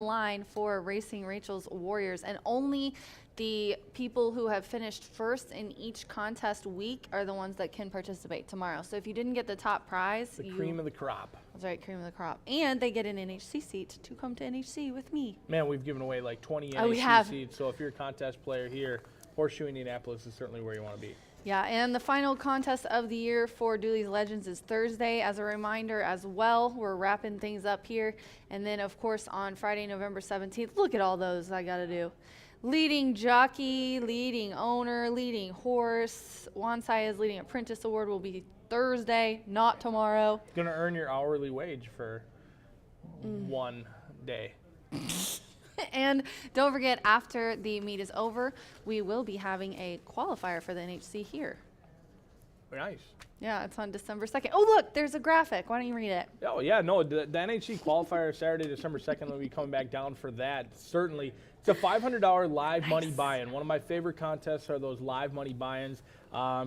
line for Racing Rachel's Warriors, and only the people who have finished first in each contest week are the ones that can participate tomorrow. So if you didn't get the top prize, the cream of the crop. That's right, cream of the crop. And they get an NHC seat to come to NHC with me. Man, we've given away like 20 we NHC have. seats, so if you're a contest player here, Horseshoe Indianapolis is certainly where you want to be. Yeah, and the final contest of the year for Dooley's Legends is Thursday. As a reminder as well, we're wrapping things up here. And then, of course, on Friday, November 17th, look at all those I got to do. Leading jockey, leading owner, leading horse. Juan Saez Leading Apprentice Award will be Thursday, not tomorrow. Going to earn your hourly wage for one day. And don't forget, after the meet is over, we will be having a qualifier for the NHC here. Very nice. Yeah, it's on December 2nd. Oh, look, there's a graphic. Why don't you read it? Oh, yeah, no, the NHC qualifier Saturday, December 2nd, we'll be coming back down for that. Certainly. It's a $500 live money buy-in. One of my favorite contests are those live money buy-ins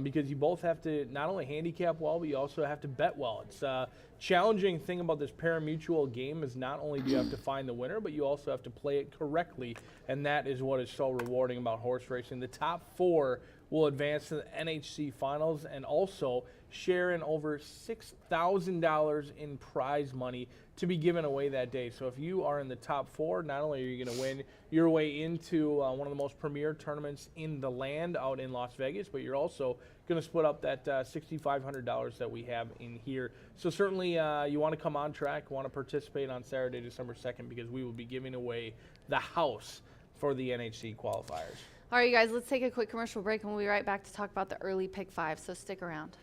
because you both have to not only handicap well, but you also have to bet well. It's a challenging thing about this pari-mutuel game is not only do you have to find the winner, but you also have to play it correctly, and that is what is so rewarding about horse racing. The top four will advance to the NHC finals and also share in over $6,000 in prize money to be given away that day. So if you are in the top four, not only are you going to win your way into one of the most premier tournaments in the land out in Las Vegas, but you're also going to split up that $6,500 that we have in here. So certainly you want to come on track, want to participate on Saturday, December 2nd, because we will be giving away the house for the NHC qualifiers. All right, you guys, let's take a quick commercial break, and we'll be right back to talk about the early pick five, so stick around.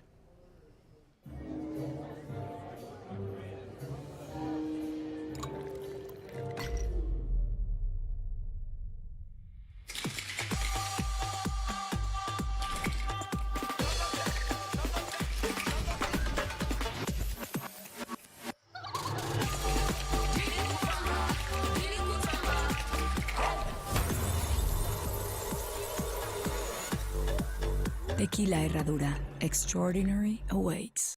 Tequila Herradura. Extraordinary awaits.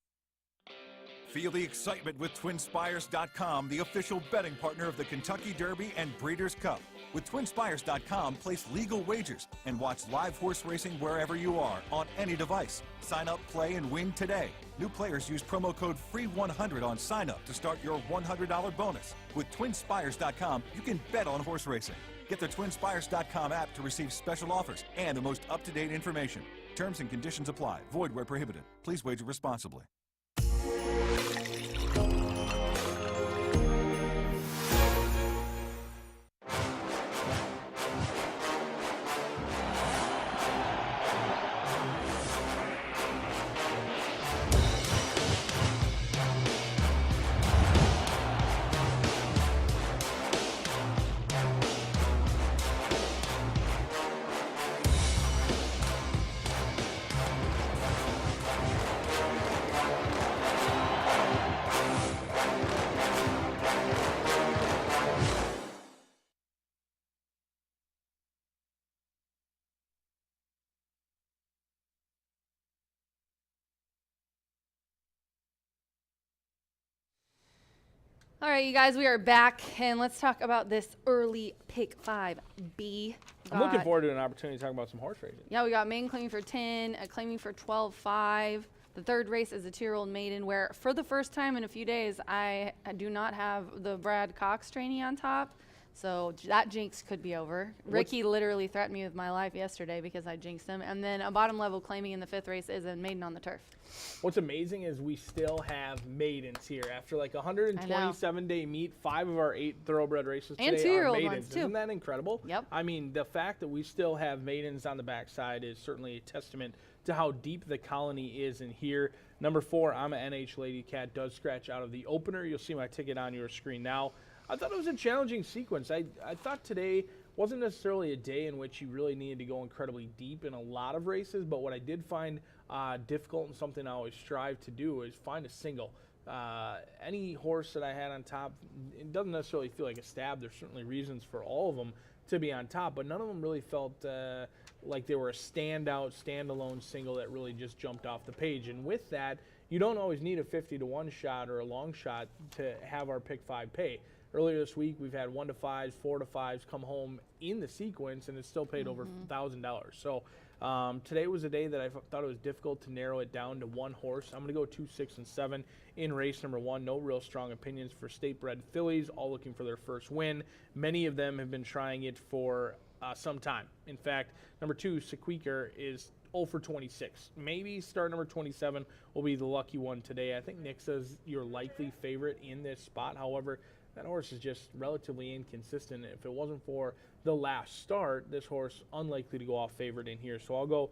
Feel the excitement with TwinSpires.com, the official betting partner of the Kentucky Derby and Breeders' Cup. With TwinSpires.com, place legal wagers and watch live horse racing wherever you are on any device. Sign up, play, and win today. New players use promo code FREE100 on sign up to start your $100 bonus. With TwinSpires.com, you can bet on horse racing. Get the TwinSpires.com app to receive special offers and the most up-to-date information. Terms and conditions apply. Void where prohibited. Please wager responsibly. All right, you guys, we are back, and let's talk about this early pick 5B. I'm looking forward to an opportunity to talk about some horse racing. Yeah, we got maiden claiming for 10, claiming for 12.5. The third race is a 2-year-old maiden where, for the first time in a few days, I do not have the Brad Cox trainee on top. So that jinx could be over. Ricky literally threatened me with my life yesterday because I jinxed him. And then a bottom level claiming in the 5th race is a maiden on the turf. What's amazing is we still have maidens here. After like 127-day meet, 5 of our 8 thoroughbred races and today are 2-year-old maidens. ones too. Isn't that incredible? Yep. I mean, the fact that we still have maidens on the backside is certainly a testament to how deep the colony is in here. Number 4, I'm a NH Lady Cat, does scratch out of the opener. You'll see my ticket on your screen now. I thought it was a challenging sequence. I thought today wasn't necessarily a day in which you really needed to go incredibly deep in a lot of races, but what I did find difficult and something I always strive to do is find a single. Any horse that I had on top, it doesn't necessarily feel like a stab. There's certainly reasons for all of them to be on top, but none of them really felt like they were a standalone single that really just jumped off the page. And with that, you don't always need a 50-to-1 shot or a long shot to have our pick 5 pay. Earlier this week, we've had 1 to 5s, 4 to 5s come home in the sequence, and it's still paid over $1,000. So today was a day that I thought it was difficult to narrow it down to one horse. I'm going to go 2, 6, and 7 in race number 1. No real strong opinions for state-bred fillies, all looking for their first win. Many of them have been trying it for some time. In fact, number 2, Sequeaker, is 0 for 26. Maybe start number 27 will be the lucky one today. I think Nixa's your likely favorite in this spot. However, that horse is just relatively inconsistent. If it wasn't for the last start, this horse unlikely to go off favorite in here. So I'll go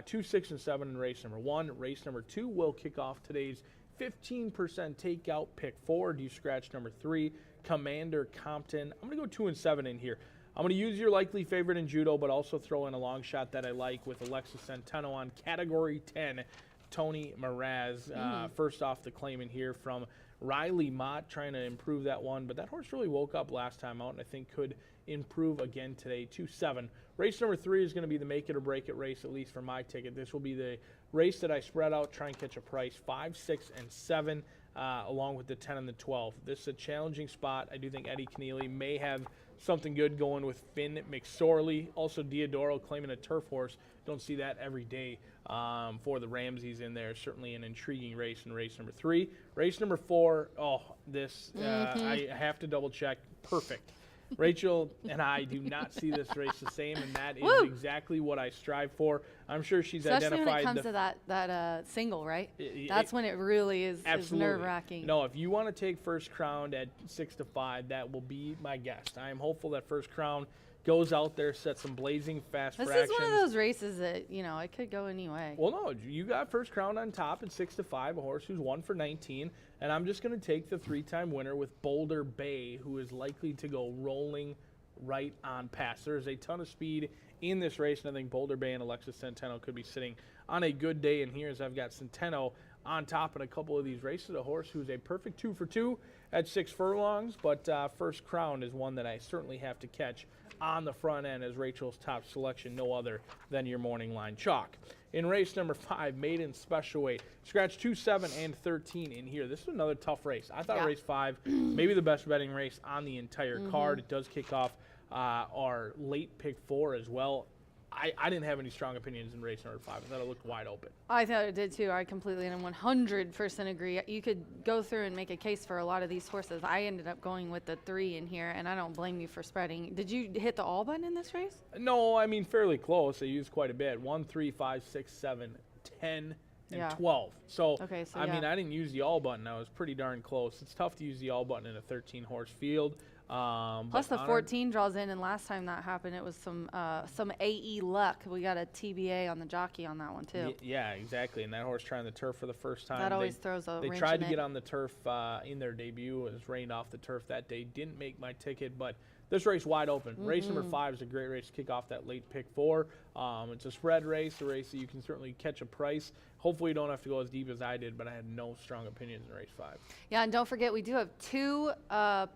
2, 6, and 7 in race number 1. Race number 2 will kick off today's 15% takeout pick 4. Do you scratch number 3, Commander Compton? I'm going to go 2 and 7 in here. I'm going to use your likely favorite in judo, but also throw in a long shot that I like with Alexis Centeno on category 10, Tony Mraz. First off the claim in here from Riley Mott, trying to improve that one, but that horse really woke up last time out and I think could improve again today. 2-7. Race number 3 is going to be the make it or break it race, at least for my ticket. This will be the race that I spread out, try and catch a price 5, 6, and 7, along with the 10 and the 12. This is a challenging spot. I do think Eddie Keneally may have something good going with Finn McSorley. Also, Diodoro claiming a turf horse. Don't see that every day for the Ramseys in there. Certainly an intriguing race in race number 3. Race number 4, I have to double check. Perfect. Rachel and I do not see this race the same, and that is exactly what I strive for. I'm sure she's Especially identified. when it comes to that single, right? That's when it really is nerve-wracking. No, if you want to take First Crown at 6 to 5, that will be my guest. I am hopeful that First Crown goes out there, sets some blazing fast This fractions. is one of those races that, it could go any way. Well, no, you got First Crown on top at 6 to 5, a horse who's 1 for 19, and I'm just going to take the 3-time winner with Boulder Bay, who is likely to go rolling right on past. There's a ton of speed in this race, and I think Boulder Bay and Alexis Centeno could be sitting on a good day. And here's I've got Centeno on top in a couple of these races, a horse who's a perfect 2 for 2 at 6 furlongs, but First Crown is one that I certainly have to catch on the front end as Rachel's top selection, no other than your morning line chalk. In race number 5, maiden special weight, scratch 2, 7, and 13 in here. This is another tough race. I thought race 5 maybe the best betting race on the entire card. It does kick off our late pick 4 as well. I didn't have any strong opinions in race number 5. I thought it looked wide open. I thought it did too. I completely and 100% agree. You could go through and make a case for a lot of these horses. I ended up going with the 3 in here, and I don't blame you for spreading. Did you hit the all button in this race? No, I mean fairly close. I used quite a bit. 1, 3, 5, 6, 7, 10, and 12. So, I mean, I didn't use the all button. I was pretty darn close. It's tough to use the all button in a 13-horse field. Plus the 14 draws in, and last time that happened, it was some AE luck. We got a TBA on the jockey on that one too. Yeah, exactly. And that horse trying the turf for the first time. That always throws a wrench in it. They tried to get on the turf in their debut. It was rained off the turf that day. Didn't make my ticket, but this race wide open. Race number 5 is a great race to kick off that late pick 4. It's a spread race, a race that you can certainly catch a price. Hopefully you don't have to go as deep as I did, but I had no strong opinions in race 5. Yeah, and don't forget we do have 2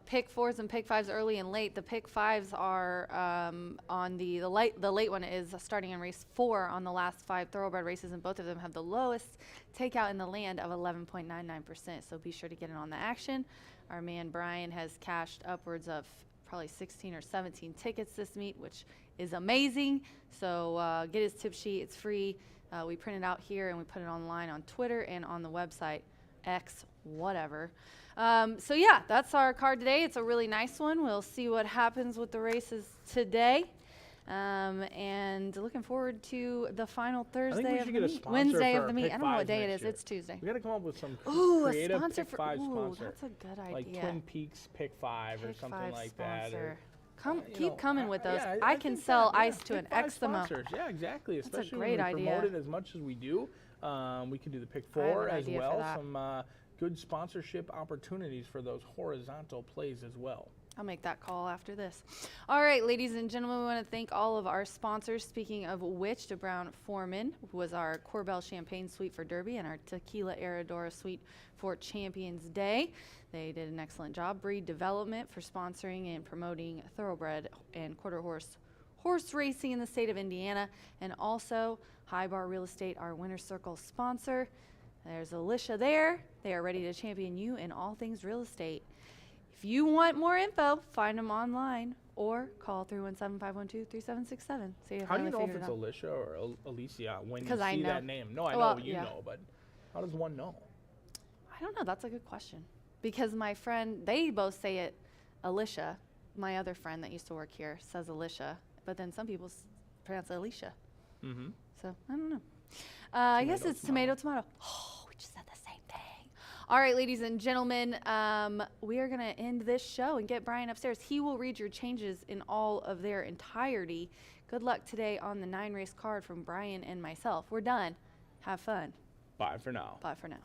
pick 4s and pick 5s early and late. The pick 5s are on the late one is starting in race 4 on the last 5 thoroughbred races, and both of them have the lowest takeout in the land of 11.99%. So be sure to get in on the action. Our man Brian has cashed upwards of probably 16 or 17 tickets this meet, which is amazing. So get his tip sheet. It's free. We print it out here and we put it online on Twitter and on the website, X, whatever. So yeah, that's our card today. It's a really nice one. We'll see what happens with the races today. And looking forward to the final Thursday of the meet. Wednesday of the meet. I don't know what day it is. It's Tuesday. We got to come up with some creative a sponsor pick for 5 sponsor. That's a good idea. Like Twin Peaks pick 5 or something like that. Or, keep coming with those. Yeah, I can sell ice to an eczema. Yeah, exactly. That's Especially a great when we idea. promote it as much as we do. We can do the pick 4 as well. Some good sponsorship opportunities for those horizontal plays as well. I'll make that call after this. All right, ladies and gentlemen, we want to thank all of our sponsors. Speaking of which, De Brown Foreman was our Corbel Champagne Suite for Derby and our Tequila Aradora Suite for Champions Day. They did an excellent job. Breed Development for sponsoring and promoting thoroughbred and quarter horse racing in the state of Indiana. And also High Bar Real Estate, our Winner's Circle sponsor. There's Alicia there. They are ready to champion you in all things real estate. If you want more info, find them online or call 317-512-3767. See if How do you know if figured it it's out. Alicia or Alicia when you Because I see know. that name? No, I Well, know you yeah. know, but how does one know? I don't know. That's a good question. Because my friend, they both say it Alicia. My other friend that used to work here says Alicia, but then some people pronounce it Alicia. Mm-hmm. So I don't know. I guess Tomato, it's tomato, tomato. Oh, we just said the same thing. All right, ladies and gentlemen, we are going to end this show and get Brian upstairs. He will read your changes in all of their entirety. Good luck today on the 9-race card from Brian and myself. We're done. Have fun. Bye for now. Bye for now.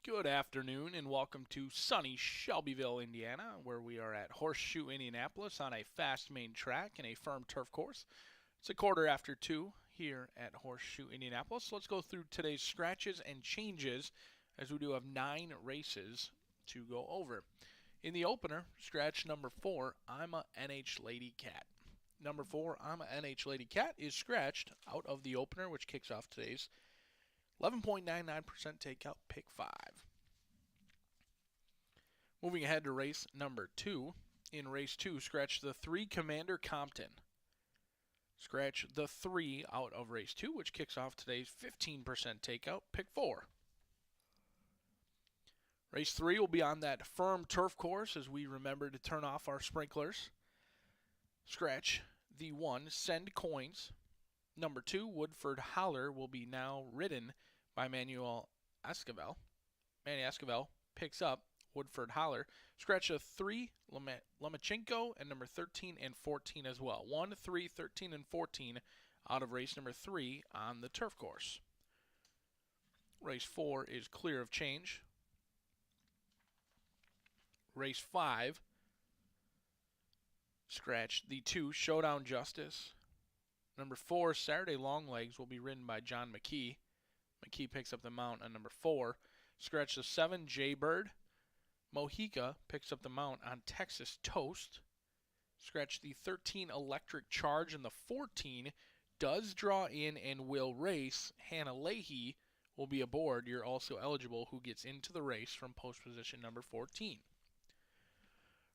Good afternoon and welcome to sunny Shelbyville, Indiana, where we are at Horseshoe Indianapolis on a fast main track and a firm turf course. It's a 2:15 here at Horseshoe Indianapolis. So let's go through today's scratches and changes as we do have 9 races to go over. In the opener, scratch number 4, I'm a NH Lady Cat. Number 4, I'm a NH Lady Cat is scratched out of the opener, which kicks off today's 11.99% takeout pick 5. Moving ahead to race number 2. In race 2, scratch the 3 Commander Compton. Scratch the 3 out of race 2, which kicks off today's 15% takeout pick 4. Race 3 will be on that firm turf course as we remember to turn off our sprinklers. Scratch the 1 Send Coins. Number 2, Woodford Holler, will be now ridden by Manuel Esquivel. Manny Esquivel picks up Woodford Holler. Scratch a 3 Lomachenko and number 13 and 14 as well. 1, 3, 13, and 14 out of race number 3 on the turf course. Race 4 is clear of change. Race 5, scratch the 2 Showdown Justice. Number 4, Saturday Longlegs, will be ridden by John McKee. McKee picks up the mount on number 4. Scratch the 7 Jaybird. Mojica picks up the mount on Texas Toast. Scratch the 13 Electric Charge, and the 14 does draw in and will race. Hannah Leahy will be aboard. You're also eligible who gets into the race from post position number 14.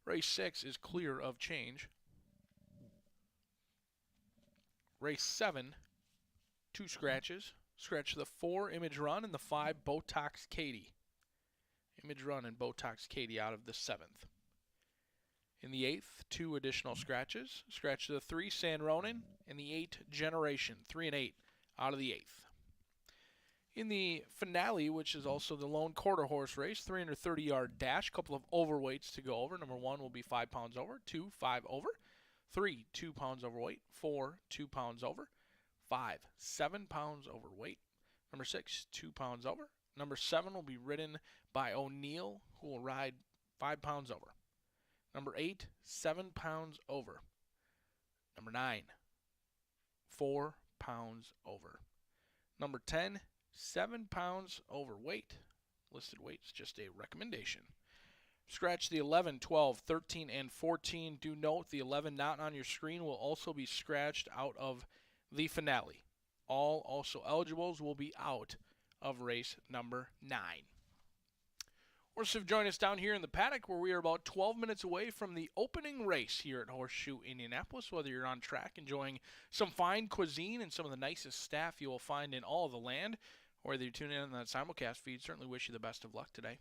Race 6 is clear of change. Race 7, 2 scratches. Scratch the 4 Image Run and the 5 Botox Katie. Image Run and Botox Katie out of the 7th. In the 8th, 2 additional scratches. Scratch the 3 San Ronan and the 8 Generation, 3 and 8 out of the 8th. In the finale, which is also the lone quarter horse race, 330-yard dash, couple of overweights to go over. Number 1 will be 5 pounds over, 2, 5 over, 3, 2 pounds overweight, 4, 2 pounds over, 5, 7 pounds overweight. Number 6, 2 pounds over. Number 7 will be ridden by O'Neill, who will ride 5 pounds over. Number 8, 7 pounds over. Number 9, 4 pounds over. Number 10, 7 pounds overweight. Listed weight's just a recommendation. Scratch the 11, 12, 13, and 14. Do note the 11 not on your screen will also be scratched out of the finale. All also eligibles will be out of race number 9. Horses have joined us down here in the paddock where we are about 12 minutes away from the opening race here at Horseshoe Indianapolis. Whether you're on track enjoying some fine cuisine and some of the nicest staff you will find in all of the land, or whether you tune in on that simulcast feed, certainly wish you the best of luck today.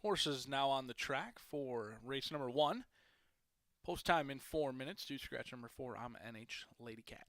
Horses now on the track for race number 1. Post time in 4 minutes. Do scratch number 4. I'm NH Lady Cat.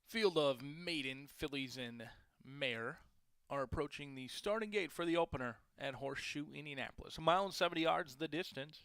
Field of maiden fillies and mare are approaching the starting gate for the opener at Horseshoe Indianapolis. 1.70 miles the distance.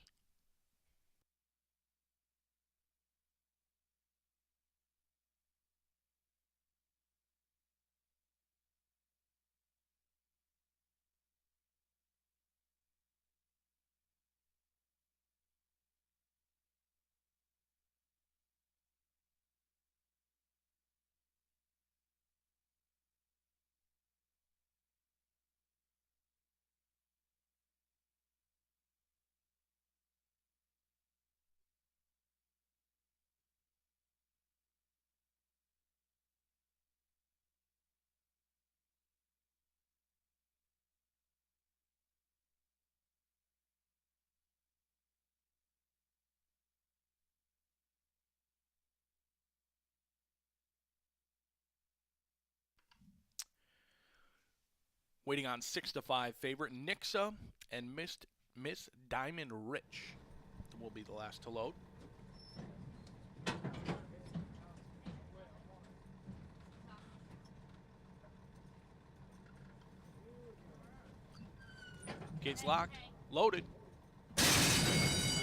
Waiting on 6-5 favorite Nixa and Miss Diamond Rich will be the last to load. Gates locked, loaded.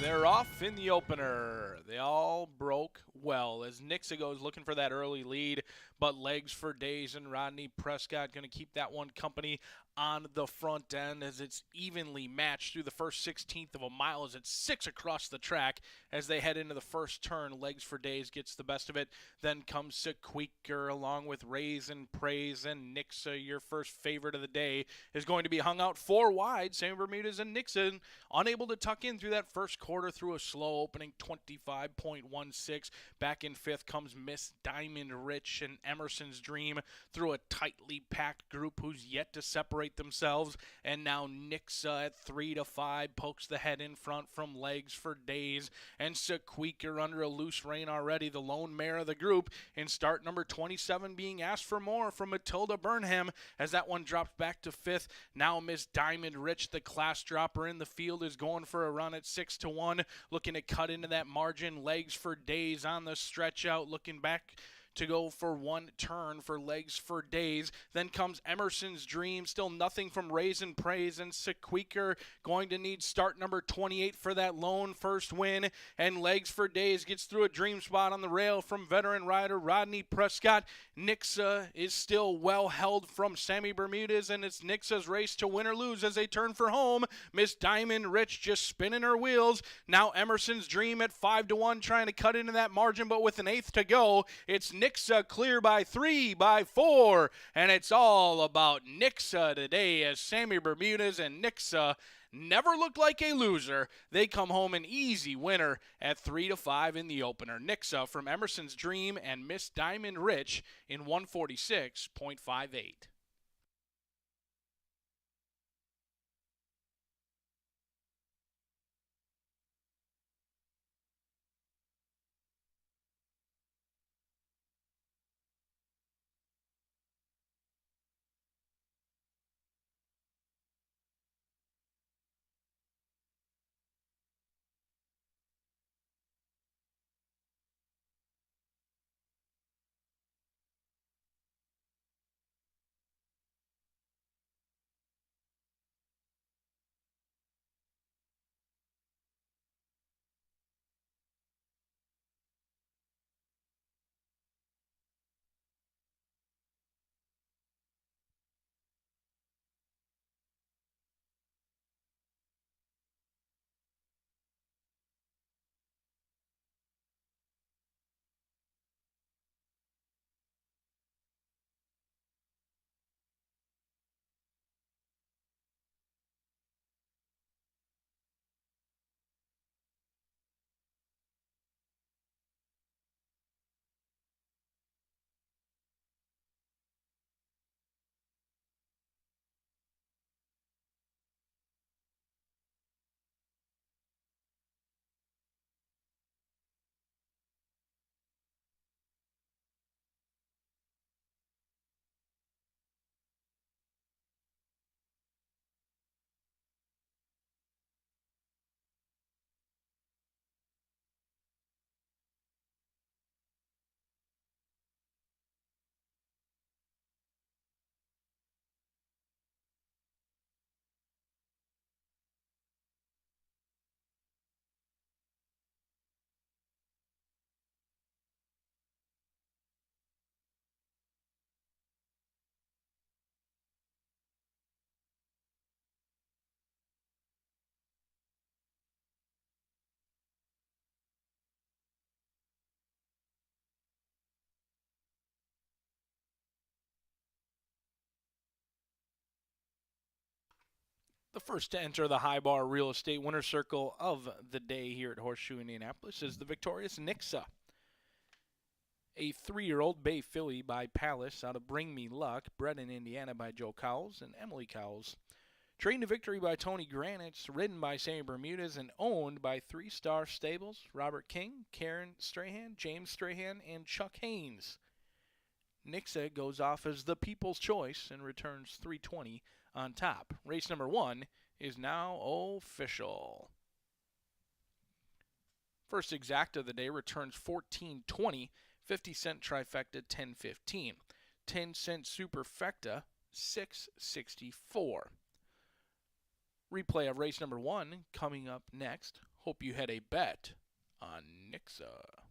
They're off in the opener. They all broke well as Nixa goes looking for that early lead, but Legs for Days and Rodney Prescott going to keep that one company on the front end as it's evenly matched through the first 16th of a mile as it's 6 across the track as they head into the first turn. Legs for Days gets the best of it. Then comes Sequeaker along with Raise and Praise, and Nixa, your first favorite of the day, is going to be hung out 4 wide. Sammy Bermudez and Nixon unable to tuck in through that first quarter through a slow opening 25.16. Back in 5th comes Miss Diamond Rich and Emerson's Dream through a tightly packed group who's yet to separate themselves. And now Nixa at 3-5 pokes the head in front from Legs for Days. And Sequeaker under a loose rein already, the lone mare of the group, in start number 27 being asked for more from Matilda Burnham as that one drops back to 5th. Now Miss Diamond Rich, the class dropper in the field, is going for a run at 6-1, looking to cut into that margin. Legs for Days on the stretch out, looking back to go for one turn for Legs for Days. Then comes Emerson's Dream, still nothing from Raise and Praise, and Sequeaker going to need start number 28 for that lone first win. And Legs for Days gets through a dream spot on the rail from veteran rider Rodney Prescott. Nixa is still well held from Sammy Bermudez, and it's Nixa's race to win or lose as they turn for home. Miss Diamond Rich just spinning her wheels. Now Emerson's Dream at 5-1 trying to cut into that margin, but with an 1/8 to go, it's Nixa clear by 3, by 4, and it's all about Nixa today as Sammy Bermudez and Nixa never looked like a loser. They come home an easy winner at 3-5 in the opener. Nixa from Emerson's Dream and Miss Diamond Rich in 146.58. The first to enter the High Bar Real Estate winner circle of the day here at Horseshoe Indianapolis is the victorious Nixa, a 3-year-old bay filly by Palace out of Bring Me Luck, bred in Indiana by Joe Cowles and Emily Cowles. Trained to victory by Tony Granitz, ridden by Sammy Bermudez, and owned by 3-star stables, Robert King, Karen Strahan, James Strahan, and Chuck Haynes. Nixa goes off as the people's choice and returns 320 on top. Race number 1 is now official. First exact of the day returns 1420, 50-cent trifecta 1015, 10-cent superfecta 664. Replay of race number 1 coming up next. Hope you had a bet on Nixa.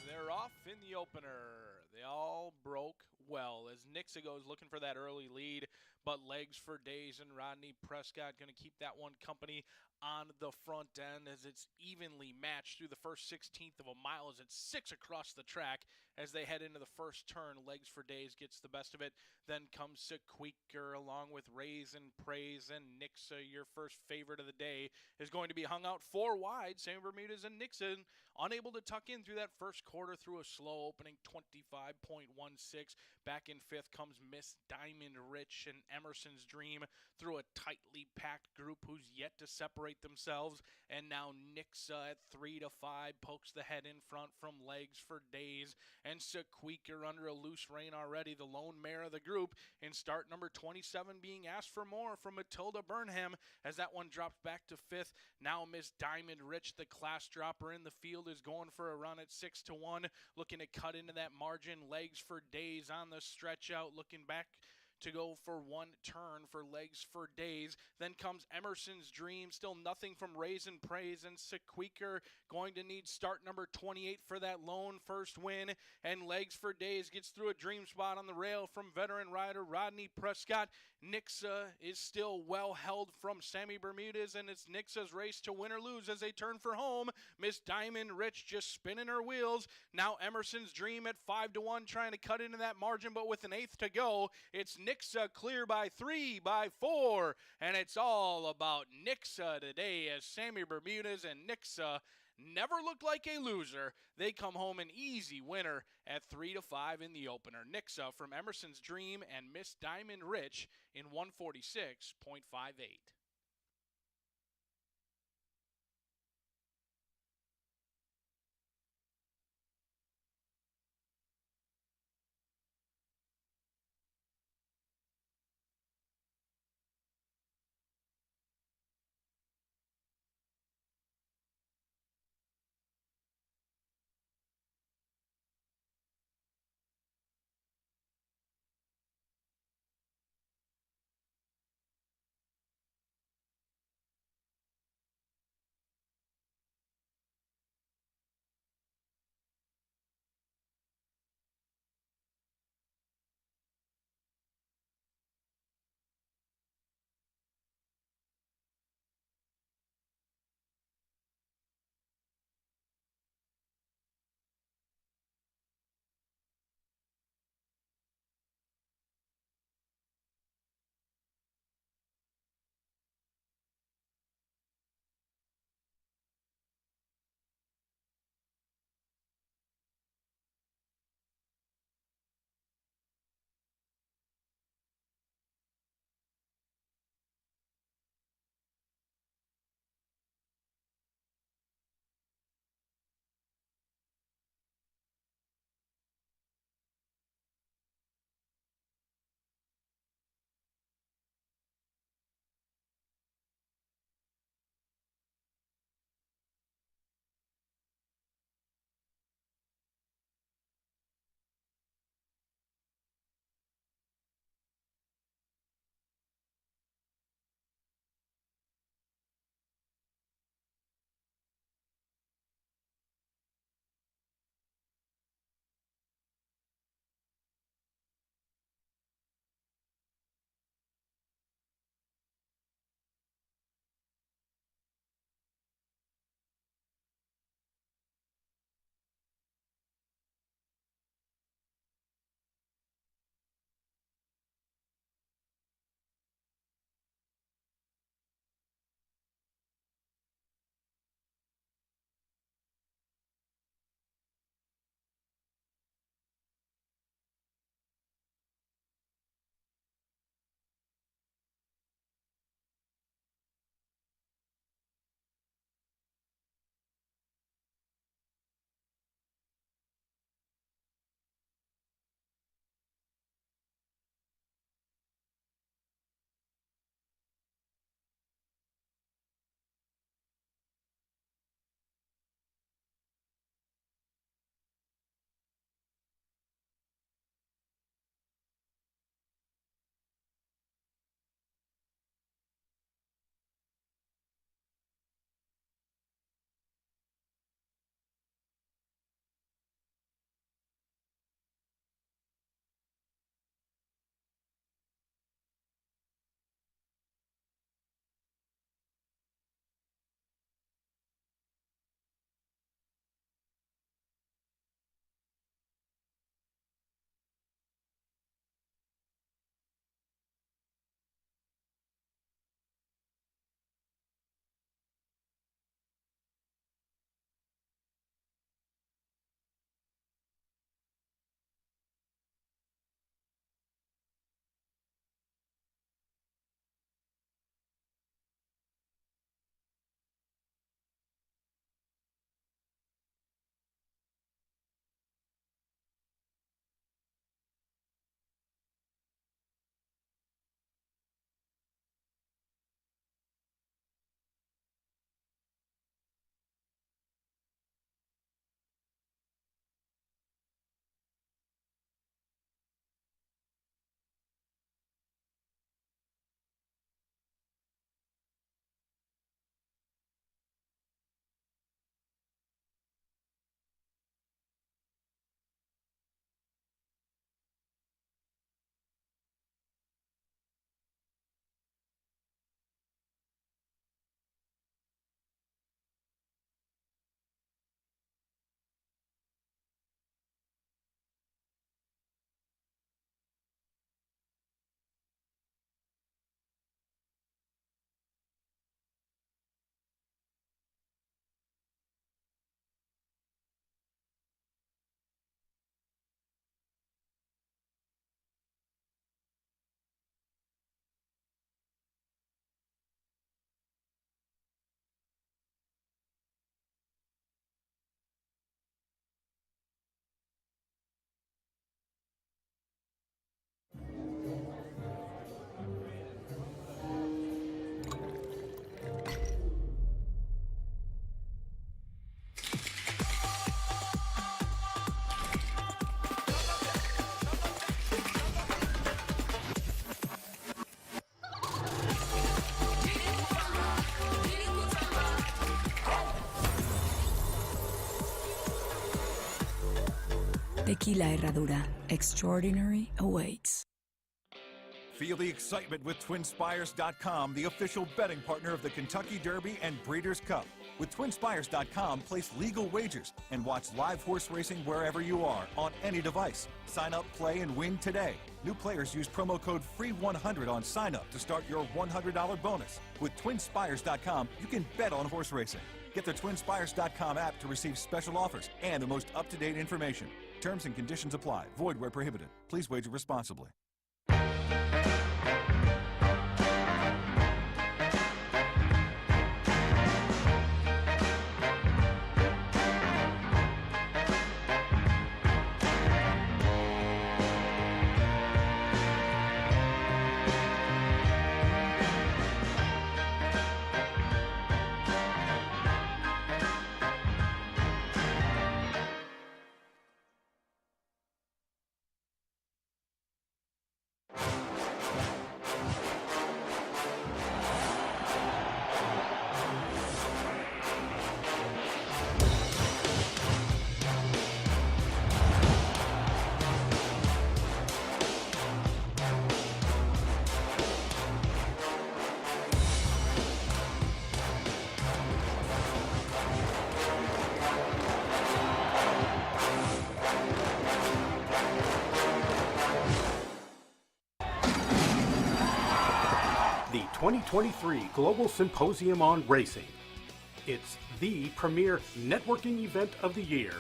They're off in the opener. They all broke well as Nixa goes looking for that early lead, but Legs for Days and Rodney Prescott going to keep that one company on the front end as it's evenly matched through the first 16th of a mile as it's 6 across the track as they head into the first turn. Legs for Days gets the best of it. Then comes Sequeaker along with Raise and Praise, and Nixa, your first favorite of the day, is going to be hung out 4 wide. Sammy Bermudez and Nixon unable to tuck in through that first quarter through a slow opening 25.16. Back in 5th comes Miss Diamond Rich and Emerson's Dream through a tightly packed group who's yet to separate themselves. And now Nixa at 3 to 5 pokes the head in front from Legs for Days. And Sequeaker under a loose rein already, the lone mare of the group, in start number 27 being asked for more from Matilda Burnham as that one drops back to 5th. Now Miss Diamond Rich, the class dropper in the field, is going for a run at 6 to 1, looking to cut into that margin. Legs for Days on the stretch out, looking back to go for one turn for Legs for Days. Then comes Emerson's Dream, still nothing from Raise and Praise, and Sequeaker going to need start number 28 for that lone first win. And Legs for Days gets through a dream spot on the rail from veteran rider Rodney Prescott. Nixa is still well held from Sammy Bermudez, and it's Nixa's race to win or lose as they turn for home. Miss Diamond Rich just spinning her wheels. Now Emerson's Dream at 5 to 1 trying to cut into that margin, but with an 8th to go, it's Nixa clear by 3, by 4, and it's all about Nixa today as Sammy Bermudez and Nixa never looked like a loser. They come home an easy winner at 3 to 5 in the opener. Nixa from Emerson's Dream and Miss Diamond Rich in 146.58. Tequila Herradura. Extraordinary awaits. Feel the excitement with TwinSpires.com, the official betting partner of the Kentucky Derby and Breeders' Cup. With TwinSpires.com, place legal wagers and watch live horse racing wherever you are on any device. Sign up, play, and win today. New players use promo code FREE100 on sign up to start your $100 bonus. With TwinSpires.com, you can bet on horse racing. Get the TwinSpires.com app to receive special offers and the most up-to-date information. Terms and conditions apply. Void where prohibited. Please wager responsibly. The 2023 Global Symposium on Racing. It's the premier networking event of the year.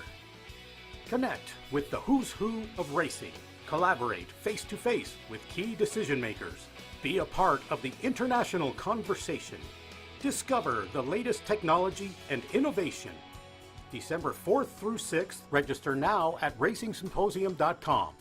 Connect with the who's who of racing. Collaborate face-to-face with key decision makers. Be a part of the international conversation. Discover the latest technology and innovation. December 4th through 6th. Register now at racingsymposium.com.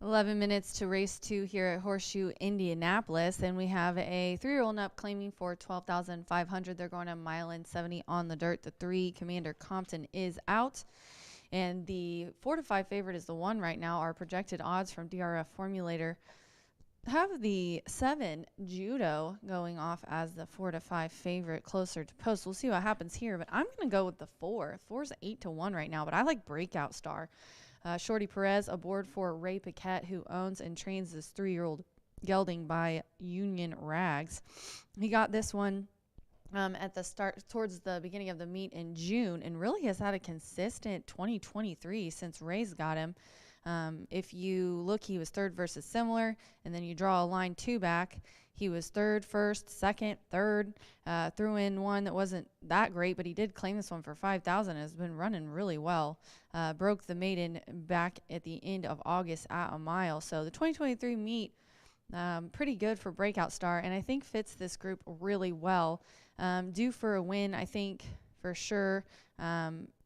11 minutes to race 2 here at Horseshoe Indianapolis, and we have a 3-year-old up claiming for 12,500. They're going a mile and 70 on the dirt. The 3, Commander Compton, is out, and the 4 to 5 favorite is the 1 right now. Our projected odds from DRF Formulator have the 7, Judo, going off as the 4 to 5 favorite closer to post. We'll see what happens here, but I'm going to go with the 4. 4's 8 to 1 right now, but I like Breakout Star. Shorty Perez aboard for Ray Paquette, who owns and trains this 3-year-old gelding by Union Rags. He got this one at the start, towards the beginning of the meet in June, and really has had a consistent 2023 since Ray's got him. If you look, he was 3rd versus similar, and then you draw a line 2 back. He was 3rd, 1st, 2nd, 3rd, threw in one that wasn't that great, but he did claim this one for 5,000. Has been running really well. Broke the maiden back at the end of August at a mile. So the 2023 meet, pretty good for Breakout Star, and I think fits this group really well. Due for a win, I think, for sure.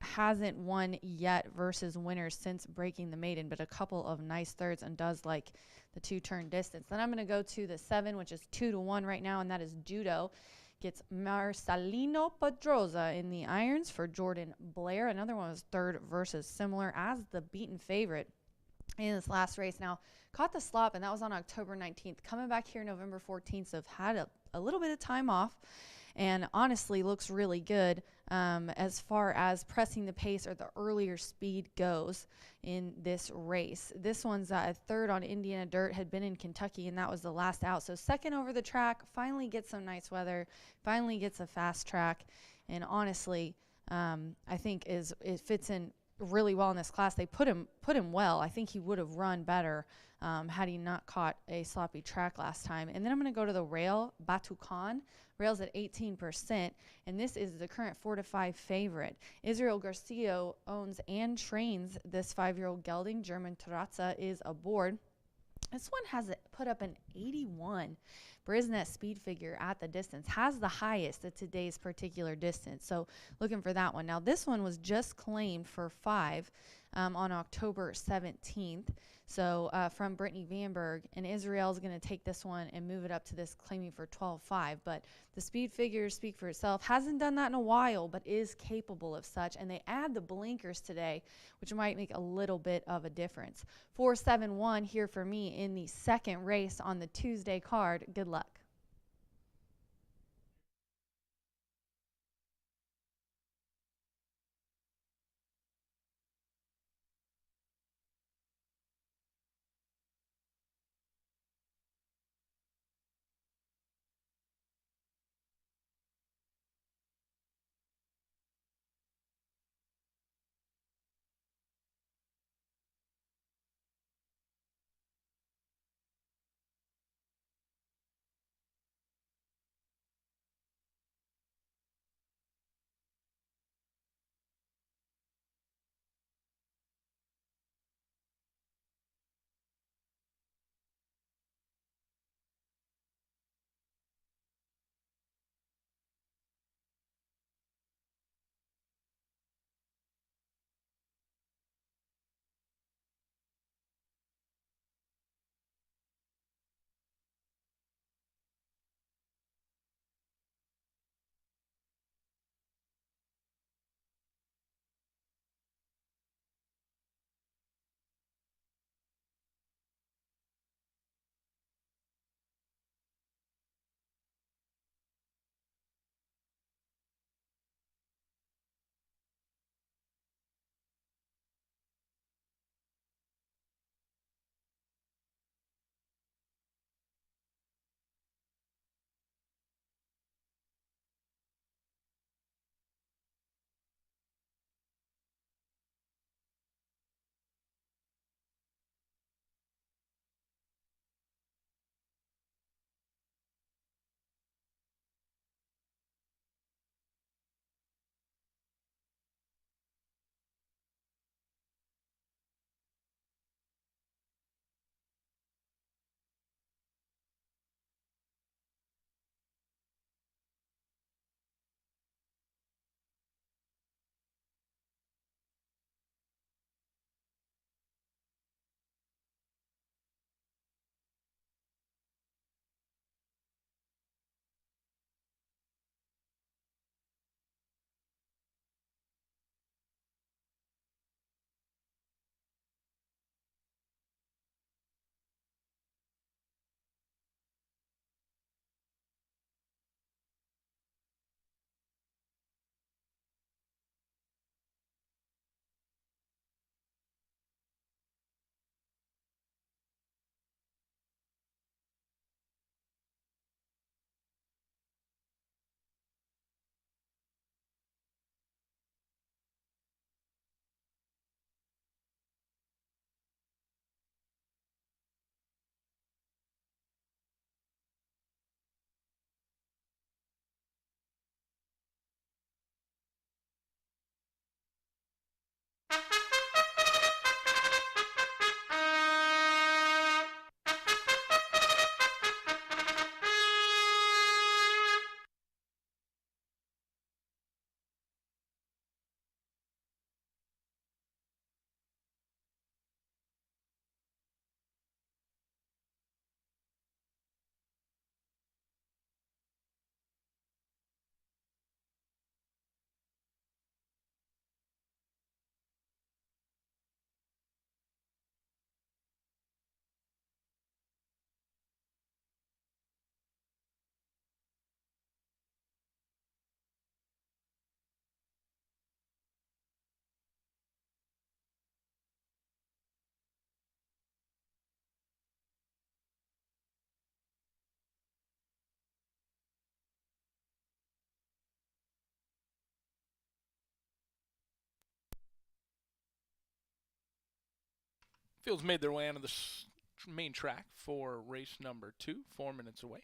Hasn't won yet versus winners since breaking the maiden, but a couple of nice thirds, and does like the 2-turn distance. Then I'm going to go to the 7, which is 2 to 1 right now, and that is Judo. Gets Marcelino Pedroza in the irons for Jordan Blair. Another one was 3rd versus similar as the beaten favorite in this last race. Now, caught the slop, and that was on October 19th. Coming back here November 14th, so have had a little bit of time off, and honestly looks really good as far as pressing the pace or the earlier speed goes in this race. This one's 3rd on Indiana dirt, had been in Kentucky, and that was the last out. So 2nd over the track, finally gets some nice weather, finally gets a fast track, and honestly, I think it fits in really well in this class. They put him well. I think he would have run better had he not caught a sloppy track last time. And then I'm going to go to the rail, Batukan. Rail's at 18%, and this is the current 4 to 5 favorite. Israel Garcia owns and trains this 5-year-old gelding. German Tarazza is aboard. This one has put up an 81 Brisnet speed figure at the distance, has the highest at today's particular distance. So looking for that one. Now this one was just claimed for 5 on October 17th. So from Brittany Vanberg, and Israel's going to take this one and move it up to this, claiming for 12.5. But the speed figures speak for itself. Hasn't done that in a while, but is capable of such. And they add the blinkers today, which might make a little bit of a difference. 4-7-1 here for me in the 2nd race on the Tuesday card. Good luck. Fields made their way onto the main track for race number 2, 4 minutes away.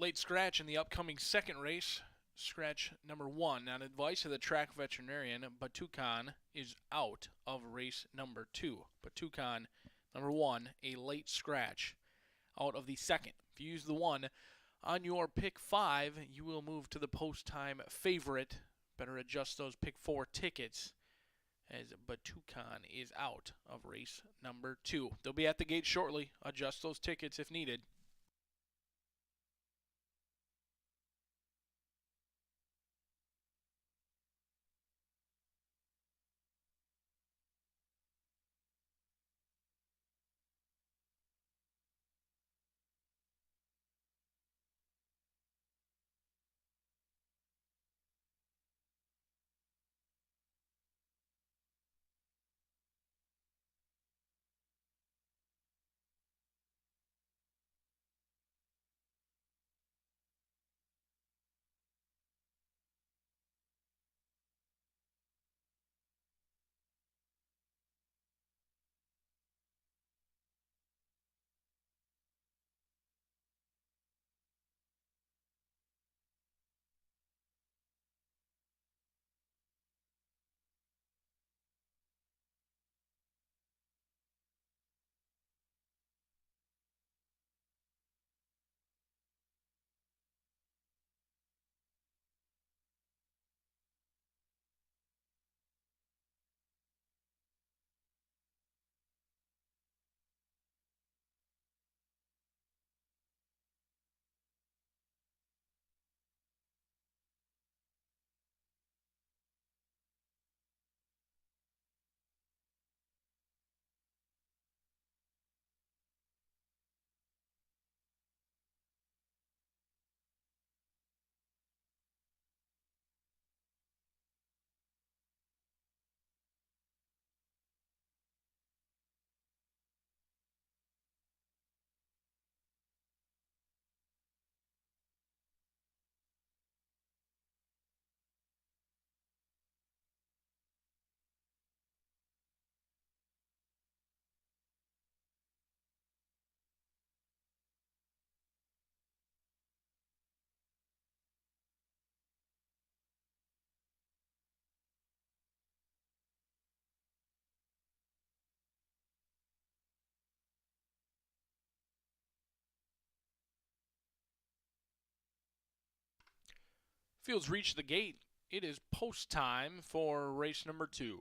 Late scratch in the upcoming second race, scratch number 1. On advice of the track veterinarian, Batukan is out of race number 2. Batukan, number 1, a late scratch out of the second. If you use the 1, On your pick 5, you will move to the post-time favorite. Better adjust those pick 4 tickets, as Batukan is out of race number 2. They'll be at the gate shortly. Adjust those tickets if needed. Fields reach the gate. It is post time for race number 2.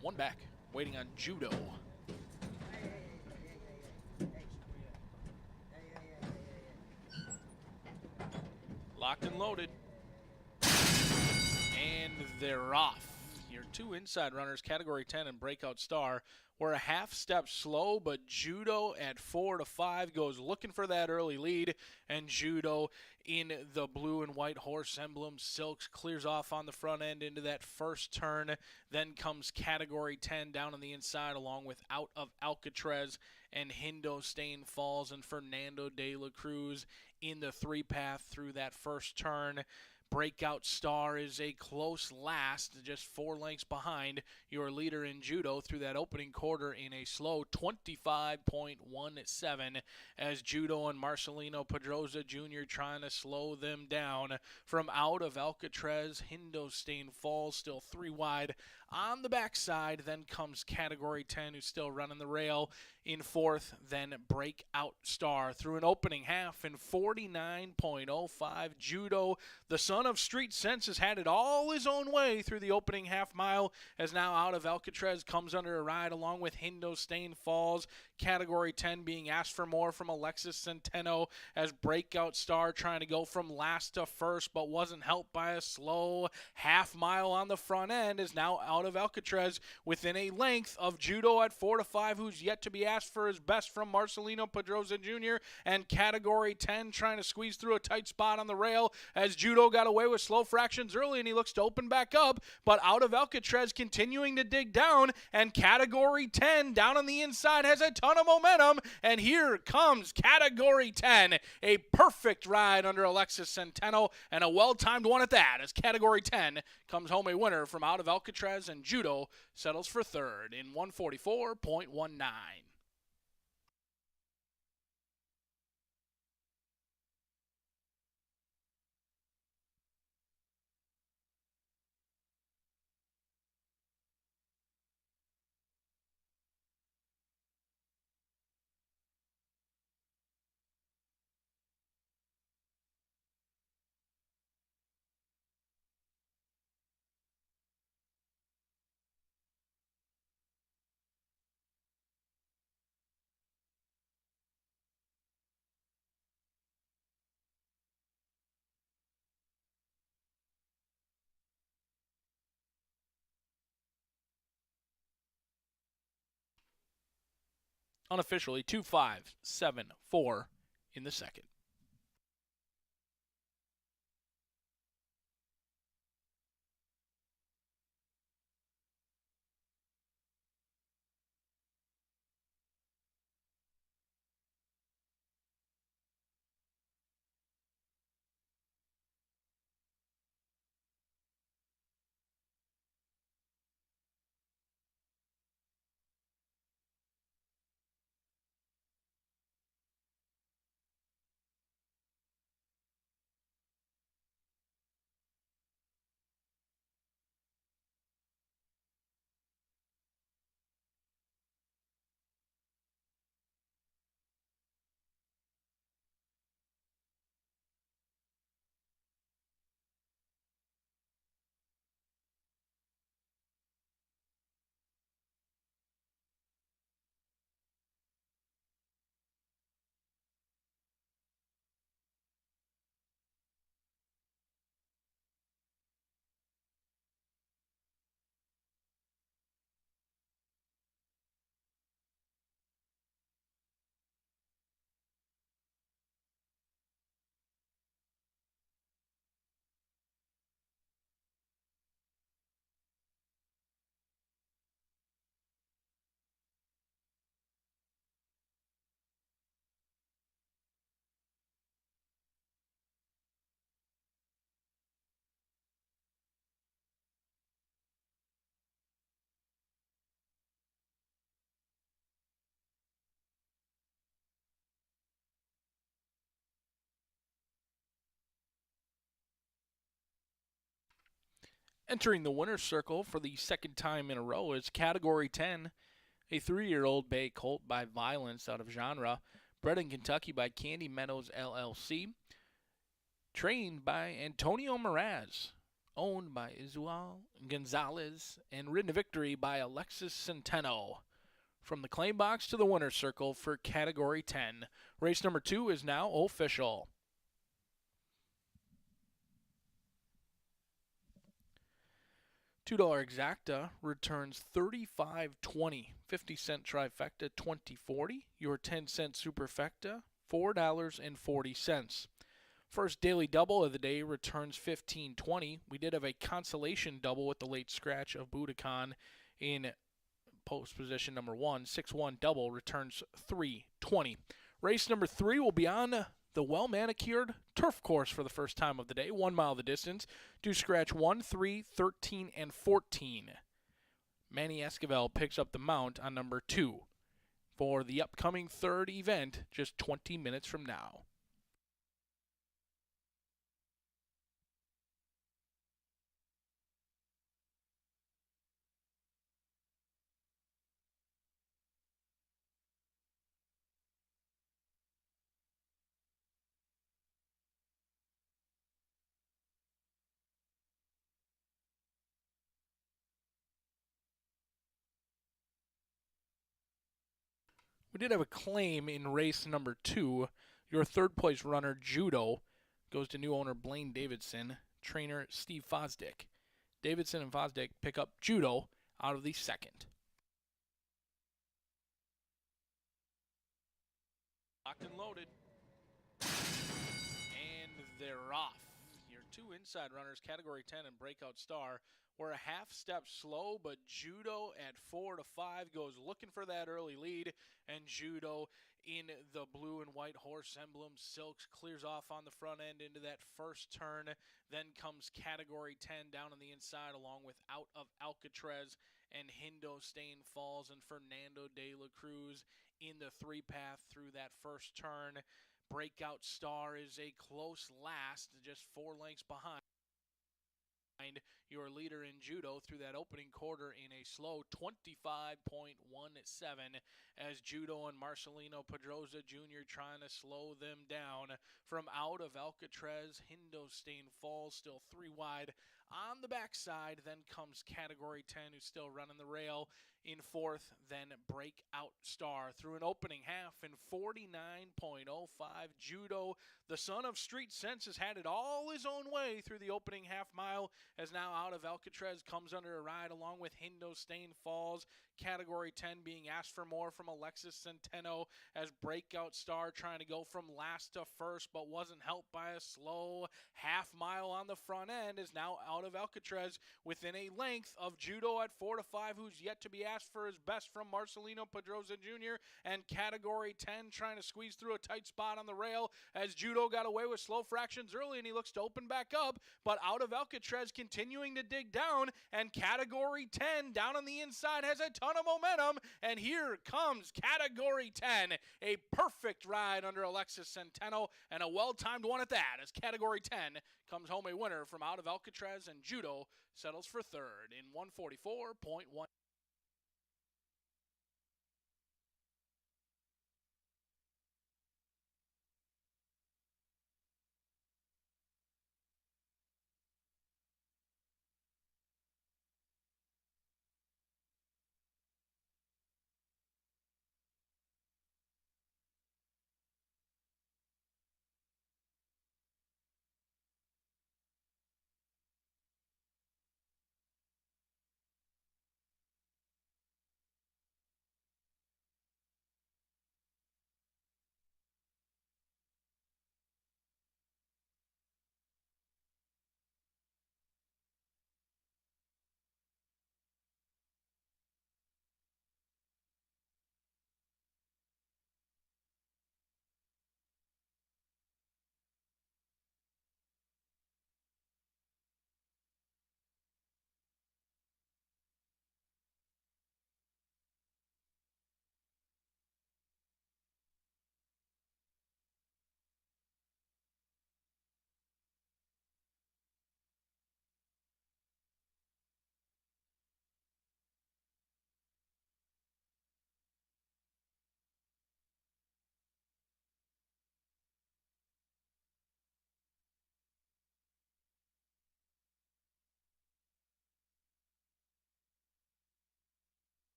One back, waiting on Judo. Locked and loaded. And they're off. Your 2 inside runners, Category 10 and Breakout Star, were a half step slow, but Judo at 4 to 5 goes looking for that early lead, and Judo in the blue and white horse emblem silks clears off on the front end into that first turn. Then comes Category 10 down on the inside, along with Out of Alcatraz and Hindostain Falls and Fernando de la Cruz in the 3-path through that first turn. Breakout Star is a close last, just 4 lengths behind your leader in Judo through that opening quarter in a slow 25.17 as Judo and Marcelino Pedroza Jr. trying to slow them down. From Out of Alcatraz, Hindostain Falls still 3 wide on the backside. Then comes Category 10, who's still running the rail in 4th. Then Breakout Star through an opening half in 49.05. Judo, the son of Street Sense, has had it all his own way through the opening half mile, as now Out of Alcatraz comes under a ride along with Hindostain Falls. Category 10 being asked for more from Alexis Centeno as breakout star, trying to go from last to first, but wasn't helped by a slow half mile on the front end, is now out of Alcatraz within a length of Judo at 4-5, who's yet to be asked for his best from Marcelino Pedroza Jr., and Category 10 trying to squeeze through a tight spot on the rail as Judo got away with slow fractions early and he looks to open back up, but out of Alcatraz continuing to dig down, and Category 10 down on the inside has a ton of momentum, and here comes Category 10, a perfect ride under Alexis Centeno, and a well-timed one at that, as Category 10 comes home a winner from out of Alcatraz, and Judo settles for third in 144.19. Unofficially 2-5-7-4 in the second. Entering the winner's circle for the second time in a row is Category 10, a 3-year-old bay colt by Violence out of Genre, bred in Kentucky by Candy Meadows LLC, trained by Antonio Meraz, owned by Isual Gonzalez, and ridden to victory by Alexis Centeno. From the claim box to the winner's circle for Category 10. Race number 2 is now official. $2 exacta returns $35.20, 50-cent trifecta $20.40, your 10-cent superfecta $4.40. First daily double of the day returns $15.20. We did have a consolation double with the late scratch of Budokan in post position number 1. 6-1 double returns $3.20. Race number 3 will be on the well-manicured turf course for the first time of the day, 1 mile the distance. Do scratch 1, 3, 13, and 14. Manny Esquivel picks up the mount on number 2 for the upcoming third event just 20 minutes from now. We did have a claim in race number 2. Your third place runner, Judo, goes to new owner Blaine Davidson, trainer Steve Fosdick. Davidson and Fosdick pick up Judo out of the second. Locked and loaded. And they're off. Your two inside runners, Category 10 and Breakout Star, were a half step slow, but Judo at 4 to 5 goes looking for that early lead, and Judo in the blue and white horse emblem silks clears off on the front end into that first turn. Then comes Category 10 down on the inside, along with Out of Alcatraz and Hindostain Falls and Fernando de la Cruz in the 3-path through that first turn. Breakout Star is a close last, just 4 lengths behind your leader in Judo through that opening quarter in a slow 25.17 as Judo and Marcelino Pedroza Jr. trying to slow them down. From Out of Alcatraz, Hindostain Falls still 3 wide on the backside. Then comes Category 10, who's still running the rail in 4th. Then Breakout Star through an opening half in 49.05. Judo, the son of street sense, has had it all his own way through the opening half mile, as now Out of Alcatraz comes under a ride along with Hindostain Falls. Category 10 being asked for more from Alexis Centeno, as Breakout Star trying to go from last to first, but wasn't helped by a slow half mile on the front end, is now Out of Alcatraz within a length of Judo at 4 to 5, who's yet to be asked for his best from Marcelino Pedroza Jr., and Category 10 trying to squeeze through a tight spot on the rail, as Judo got away with slow fractions early and he looks to open back up, but Out of Alcatraz continuing to dig down, and Category 10 down on the inside has a ton of momentum, and here comes Category 10, a perfect ride under Alexis Centeno, and a well-timed one at that, as Category 10 comes home a winner from Out of Alcatraz, and Judo settles for third in 144.1.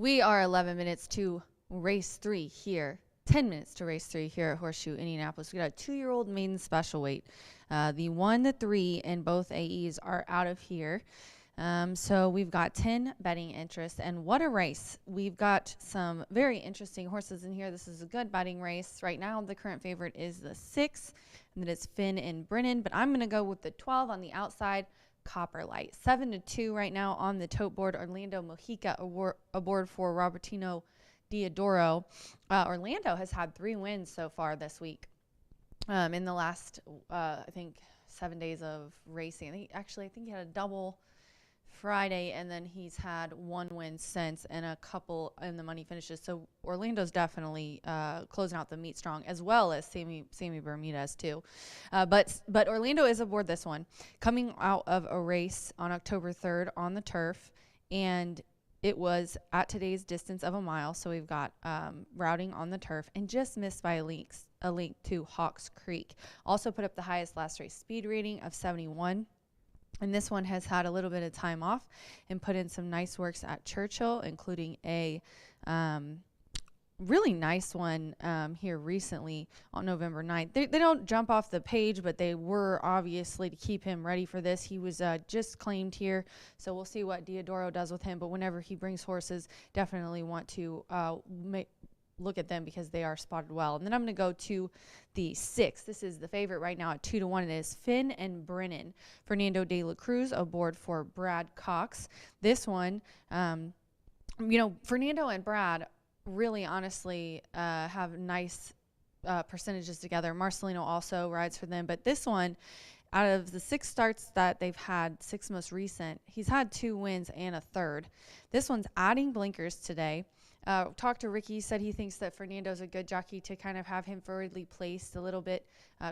We are 11 minutes to race 3 here. 10 minutes to race 3 here at Horseshoe Indianapolis. We got a 2-year-old maiden special weight. The 1, the 3, and both AEs are out of here. So we've got 10 betting interests, and what a race. We've got some very interesting horses in here. This is a good betting race. Right now, the current favorite is the 6, and that is Finn and Brennan, but I'm going to go with the 12 on the outside, Copper Light. 7-2 right now on the tote board. Orlando Mojica aboard for Robertino Diodoro. Orlando has had 3 wins so far this week in the last, I think, 7 days of racing. I think he had a double Friday, and then he's had 1 win since and a couple in the money finishes. So Orlando's definitely closing out the meet strong, as well as Sammy Bermudez too. But Orlando is aboard this one, coming out of a race on October 3rd on the turf, and it was at today's distance of a mile. So we've got routing on the turf and just missed by a link to Hawks Creek. Also put up the highest last race speed rating of 71. And this one has had a little bit of time off and put in some nice works at Churchill, including a really nice one here recently on November 9th. They don't jump off the page, but they were obviously to keep him ready for this. He was just claimed here, so we'll see what Diodoro does with him. But whenever he brings horses, definitely want to look at them because they are spotted well. And then I'm going to go to the 6. This is the favorite right now at 2-1. It is Finn and Brennan. Fernando de la Cruz aboard for Brad Cox. This one, Fernando and Brad really honestly have nice percentages together. Marcelino also rides for them. But this one, out of the 6 starts that they've had, 6 most recent, he's had 2 wins and a third. This one's adding blinkers today. Talked to Ricky, said he thinks that Fernando's a good jockey to kind of have him forwardly placed a little bit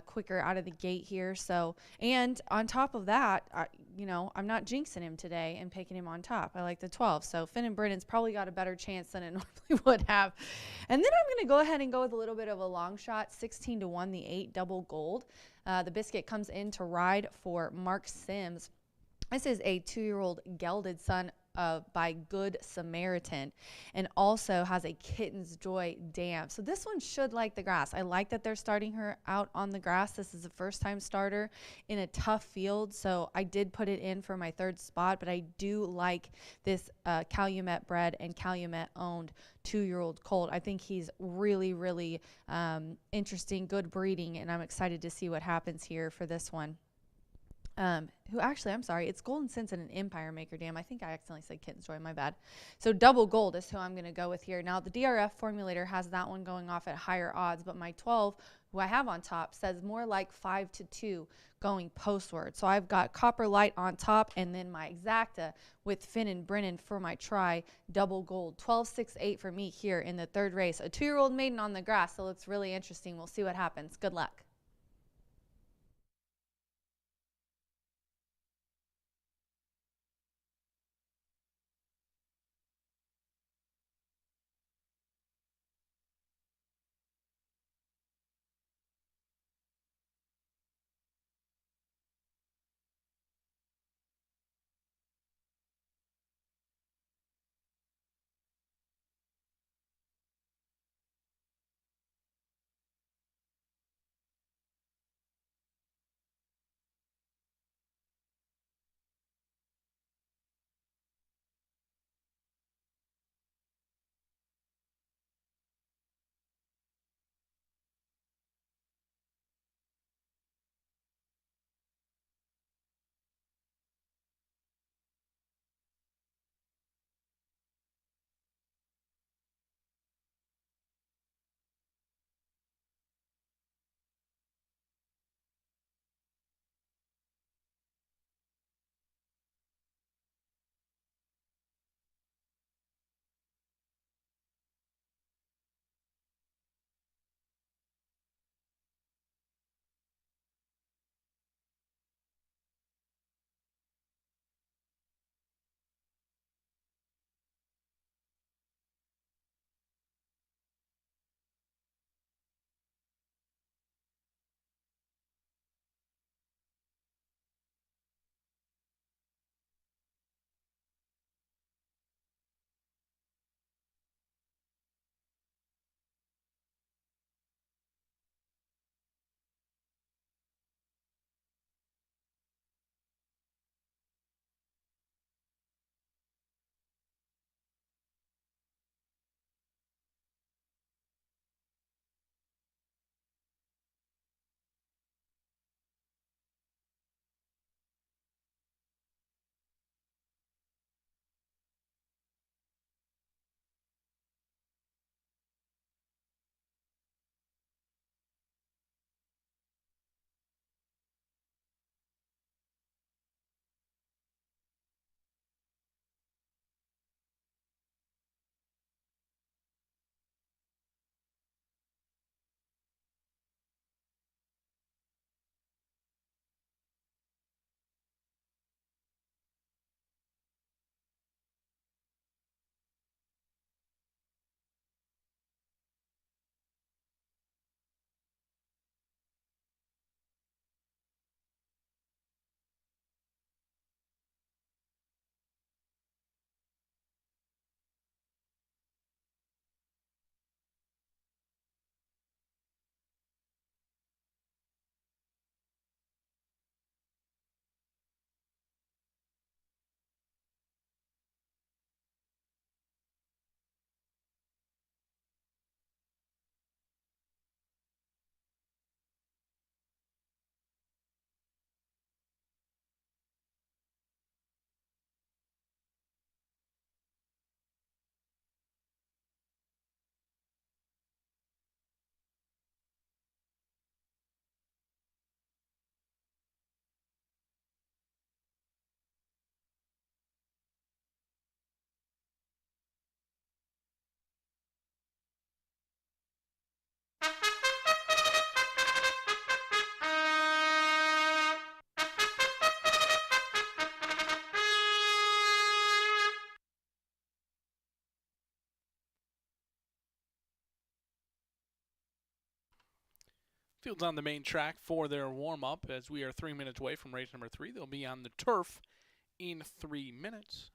quicker out of the gate here. So, and on top of that, I'm not jinxing him today and picking him on top. I like the 12. So Finn and Brennan's probably got a better chance than it normally would have. And then I'm going to go ahead and go with a little bit of a long shot, 16-1, the 8 double gold. The biscuit comes in to ride for Mark Sims. This is a 2-year-old gelded son by Good Samaritan, and also has a Kitten's Joy dam. So this one should like the grass. I like that they're starting her out on the grass. This is a first-time starter in a tough field, so I did put it in for my 3rd spot, but I do like this Calumet bred and Calumet owned 2-year-old colt. I think he's really, really interesting, good breeding, and I'm excited to see what happens here for this one. It's Golden Sense and an Empire Maker Dam. I think I accidentally said Kitten's Joy, my bad. So double gold is who I'm going to go with here. Now the DRF formulator has that one going off at higher odds, but my 12, who I have on top, says more like 5-2 going postward. So I've got Copper Light on top, and then my exacta with Finn and Brennan for my try double gold. 12-6-8 for me here in the 3rd race. A 2-year-old maiden on the grass, so it looks really interesting. We'll see what happens. Good luck. Field's on the main track for their warm-up as we are 3 minutes away from race number 3. They'll be on the turf in 3 minutes.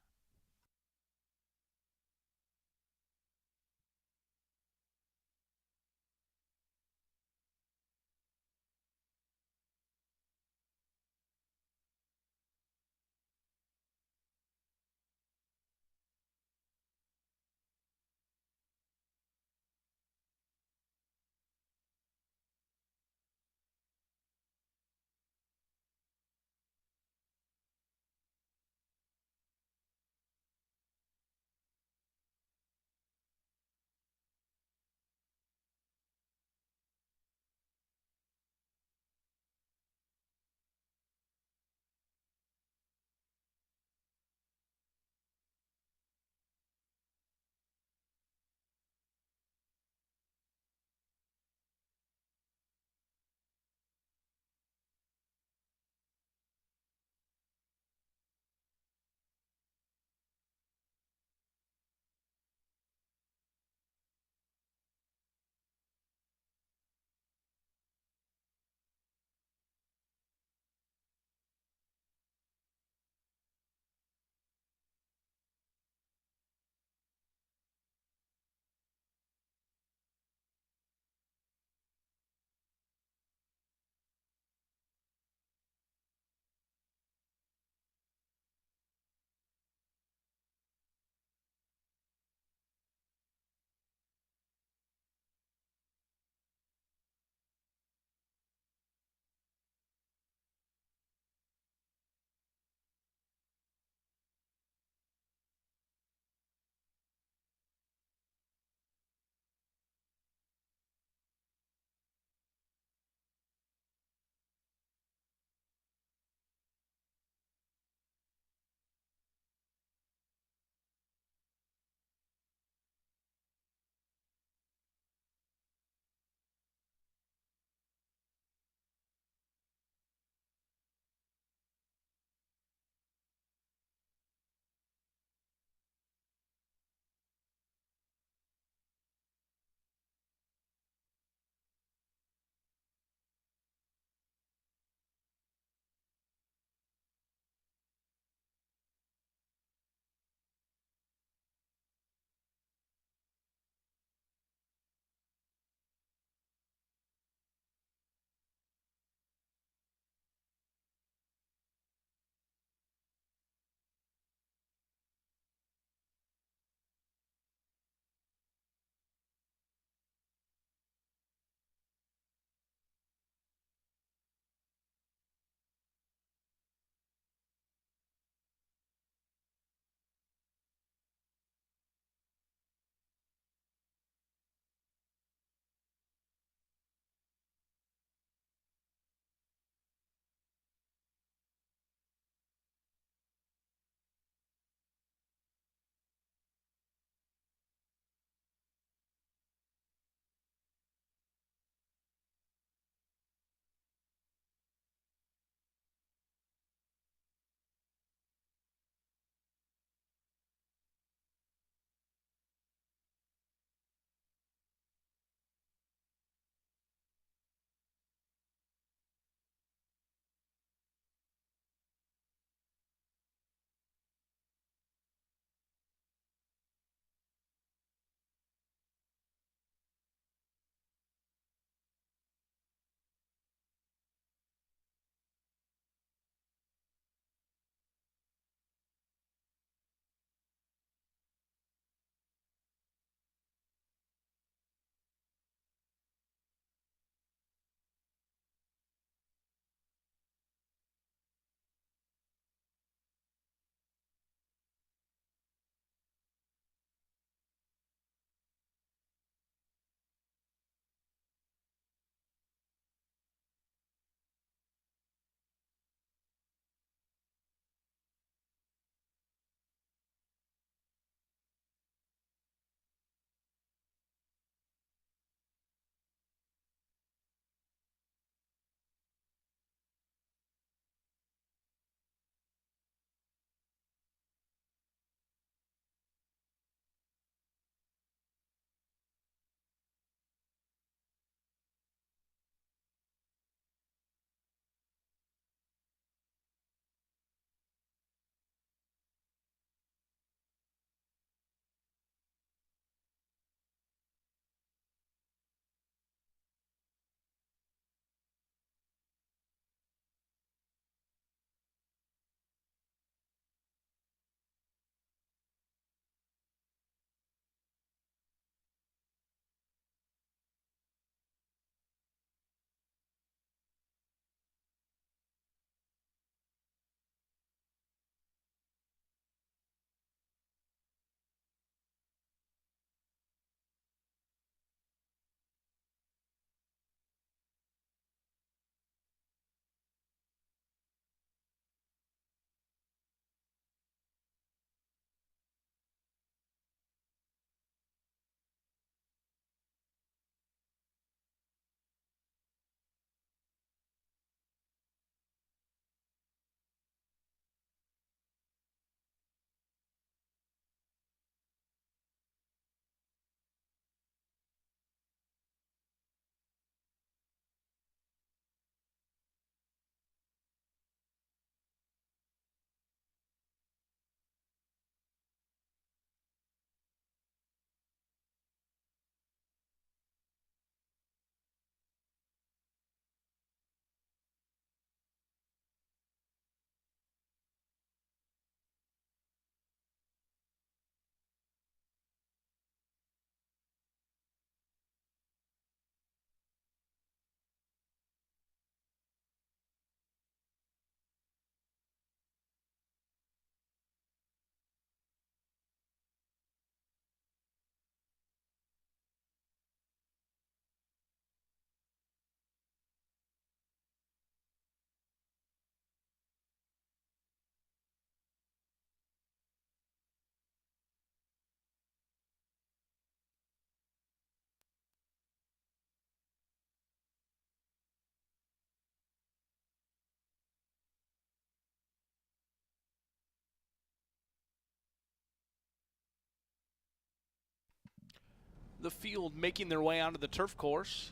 the field making their way onto the turf course.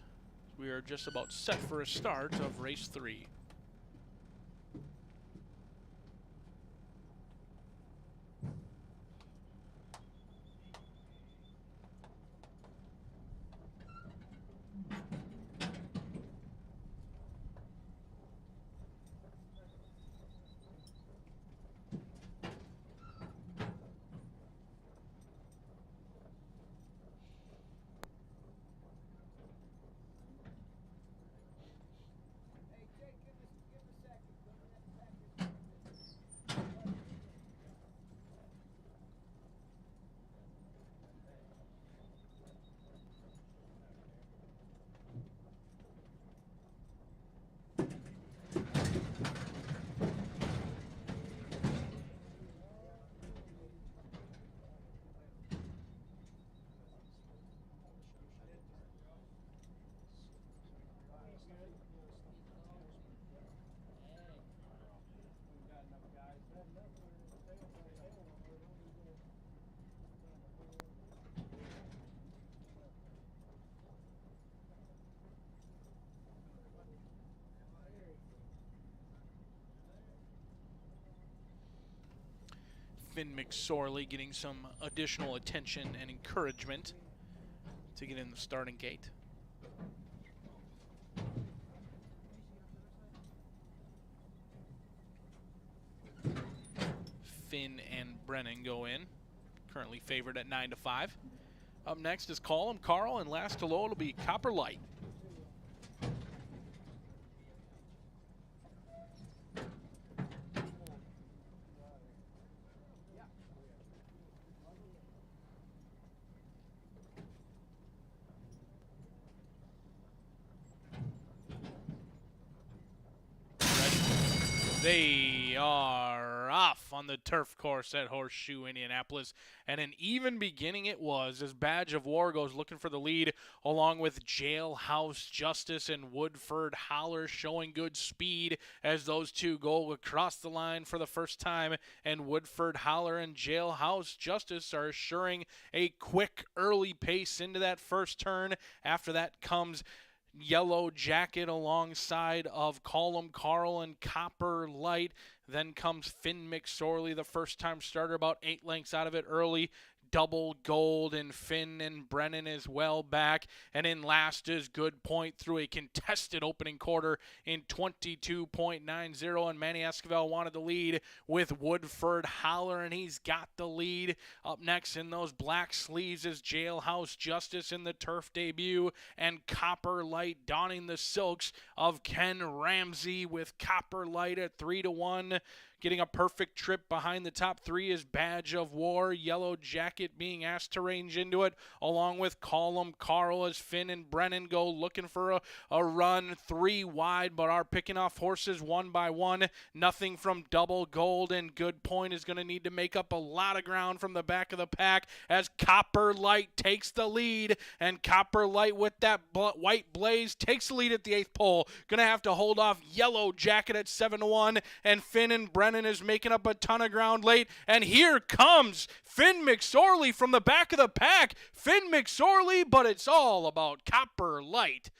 We are just about set for a start of race 3. Finn McSorley getting some additional attention and encouragement to get in the starting gate. Finn and Brennan go in, currently favored at 9-5. Up next is Call 'em Carl, and last to low it'll be Copper Light. They are off on the turf course at Horseshoe Indianapolis, and an even beginning it was as Badge of War goes looking for the lead along with Jailhouse Justice and Woodford Holler showing good speed as those two go across the line for the first time, and Woodford Holler and Jailhouse Justice are assuring a quick early pace into that first turn. After that comes Yellow Jacket alongside of Call 'em Carl and Copper Light. Then comes Finn McSorley, the first-time starter, about 8 lengths out of it early. Double Gold and Finn and Brennan as well back. And in last is Good Point through a contested opening quarter in 22.90. And Manny Esquivel wanted the lead with Woodford Holler, and he's got the lead. Up next in those black sleeves is Jailhouse Justice in the turf debut, and Copper Light donning the silks of Ken Ramsey with Copper Light at 3-1. Getting a perfect trip behind the top 3 is Badge of War, Yellow Jacket being asked to range into it, along with Call 'em Carl as Finn and Brennan go looking for a run 3 wide, but are picking off horses one by one. Nothing from Double Gold, and Good Point is going to need to make up a lot of ground from the back of the pack as Copper Light takes the lead, and Copper Light with that white blaze takes the lead at the 8th pole. Going to have to hold off Yellow Jacket at 7-1, and Finn and Brennan is making up a ton of ground late, and here comes Finn McSorley from the back of the pack. Finn McSorley, but it's all about Copper Light.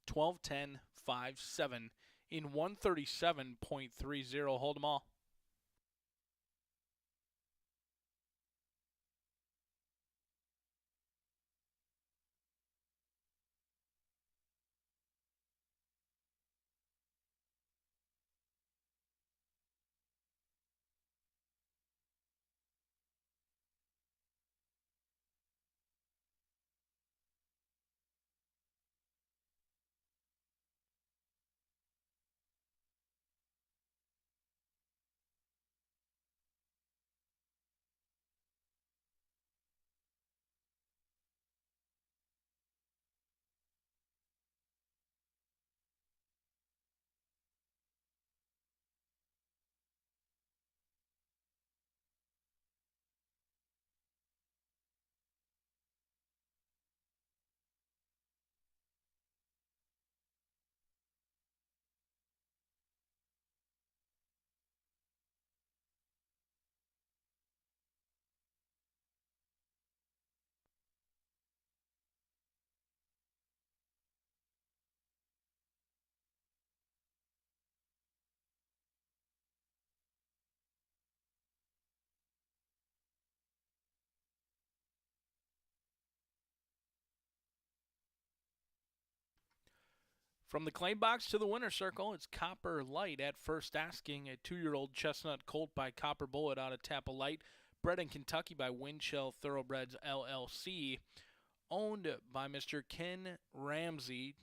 12-10, 5-7 in 137.30. Hold them all. From the claim box to the winner circle, it's Copper Light at first asking, a 2-year-old chestnut colt by Copper Bullet out of Tampa Light, bred in Kentucky by Windchill Thoroughbreds LLC, owned by Mr. Ken Ramsey,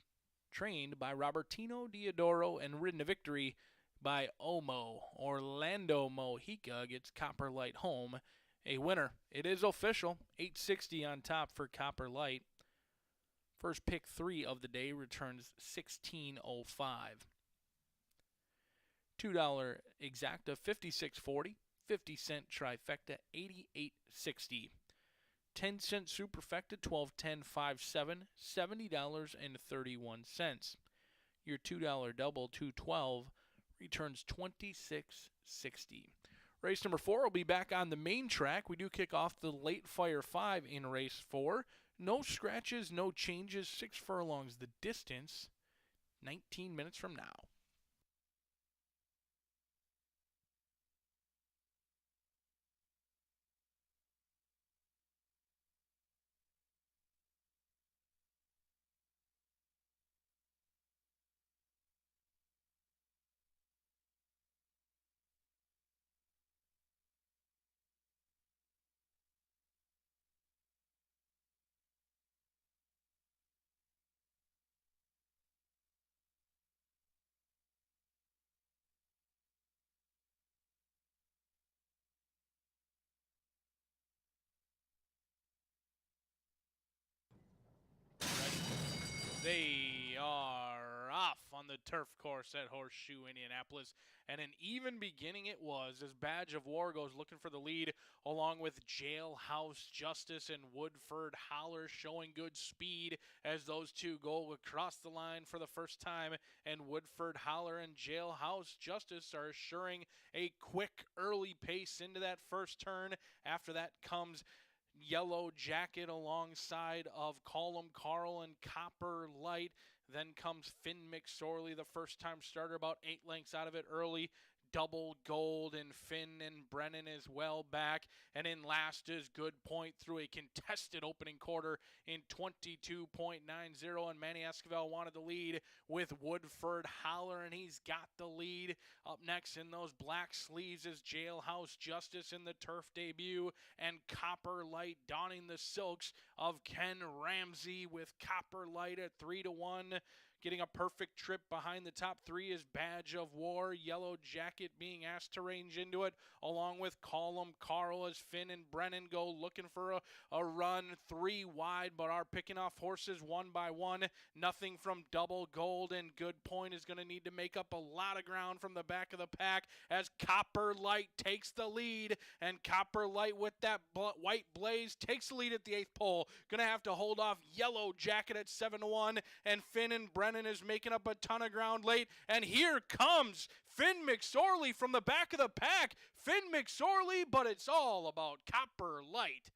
trained by Robertino Diodoro, and ridden to victory by Omo. Orlando Mojica gets Copper Light home a winner. It is official, 860 on top for Copper Light. First pick 3 of the day returns $16.05. $2 exacta, $56.40. 50-cent trifecta, $88.60. 10-cent superfecta, $12.10, 5.7, $70.31. Your $2 double, $2.12, returns $26.60. Race number 4 will be back on the main track. We do kick off the late fire 5 in race 4. No scratches, no changes, 6 furlongs the distance, 19 minutes from now. They are off on the turf course at Horseshoe Indianapolis, and an even beginning it was as Badge of War goes looking for the lead along with Jailhouse Justice and Woodford Holler showing good speed as those two go across the line for the first time, and Woodford Holler and Jailhouse Justice are assuring a quick early pace into that first turn. After that comes Yellow Jacket alongside of Colum Carl and Copper Light. Then comes Finn McSorley, the first-time starter, about 8 lengths out of it early. Double Gold and Finn and Brennan is well back. And in last is Good Point through a contested opening quarter in 22.90. And Manny Esquivel wanted the lead with Woodford Holler, and he's got the lead. Up next in those black sleeves is Jailhouse Justice in the turf debut, and Copper Light donning the silks of Ken Ramsey with Copper Light at 3-1. Getting a perfect trip behind the top 3 is Badge of War. Yellow Jacket being asked to range into it, along with Colum Carl as Finn and Brennan go looking for a run 3 wide, but are picking off horses one by one. Nothing from Double Gold, and Good Point is going to need to make up a lot of ground from the back of the pack as Copper Light takes the lead, and Copper Light with that white blaze takes the lead at the 8th pole. Going to have to hold off Yellow Jacket at 7-1, and Finn and Brennan is making up a ton of ground late, and here comes Finn McSorley from the back of the pack. Finn McSorley, but it's all about Copper Light.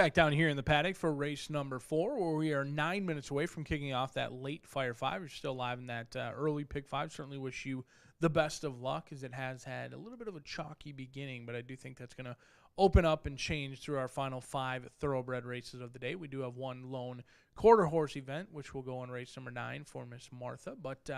back down here in the paddock for race number 4, where we are 9 minutes away from kicking off that late Fire 5. You're still live in that early Pick 5. Certainly wish you the best of luck, as it has had a little bit of a chalky beginning, but I do think that's going to open up and change through our final 5 thoroughbred races of the day. We do have one lone quarter horse event, which will go on race number 9 for Miss Martha. But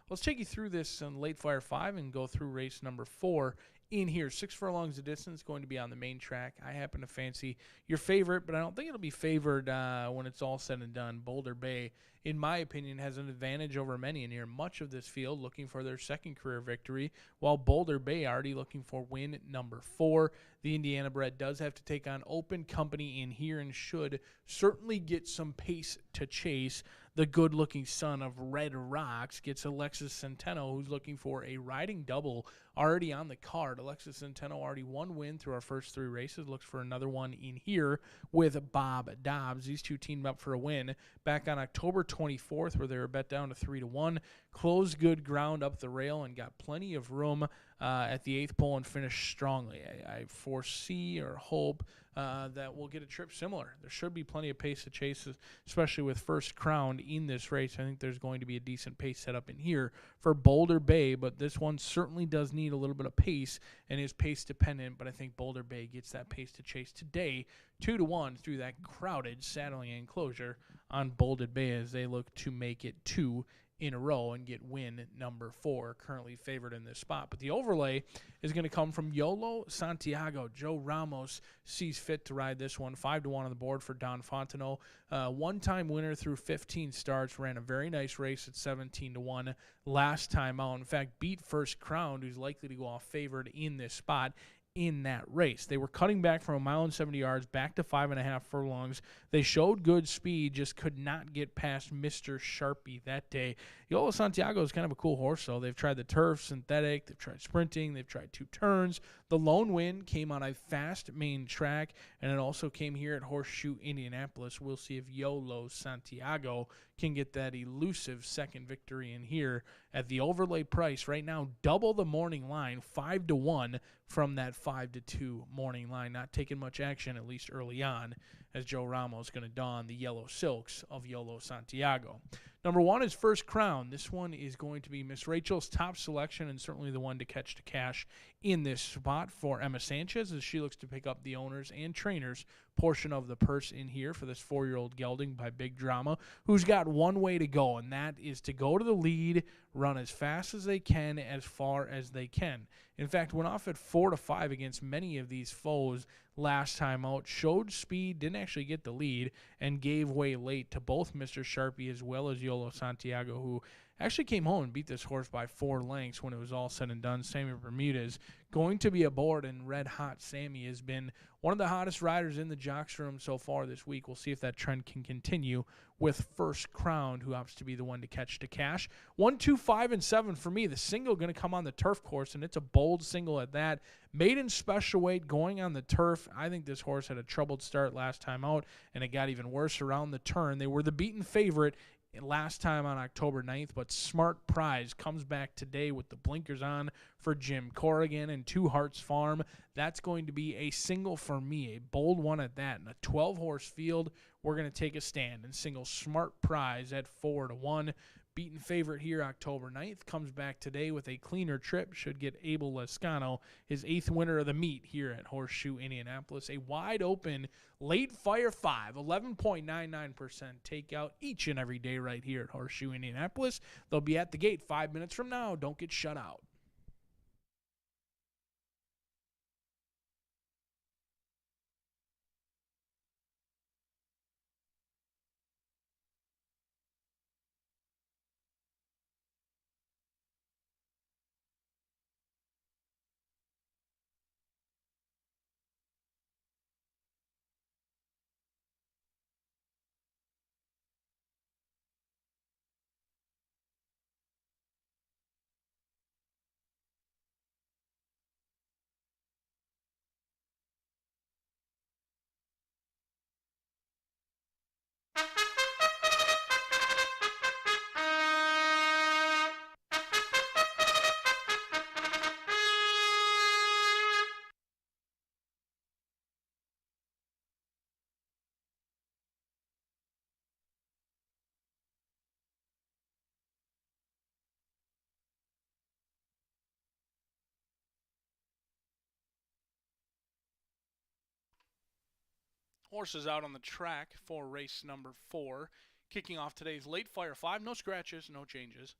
let's take you through this late Fire 5 and go through race number 4 in here. 6 furlongs of distance, going to be on the main track. I happen to fancy your favorite, but I don't think it'll be favored when it's all said and done. Boulder Bay, in my opinion, has an advantage over many in here. Much of this field looking for their second career victory, while Boulder Bay already looking for win number 4. The Indiana bred does have to take on Open Company in here and should certainly get some pace to chase. The good-looking son of Red Rocks gets Alexis Centeno, who's looking for a riding double already on the card. Alexis Centeno already one win through our first 3 races. Looks for another one in here with Bob Dobbs. These two teamed up for a win back on October 24th, where they were bet down to 3-1. Closed good ground up the rail and got plenty of room at the 8th pole and finished strongly. I foresee or hope that we'll get a trip similar. There should be plenty of pace to chase, especially with first crown in this race. I think there's going to be a decent pace set up in here for Boulder Bay, but this one certainly does need a little bit of pace and is pace dependent, but I think Boulder Bay gets that pace to chase today, 2-1 through that crowded saddling enclosure on Boulder Bay as they look to make it 2 in a row and get win number 4, currently favored in this spot. But the overlay is going to come from Yolo Santiago. Joe Ramos sees fit to ride this one. 5-1 on the board for Don Fontenot. One-time winner through 15 starts. Ran a very nice race at 17-1 last time out. In fact, beat First Crown, who's likely to go off favored in this spot in that race. They were cutting back from 1 mile and 70 yards back to 5.5 furlongs. They showed good speed, just could not get past Mr. Sharpie that day. Yolo Santiago is kind of a cool horse, though. They've tried the turf, synthetic, they've tried sprinting, they've tried 2 turns. The lone win came on a fast main track, and it also came here at Horseshoe Indianapolis. We'll see if Yolo Santiago can get that elusive second victory in here at the overlay price. Right now, double the morning line, 5-1 from that 5-2 morning line. Not taking much action, at least early on, as Joe Ramos is going to don the yellow silks of Yolo Santiago. Number 1 is First Crown. This one is going to be Miss Rachel's top selection and certainly the one to catch the cash in this spot for Emma Sanchez, as she looks to pick up the owners and trainers portion of the purse in here for this 4-year-old gelding by Big Drama, who's got one way to go, and that is to go to the lead, run as fast as they can, as far as they can. In fact, went off at 4-5 against many of these foes last time out, showed speed, didn't actually get the lead, and gave way late to both Mr. Sharpie as well as Yolo Santiago, who actually came home and beat this horse by 4 lengths when it was all said and done. Sammy Bermudez going to be aboard, and Red Hot Sammy has been one of the hottest riders in the jocks room so far this week. We'll see if that trend can continue with First Crown, who opts to be the one to catch the cash. 1, 2, 5, and 7 for me. The single going to come on the turf course, and it's a bold single at that. Maiden special weight going on the turf. I think this horse had a troubled start last time out, and it got even worse around the turn. They were the beaten favorite last time on October 9th, but Smart Prize comes back today with the blinkers on for Jim Corrigan and Two Hearts Farm. That's going to be a single for me, a bold one at that. In a 12-horse field, we're going to take a stand and single Smart Prize at 4-1. Beaten favorite here October 9th, comes back today with a cleaner trip, should get Abel Lescano his 8th winner of the meet here at Horseshoe Indianapolis. A wide open late Fire 5, 11.99% takeout each and every day right here at Horseshoe Indianapolis. They'll be at the gate 5 minutes from now. Don't get shut out. Horses out on the track for race number 4. Kicking off today's late fire 5. No scratches, no changes.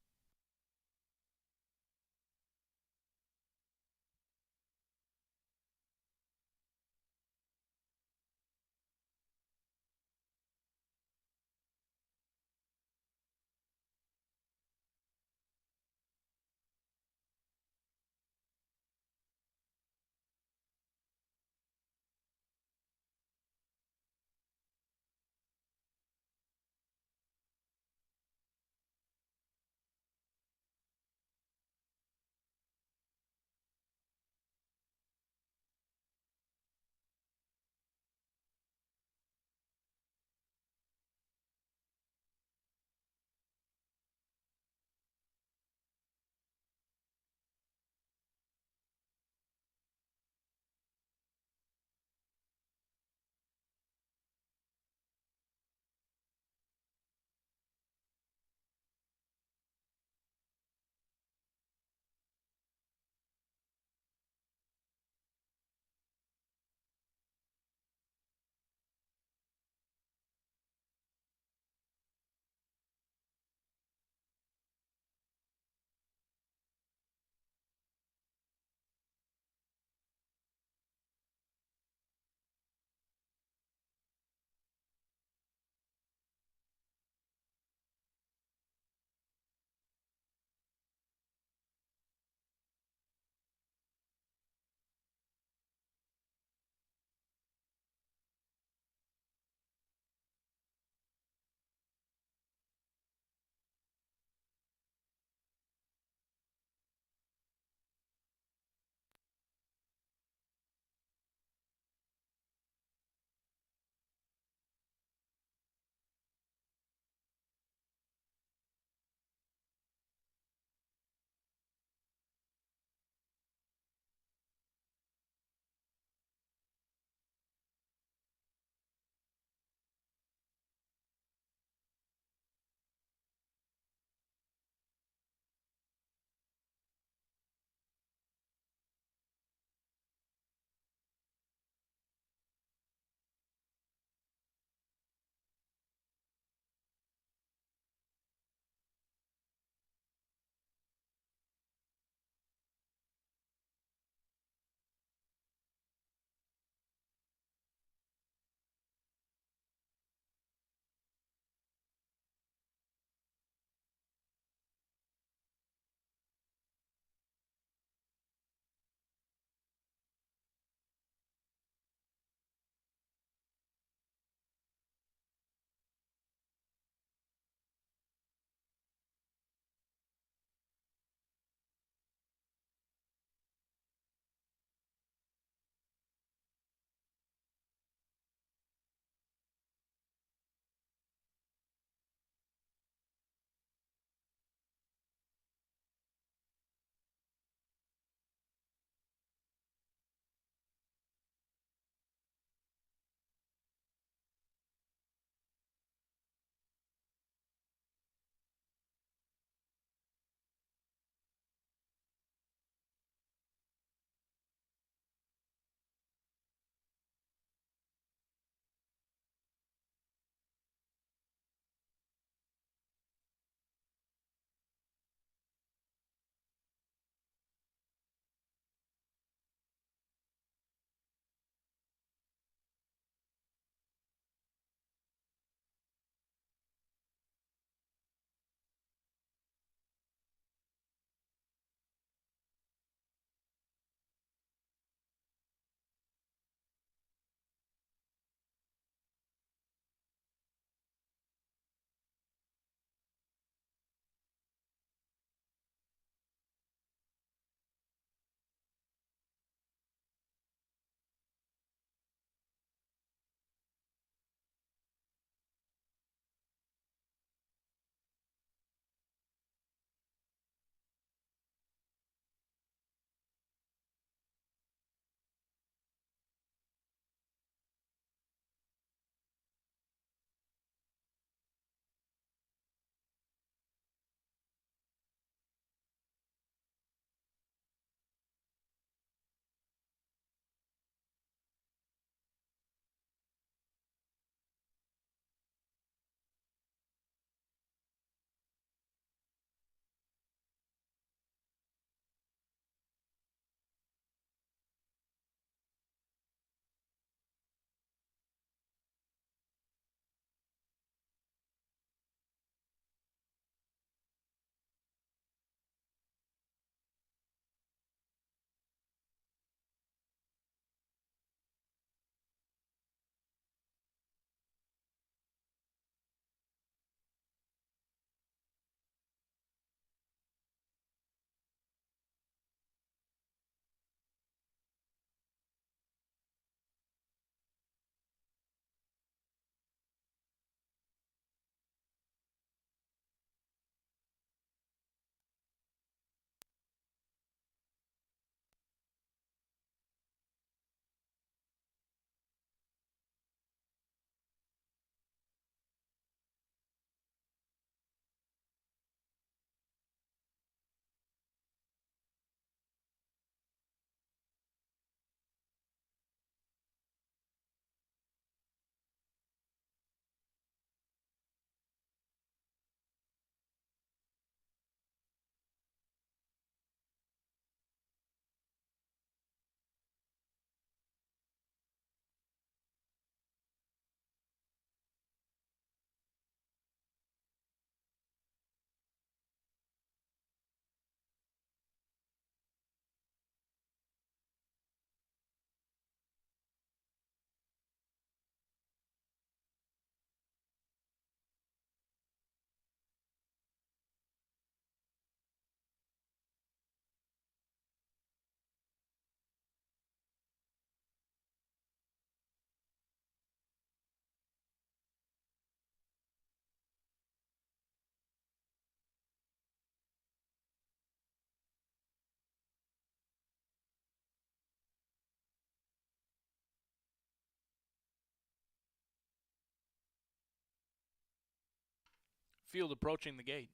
field approaching the gate.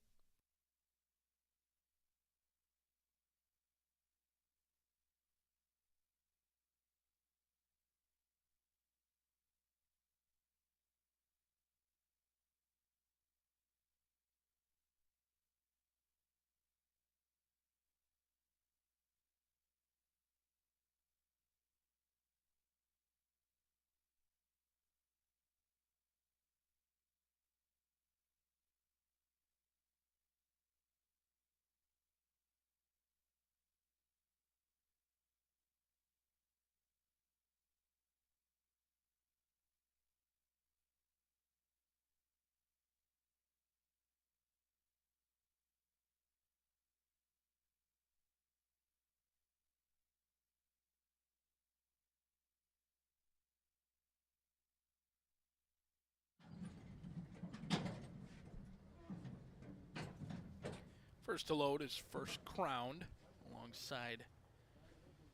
First to load is First Crowned alongside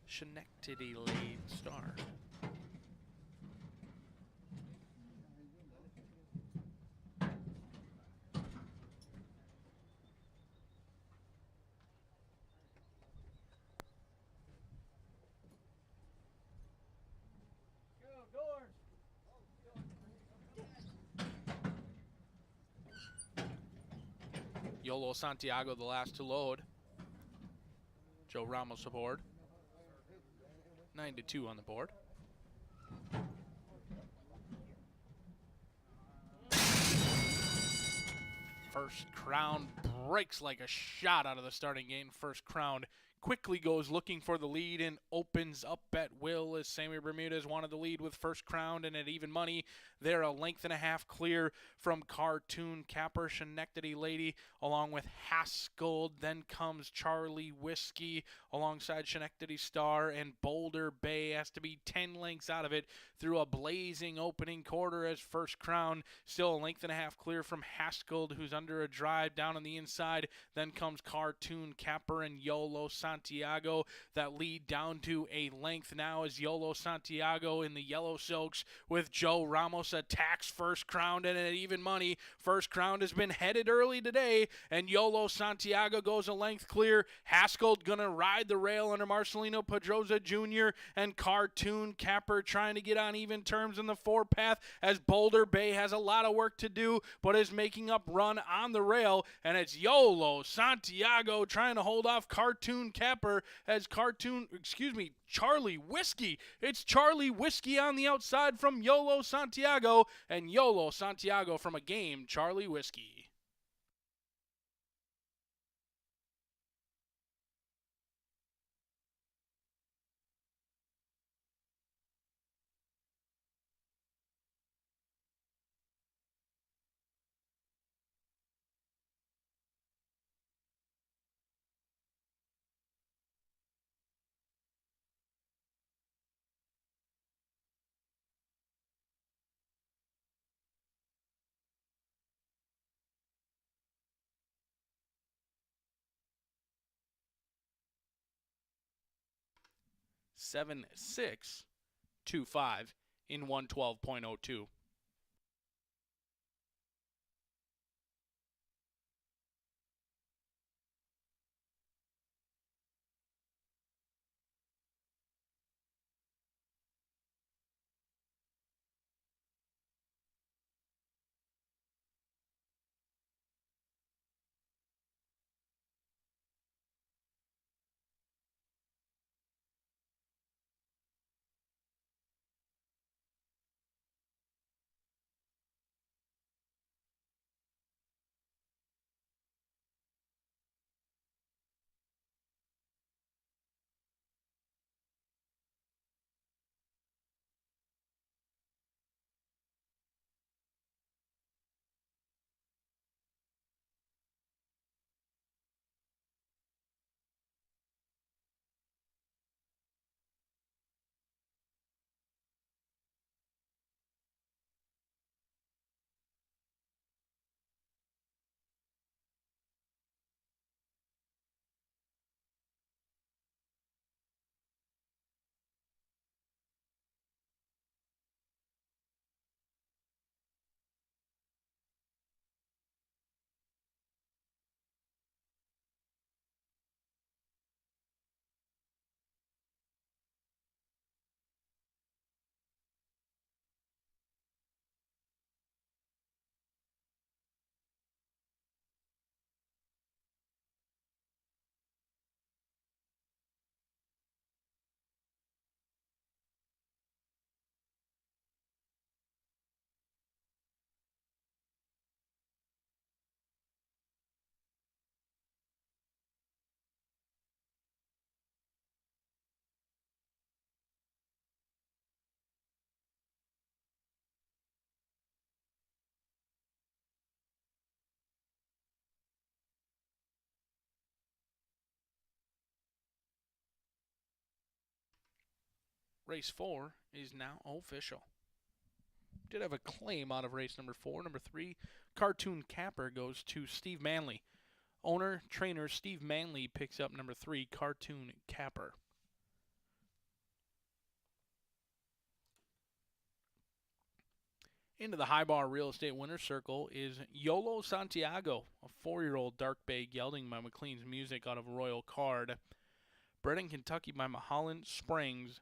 Schenectady Lane Star. Yolo Santiago, the last to load. Joe Ramos aboard. 9-2 on the board. First Crown breaks like a shot out of the starting gate. First Crown quickly goes looking for the lead and opens up at will as Sammy Bermudez wanted the lead with First Crown, and at even money, they're a length and a half clear from Cartoon Capper, Schenectady Lady, along with Haskell. Then comes Charlie Whiskey alongside Schenectady Star, and Boulder Bay has to be 10 lengths out of it through a blazing opening quarter as First Crown still a length and a half clear from Haskell, who's under a drive down on the inside. Then comes Cartoon Capper and Yolo Santiago that lead down to a length now as Yolo Santiago in the yellow silks with Joe Ramos attacks First Crown, and at even money, First Crown has been headed early today, and Yolo Santiago goes a length clear. Haskell gonna ride the rail under Marcelino Pedroza Jr., and Cartoon Capper trying to get on even terms in the four-path as Boulder Bay has a lot of work to do, but is making up run on the rail, and it's Yolo Santiago trying to hold off Cartoon Capper as Charlie Whiskey. It's Charlie Whiskey on the outside from Yolo Santiago, and Yolo Santiago from a game, Charlie Whiskey. Seven 6-2-5 in 112.02. Race 4 is now official. Did have a claim out of race number 4. Number 3, Cartoon Capper, goes to Steve Manley. Owner, trainer Steve Manley picks up number 3, Cartoon Capper. Into the high bar real estate winner's circle is Yolo Santiago, a 4-year-old dark bay gelding by McLean's Music out of Royal Card. Bred in Kentucky by Mulholland Springs.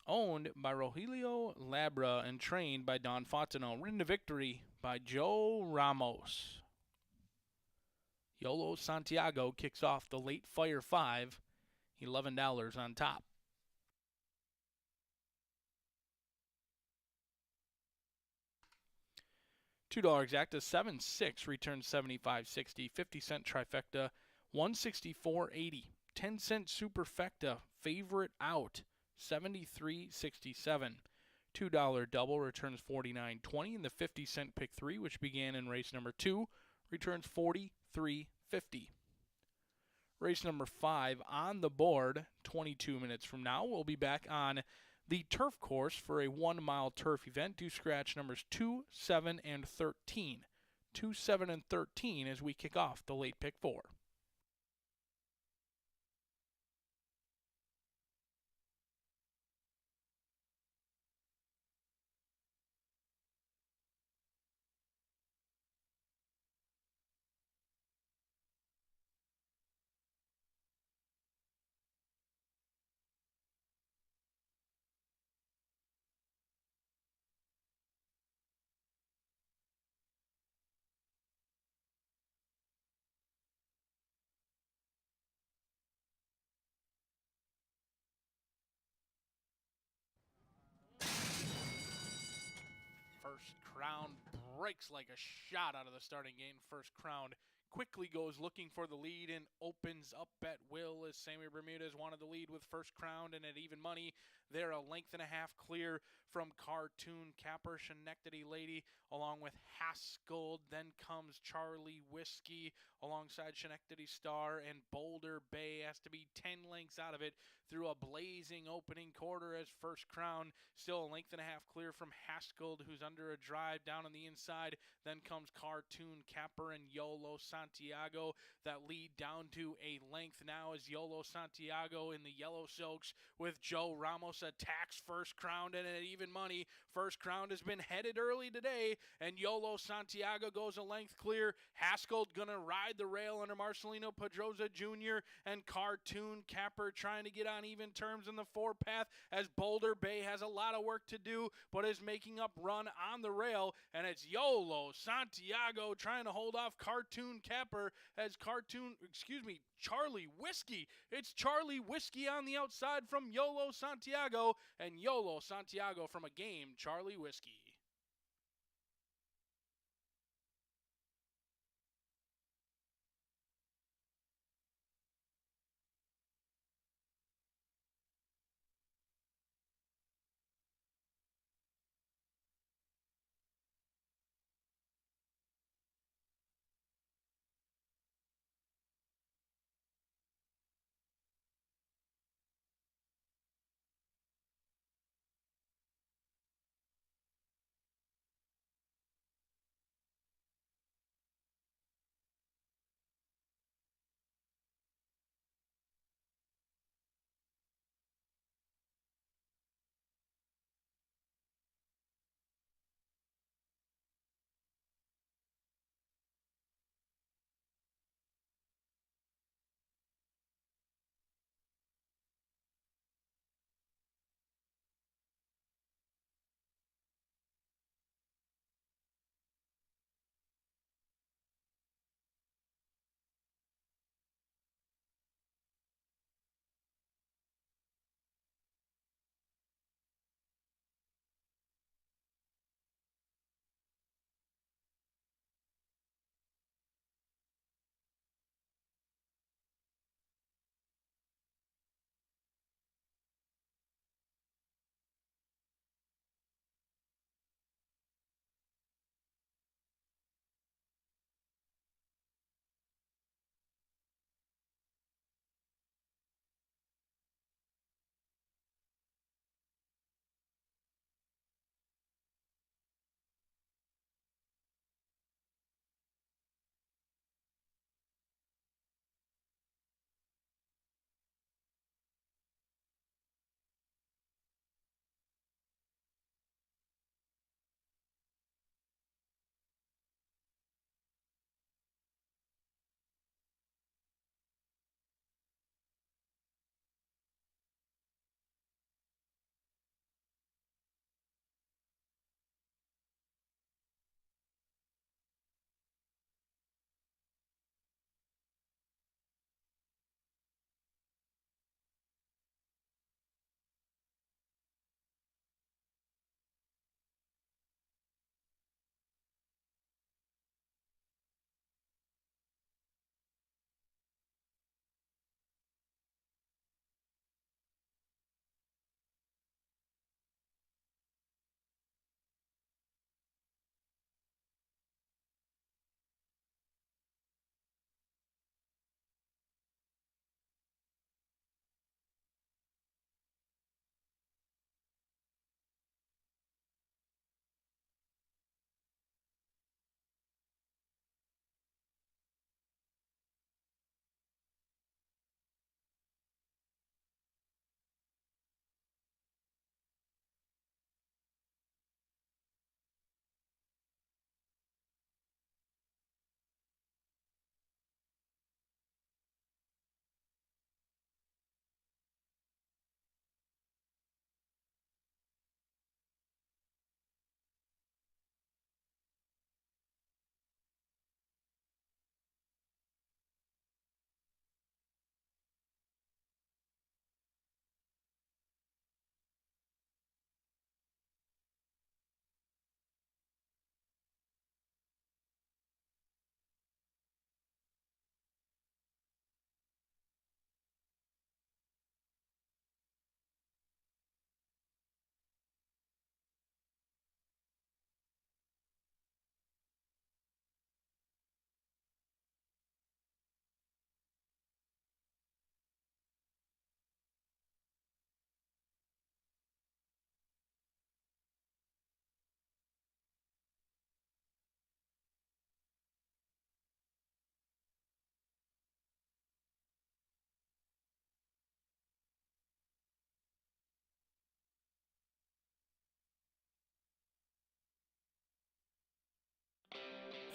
Owned by Rogelio Labra and trained by Don Fontenot. Ridden to victory by Joe Ramos. Yolo Santiago kicks off the late Fire 5, $11 on top. $2 exacta, 7-6 returns 75.60. 50-cent trifecta, 164.80. 10-cent superfecta, favorite out, 73.67. $2 double returns 49.20, and the 50-cent pick 3, which began in race number 2, returns 43.50. Race number 5 on the board 22 minutes from now. We'll be back on the turf course for a 1-mile turf event. Do scratch numbers 2, 7, and 13. 2, 7, and 13 as we kick off the late pick 4. First Crown breaks like a shot out of the starting gate. First Crown quickly goes looking for the lead and opens up at will as Sammy Bermudez wanted the lead with First Crown, and at even money, they're a length and a half clear from Cartoon Capper, Schenectady Lady, along with Haskell. Then comes Charlie Whiskey alongside Schenectady Star, and Boulder Bay has to be 10 lengths out of it through a blazing opening quarter as First Crown still a length and a half clear from Haskell, who's under a drive down on the inside. Then comes Cartoon Capper and Yolo Santiago that lead down to a length now as Yolo Santiago in the yellow silks with Joe Ramos attacks First Crown, and at even money, First Crown has been headed early today, and Yolo Santiago goes a length clear. Haskell gonna ride the rail under Marcelino Pedroza Jr., and Cartoon Capper trying to get on even terms in the 4-path as Boulder Bay has a lot of work to do, but is making up run on the rail, and it's Yolo Santiago trying to hold off Cartoon Capper as Charlie Whiskey. It's Charlie Whiskey on the outside from Yolo Santiago, and Yolo Santiago from a game, Charlie Whiskey.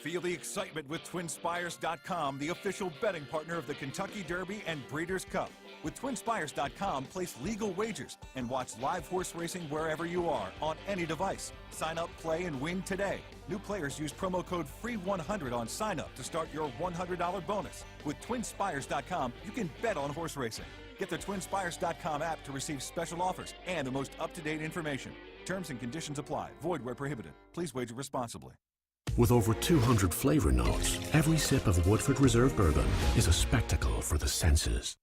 Feel the excitement with TwinSpires.com, the official betting partner of the Kentucky Derby and Breeders' Cup. With TwinSpires.com, place legal wagers and watch live horse racing wherever you are on any device. Sign up, play, and win today. New players use promo code FREE100 on sign up to start your $100 bonus. With TwinSpires.com, you can bet on horse racing. Get the TwinSpires.com app to receive special offers and the most up-to-date information. Terms and conditions apply. Void where prohibited. Please wager responsibly. With over 200 flavor notes, every sip of Woodford Reserve Bourbon is a spectacle for the senses.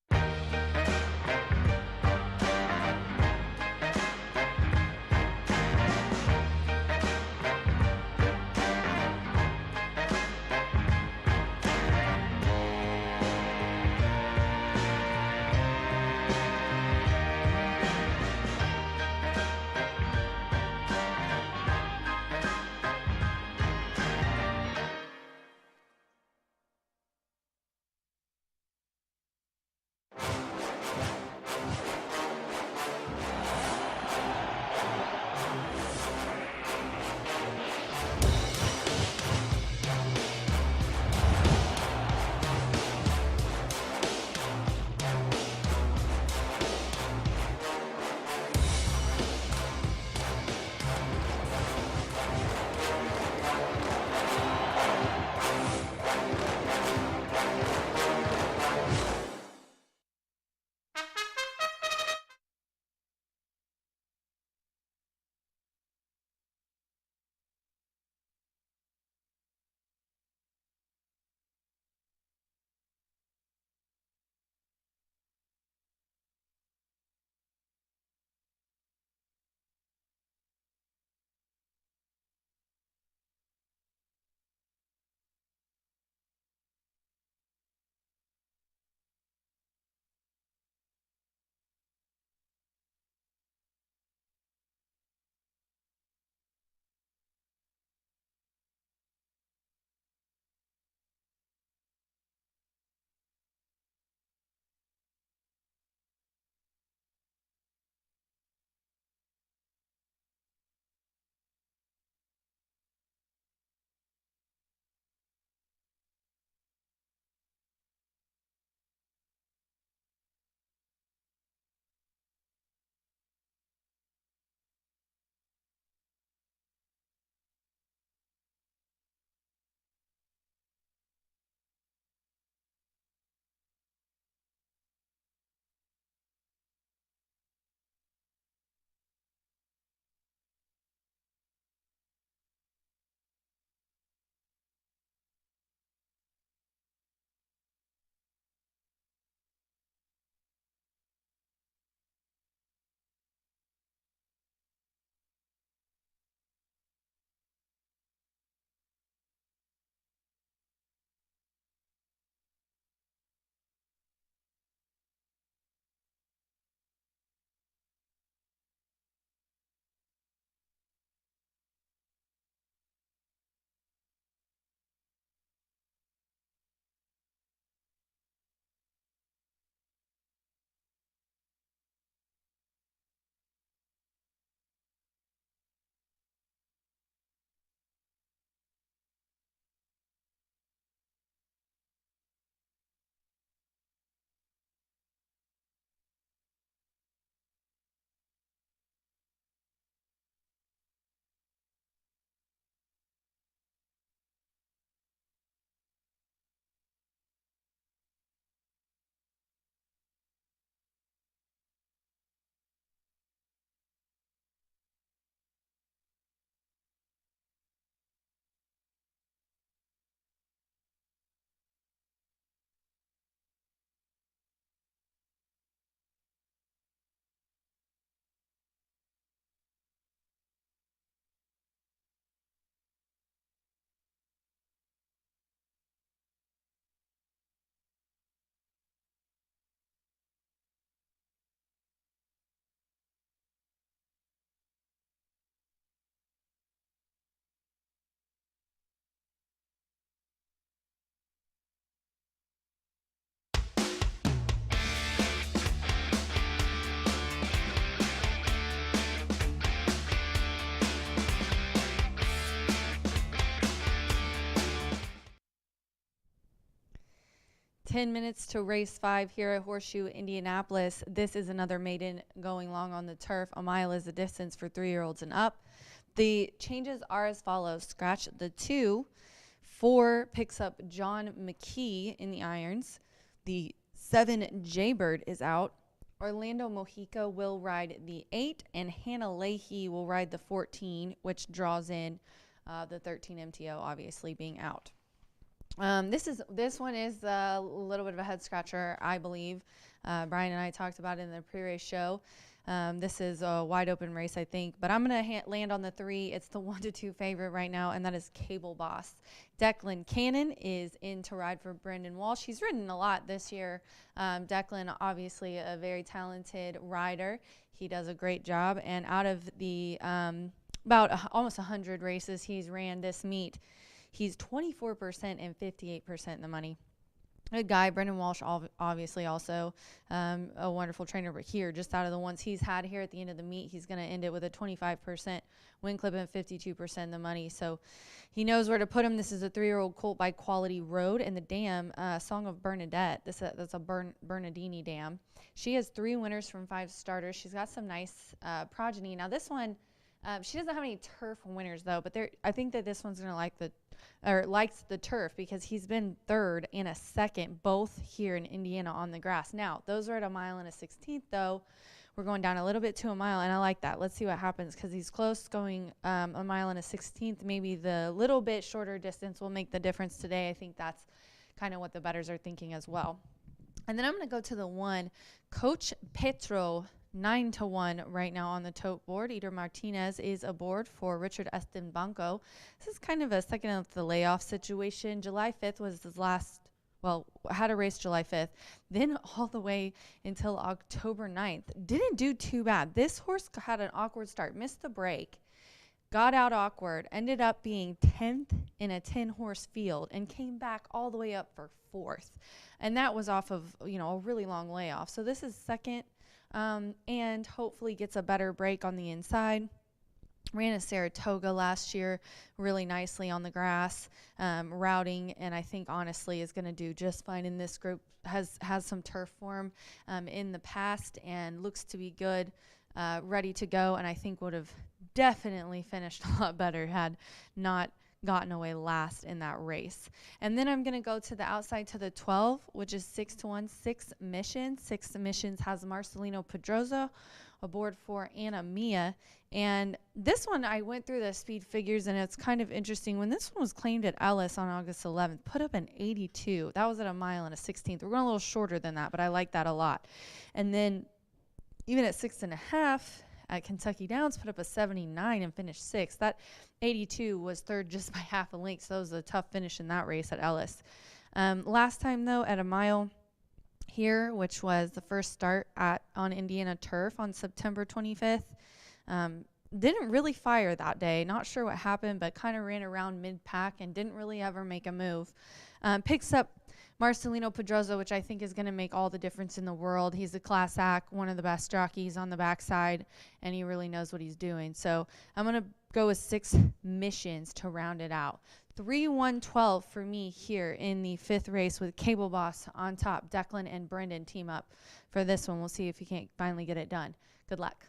10 minutes to race 5 here at Horseshoe Indianapolis. This is another maiden going long on the turf. A mile is the distance for 3-year-olds and up. The changes are as follows. Scratch the 2. 4 picks up John McKee in the irons. The 7 Jaybird is out. Orlando Mojica will ride the 8, and Hannah Leahy will ride the 14, which draws in the 13 MTO obviously being out. This one is a little bit of a head scratcher, I believe. Brian and I talked about it in the pre-race show. This is a wide open race, I think, but I'm going to land on the 3. It's the 1-2 favorite right now, and that is Cable Boss. Declan Cannon is in to ride for Brendan Walsh. He's ridden a lot this year. Declan, obviously a very talented rider. He does a great job, and out of the almost 100 races he's ran this meet, he's 24% and 58% in the money. Good guy. Brendan Walsh, obviously also a wonderful trainer. But here, just out of the ones he's had here at the end of the meet, he's going to end it with a 25% win clip and 52% in the money. So he knows where to put him. This is a 3-year-old colt by Quality Road. And the dam, Song of Bernadette, that's a Bernardini dam. She has 3 winners from 5 starters. She's got some nice progeny. Now this one, she doesn't have any turf winners though, but I think that this one's going to likes the turf because he's been 3rd and a 2nd, both here in Indiana on the grass. Now, those are at 1 mile and a 16th though. We're going down a little bit to 1 mile, and I like that. Let's see what happens because he's close going 1 mile and a 16th. Maybe the little bit shorter distance will make the difference today. I think that's kind of what the bettors are thinking as well. And then I'm going to go to the 1, Coach Petro, 9-1 right now on the tote board. Eder Martinez is aboard for Richard Eston Banco. This is kind of a second of the layoff situation. July 5th was his last, had a race July 5th, then all the way until October 9th. Didn't do too bad. This horse had an awkward start, missed the break, got out awkward, ended up being 10th in a 10-horse field, and came back all the way up for 4th. And that was off of, a really long layoff. So this is second. And hopefully gets a better break on the inside. Ran a Saratoga last year really nicely on the grass, routing, and I think honestly is going to do just fine in this group. Has some turf form in the past and looks to be good, ready to go, and I think would have definitely finished a lot better had not gotten away last in that race. And then I'm going to go to the outside to the 12, which is 6-1, 6 Missions. 6 Missions has Marcelino Pedroza aboard for Anna Mia. And this one, I went through the speed figures, and it's kind of interesting. When this one was claimed at Ellis on August 11th, put up an 82. That was at 1 mile and a 16th. We're going a little shorter than that, but I like that a lot. And then even at 6.5, at Kentucky Downs, put up a 79 and finished 6th. That 82 was 3rd just by half a length, so it was a tough finish in that race at Ellis. Last time, though, at 1 mile here, which was the first start on Indiana turf on September 25th, didn't really fire that day. Not sure what happened, but kind of ran around mid-pack and didn't really ever make a move. Picks up Marcelino Pedroza, which I think is going to make all the difference in the world. He's a class act, one of the best jockeys on the backside, and he really knows what he's doing. So I'm going to go with 6 Missions to round it out. 3-1-12 for me here in the 5th race with Cable Boss on top. Declan and Brendan team up for this one. We'll see if he can't finally get it done. Good luck.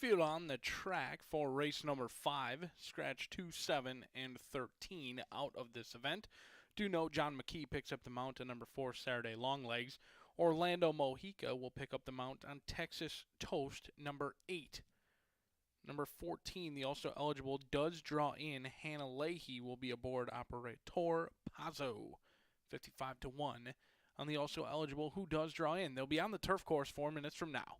Field on the track for race number 5, scratch 2, 7, and 13 out of this event. Do note John McKee picks up the mount on number 4, Saturday Long Legs. Orlando Mojica will pick up the mount on Texas Toast number 8. Number 14, the also eligible does draw in. Hannah Leahy will be aboard Operator Pazzo, 55-1. On the also eligible who does draw in. They'll be on the turf course 4 minutes from now.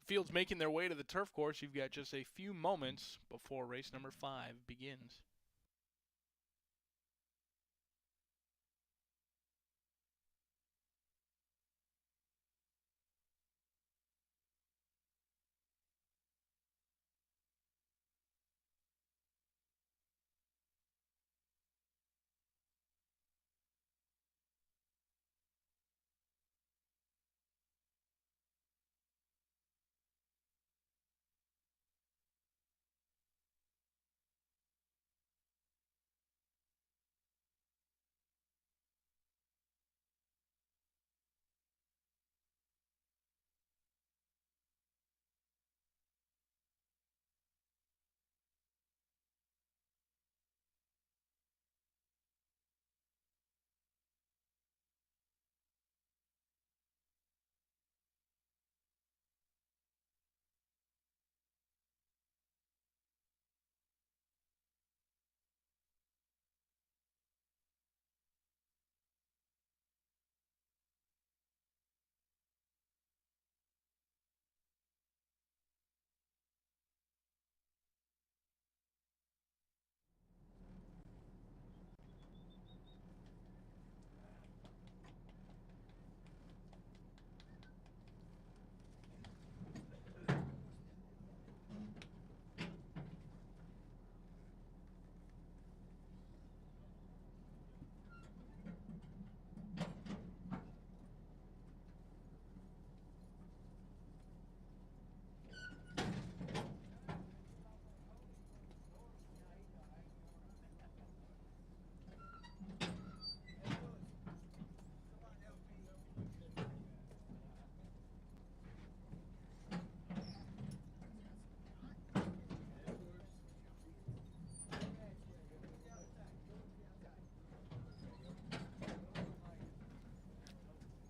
fields making their way to the turf course. You've got just a few moments before race number 5 begins.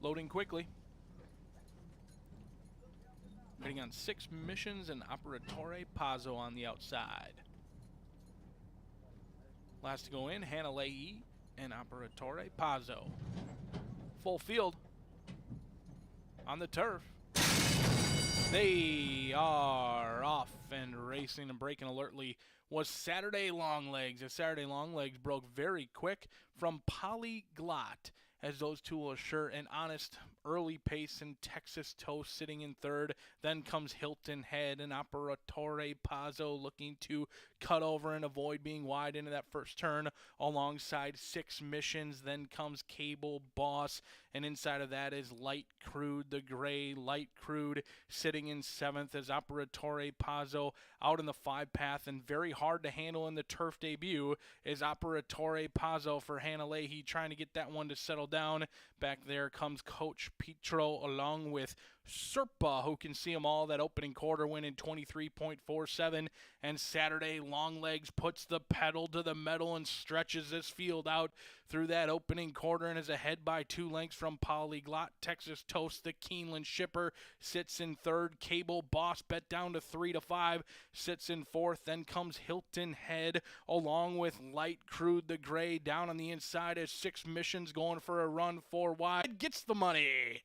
Loading quickly. Waiting on 6 missions and Operatore Pazzo on the outside. Last to go in, Hannah Leahy and Operatore Pazzo. Full field on the turf. They are off and racing and braking alertly was Saturday Longlegs. As Saturday Longlegs broke very quick from Polyglot, as those two will assure an honest early pace, and Texas Toast sitting in third. Then comes Hilton Head and Operatore Pazzo looking to cut over and avoid being wide into that first turn alongside 6 missions. Then comes Cable Boss, and inside of that is Light Crude, the gray Light Crude sitting in 7th as Operatore Pazzo out in the 5 path, and very hard to handle in the turf debut is Operatore Pazzo for Hannah Leahy, trying to get that one to settle down. Back there comes Coach Petro along with Serpa, who can see them all. That opening quarter win in 23.47, and Saturday Longlegs puts the pedal to the metal and stretches this field out through that opening quarter and is ahead by 2 lengths from Polyglot. Texas Toast, the Keeneland shipper, sits in third. Cable Boss bet down to 3-5, sits in fourth. Then comes Hilton Head along with Light Crude, the gray, down on the inside as 6 missions going for a run 4 wide. Gets the money.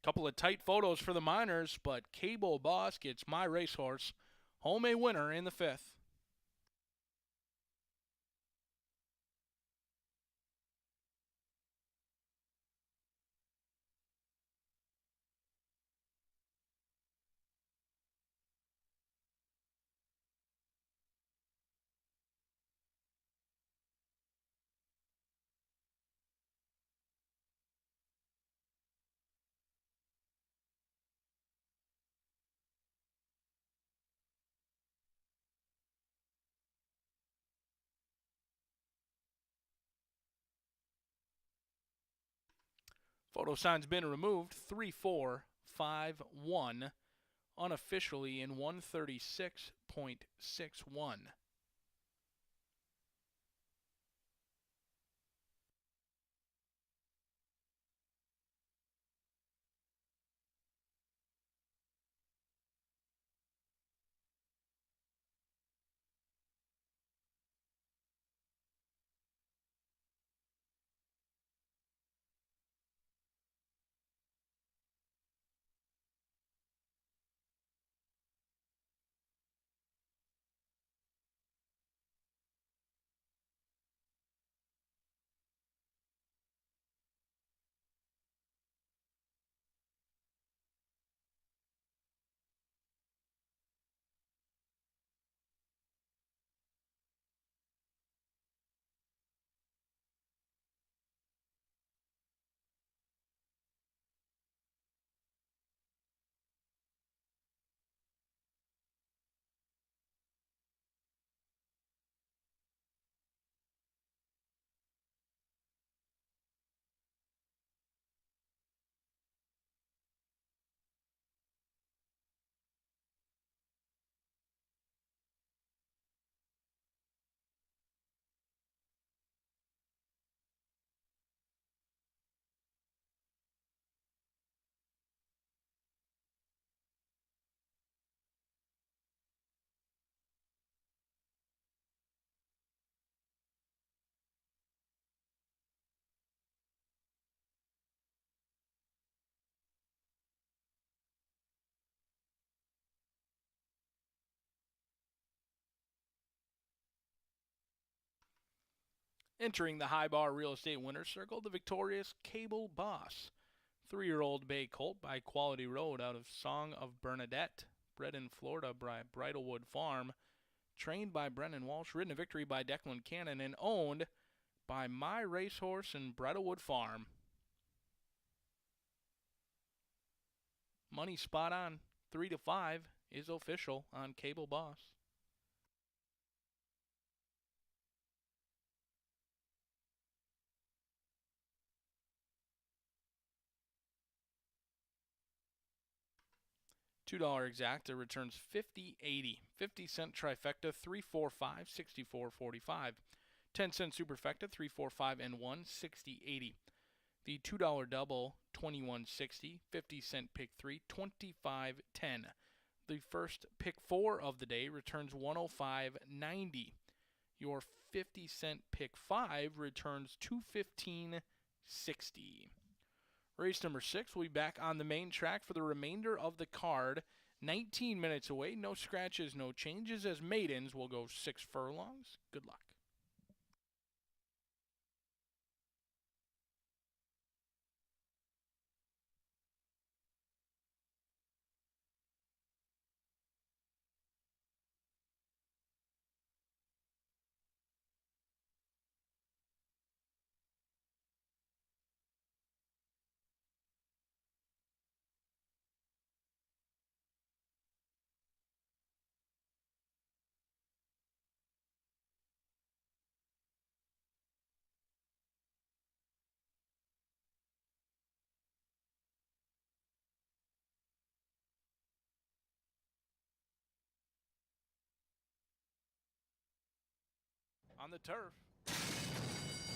Couple of tight photos for the Miners, but Cable Boss gets my racehorse home a winner in the 5th. Photo sign's been removed. 3451, unofficially in 136.61. Entering the high bar real estate winner's circle, the victorious Cable Boss. 3-year-old bay colt by Quality Road out of Song of Bernadette. Bred in Florida by Bridlewood Farm. Trained by Brennan Walsh. Ridden to victory by Declan Cannon. And owned by My Racehorse and Bridlewood Farm. Money spot on. 3 to 5 is official on Cable Boss. $2 exacta returns 50.80. 50-cent trifecta 345 64.45. 10-cent superfecta 345 and 1 60.80. The $2 double 21.60. 50-cent pick 3 25.10. The first pick 4 of the day returns 105.90. Your 50-cent pick 5 returns 215.60. Race number 6 will be back on the main track for the remainder of the card. 19 minutes away. No scratches, no changes, as maidens will go 6 furlongs. Good luck. On the turf,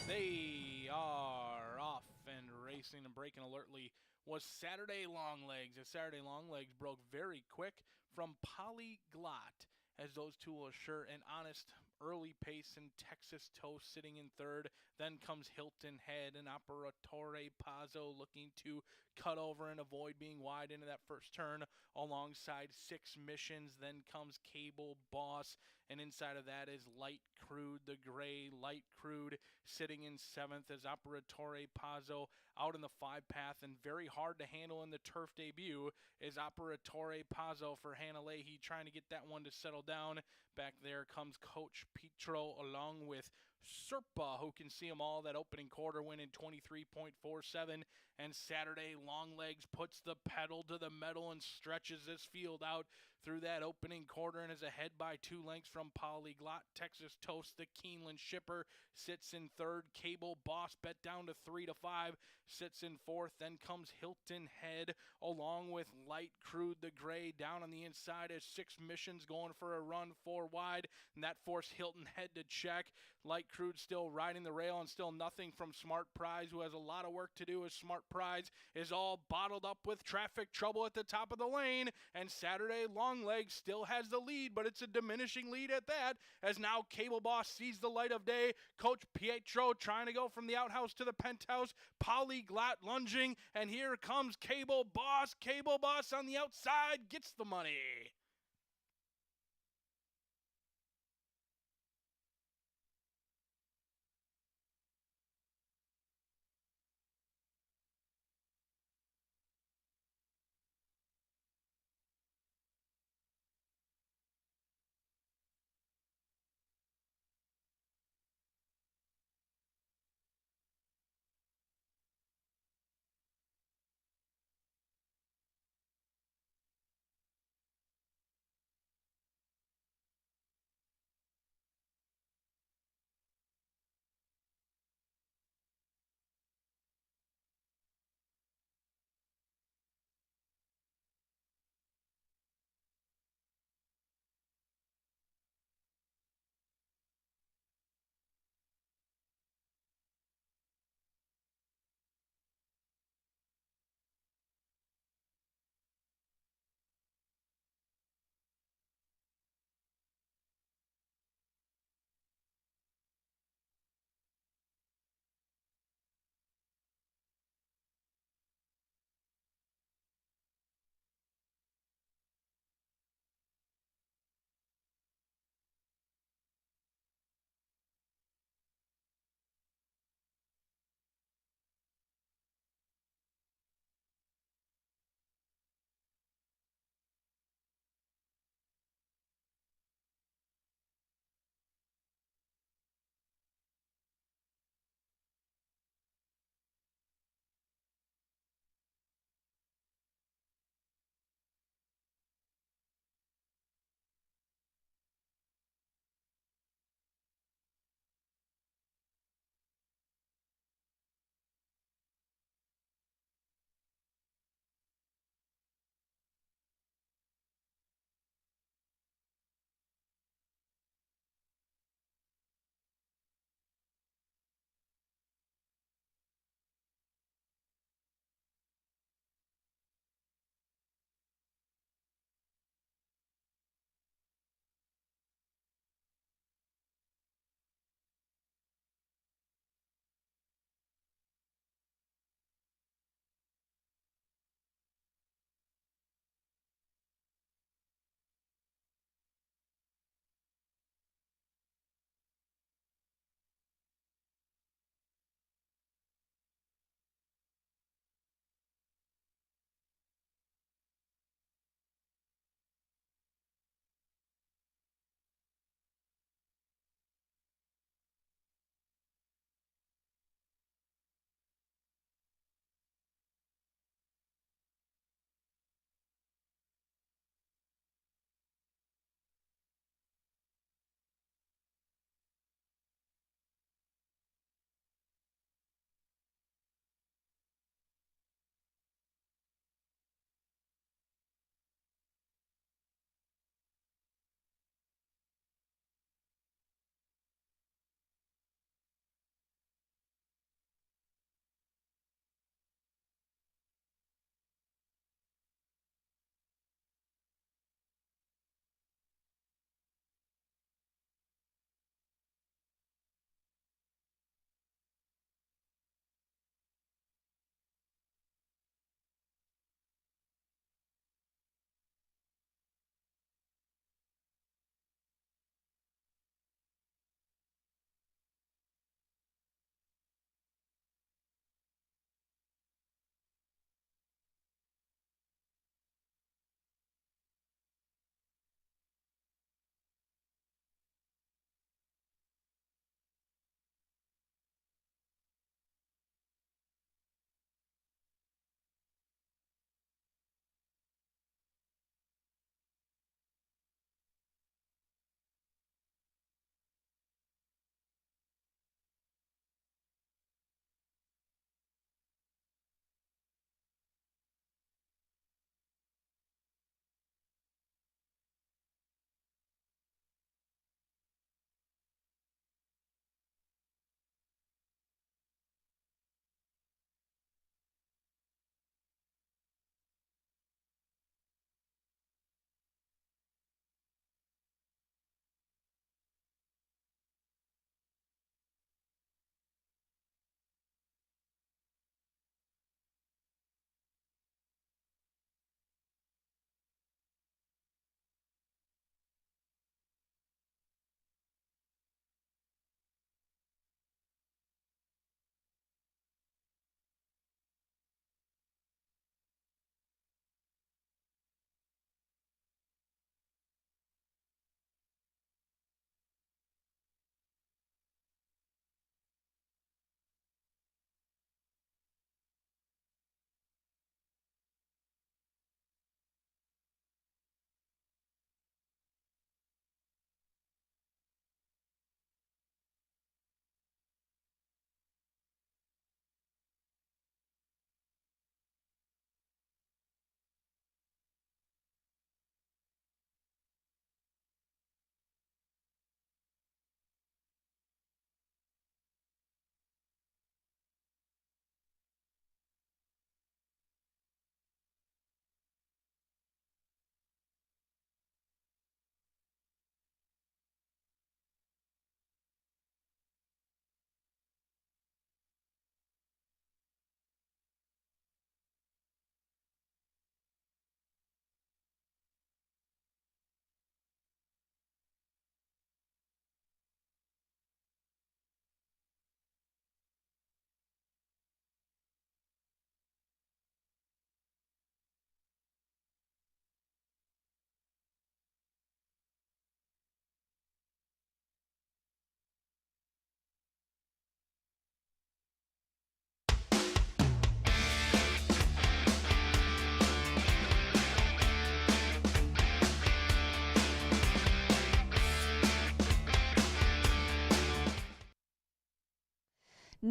they are off and racing and braking alertly was Saturday Longlegs. As Saturday Longlegs broke very quick from Polyglot, as those two will assure an honest early pace in Texas Toast sitting in third. Then comes Hilton Head and Operatore Pazzo looking to cut over and avoid being wide into that first turn alongside Six Missions. Then comes Cable Boss, and inside of that is Light Crude, the gray Light Crude sitting in seventh as Operatore Pazzo out in the 5 path, and very hard to handle in the turf debut is Operatore Pazzo for Hannah Leahy, trying to get that one to settle down. Back there comes Coach Petro along with Serpa, who can see them all. That opening quarter win in 23.47. And Saturday, Longlegs puts the pedal to the metal and stretches this field out through that opening quarter and is ahead by 2 lengths from Polyglot. Texas Toast, the Keeneland shipper, sits in third. Cable Boss bet down to 3-5, sits in fourth. Then comes Hilton Head along with Light Crude the Gray down on the inside as 6 Missions going for a run 4 wide, and that forced Hilton Head to check. Light Crude still riding the rail and still nothing from Smart Prize, who has a lot of work to do as Smart Prize is all bottled up with traffic trouble at the top of the lane. And Saturday, Longlegs still has the lead, but it's a diminishing lead at that, as now Cable Boss sees the light of day. Coach Pietro trying to go from the outhouse to the penthouse. Polyglot lunging, and here comes Cable Boss. Cable Boss on the outside gets the money.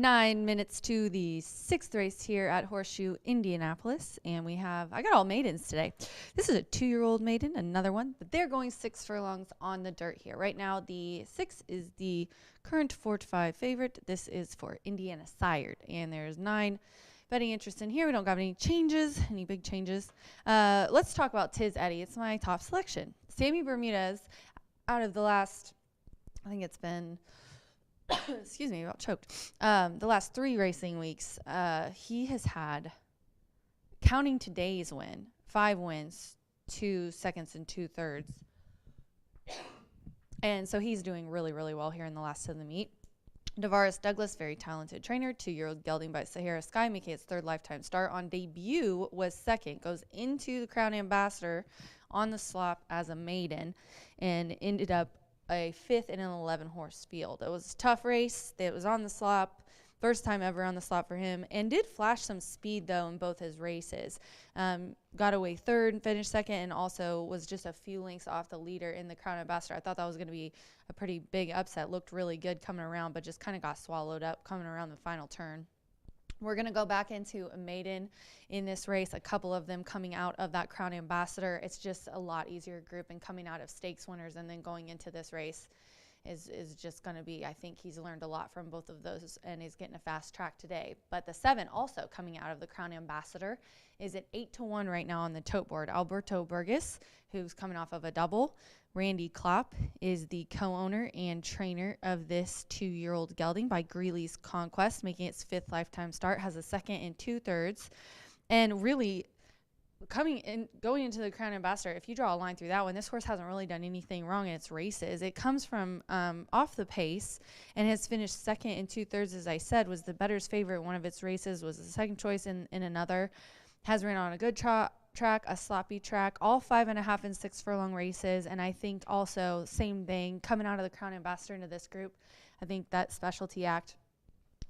9 minutes to the 6th race here at Horseshoe Indianapolis, and I got all maidens today. This is a 2-year-old maiden, another one, but they're going 6 furlongs on the dirt here. Right now, the 6 is the current 4-5 favorite. This is for Indiana sired, and there's 9 betting interest in here. We don't got any big changes. Let's talk about Tiz Eddie. It's my top selection. Sammy Bermudez, out of the last, I think it's been, excuse me, about choked. The last 3 racing weeks, he has had, counting today's win, 5 wins, 2 seconds and 2 thirds. And so he's doing really, really well here in the last of the meet. Davaris Douglas, very talented trainer, 2-year-old gelding by Sahara Sky, making its 3rd lifetime start. On debut was 2nd, goes into the Crown Ambassador on the slop as a maiden, and ended up a 5th in an 11-horse field. It was a tough race. It was on the slop, first time ever on the slop for him, and did flash some speed, though, in both his races. Got away 3rd, finished 2nd, and also was just a few lengths off the leader in the Crown Ambassador. I thought that was going to be a pretty big upset. Looked really good coming around, but just kind of got swallowed up coming around the final turn. We're going to go back into a maiden in this race, a couple of them coming out of that Crown Ambassador. It's just a lot easier group, and coming out of stakes winners and then going into this race is just going to be, I think he's learned a lot from both of those, and he's getting a fast track today. But the 7 also coming out of the Crown Ambassador is at 8-1 right now on the tote board. Alberto Burgess, who's coming off of a double. Randy Klopp is the co-owner and trainer of this 2-year-old gelding by Greeley's Conquest, making its 5th lifetime start, has a 2nd and 2 thirds. And really, going into the Crown Ambassador, if you draw a line through that one, this horse hasn't really done anything wrong in its races. It comes from off the pace and has finished 2nd and 2 thirds, as I said, was the bettor's favorite. One of its races was the second choice in another. Has ran on a good track, a sloppy track, all 5.5 and 6 furlong races. And I think also, same thing, coming out of the Crown Ambassador into this group, I think that Specialty Act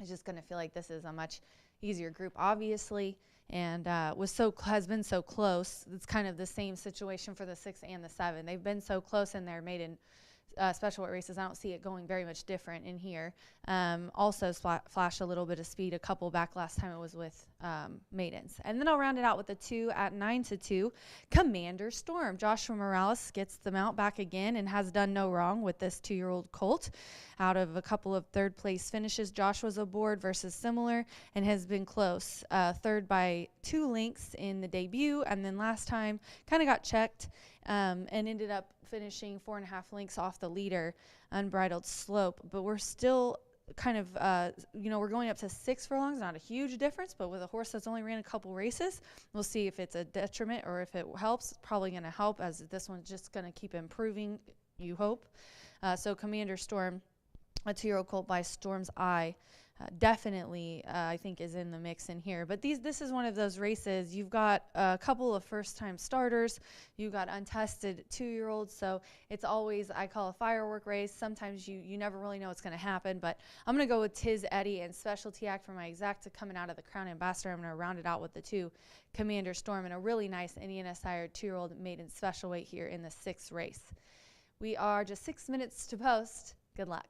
is just going to feel like this is a much easier group, obviously, and has been so close. It's kind of the same situation for the 6 and the 7. They've been so close in their maiden special weight races. I don't see it going very much different in here. Also flashed a little bit of speed, a couple back last time it was with maidens. And then I'll round it out with the 2 at 9-2. Commander Storm. Joshua Morales gets the mount back again and has done no wrong with this 2-year-old colt. Out of a couple of 3rd place finishes, Joshua's aboard versus similar and has been close. 3rd by 2 lengths in the debut, and then last time kind of got checked and ended up finishing 4.5 lengths off the leader, Unbridled Slope. But we're still kind of, we're going up to 6 furlongs, not a huge difference, but with a horse that's only ran a couple races, we'll see if it's a detriment or if it helps. It's probably going to help, as this one's just going to keep improving, you hope. So Commander Storm, a 2-year-old colt by Storm's Eye, definitely I think is in the mix in here. But this is one of those races. You've got a couple of first-time starters. You've got untested 2-year-olds. So it's always, I call a firework race. Sometimes you never really know what's going to happen. But I'm going to go with Tiz Eddie and Specialty Act for my exacta coming out of the Crown Ambassador. I'm going to round it out with the 2, Commander Storm, and a really nice Indiana sired 2-year-old maiden special weight here in the 6th race. We are just 6 minutes to post. Good luck.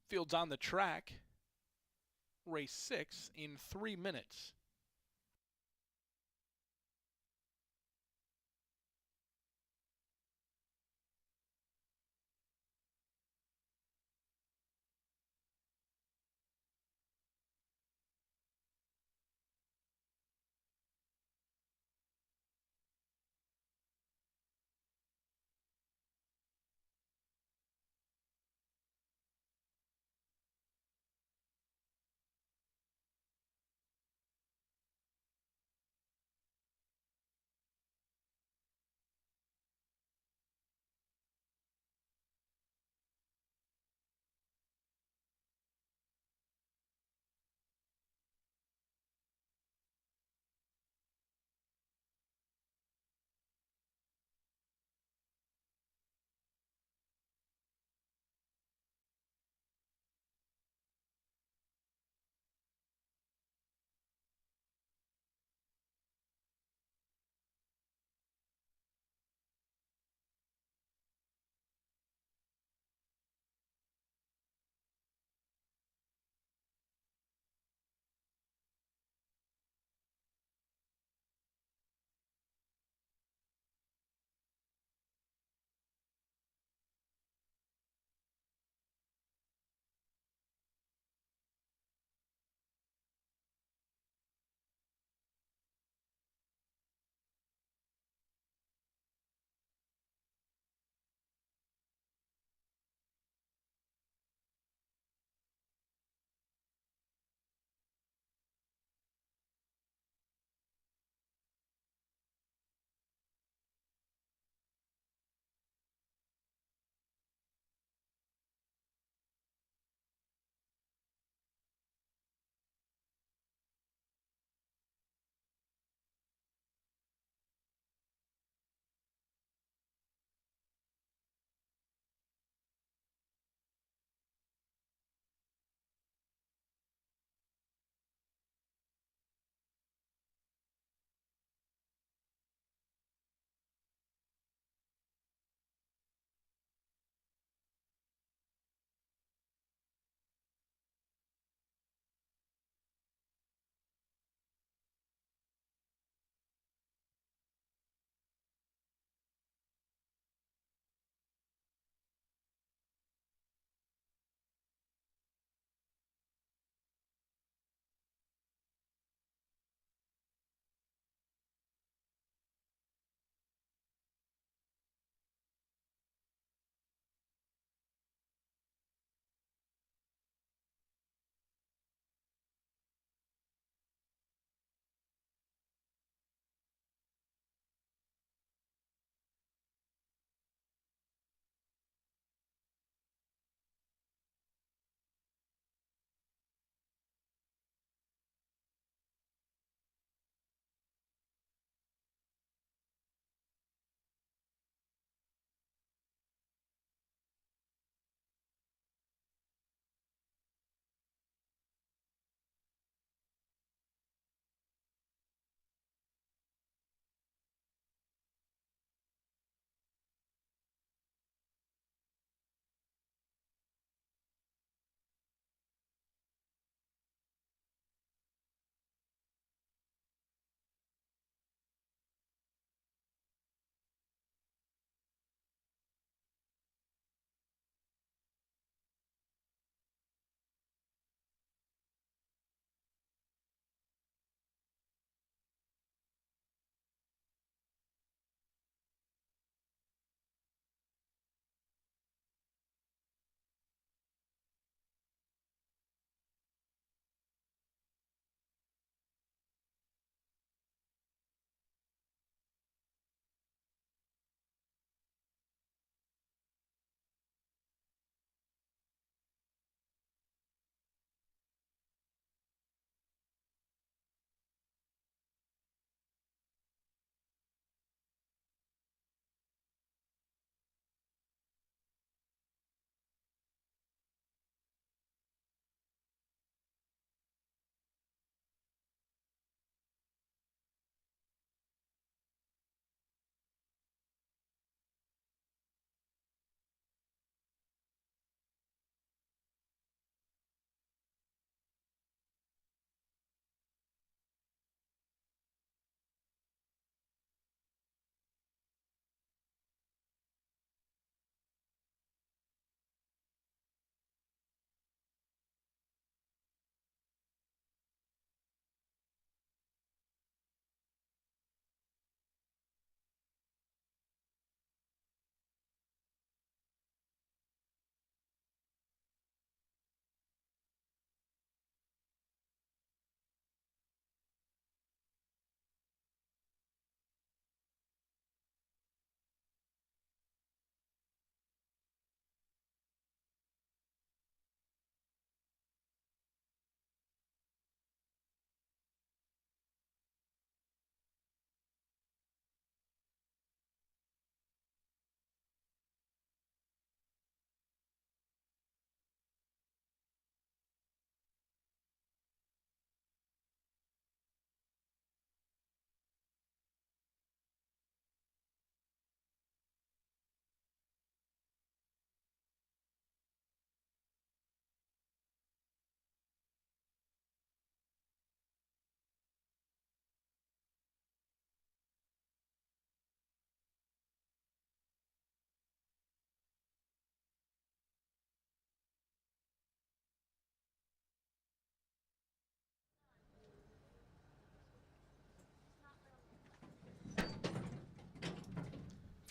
Field's on the track. Race 6 in 3 minutes.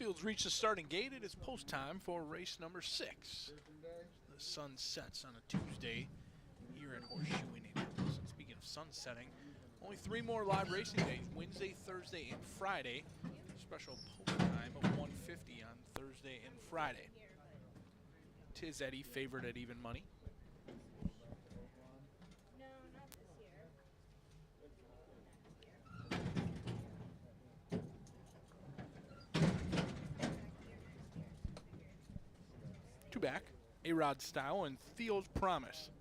Field's reached the starting gate. It is post time for race number 6. The sun sets on a Tuesday here at Horseshoe Indianapolis. And speaking of sun setting, only 3 more live racing days, Wednesday, Thursday, and Friday. Special post time of 1:50 on Thursday and Friday. Tiz Eddie favored at even money. Two back, A-Rod Style and Theo's Promise.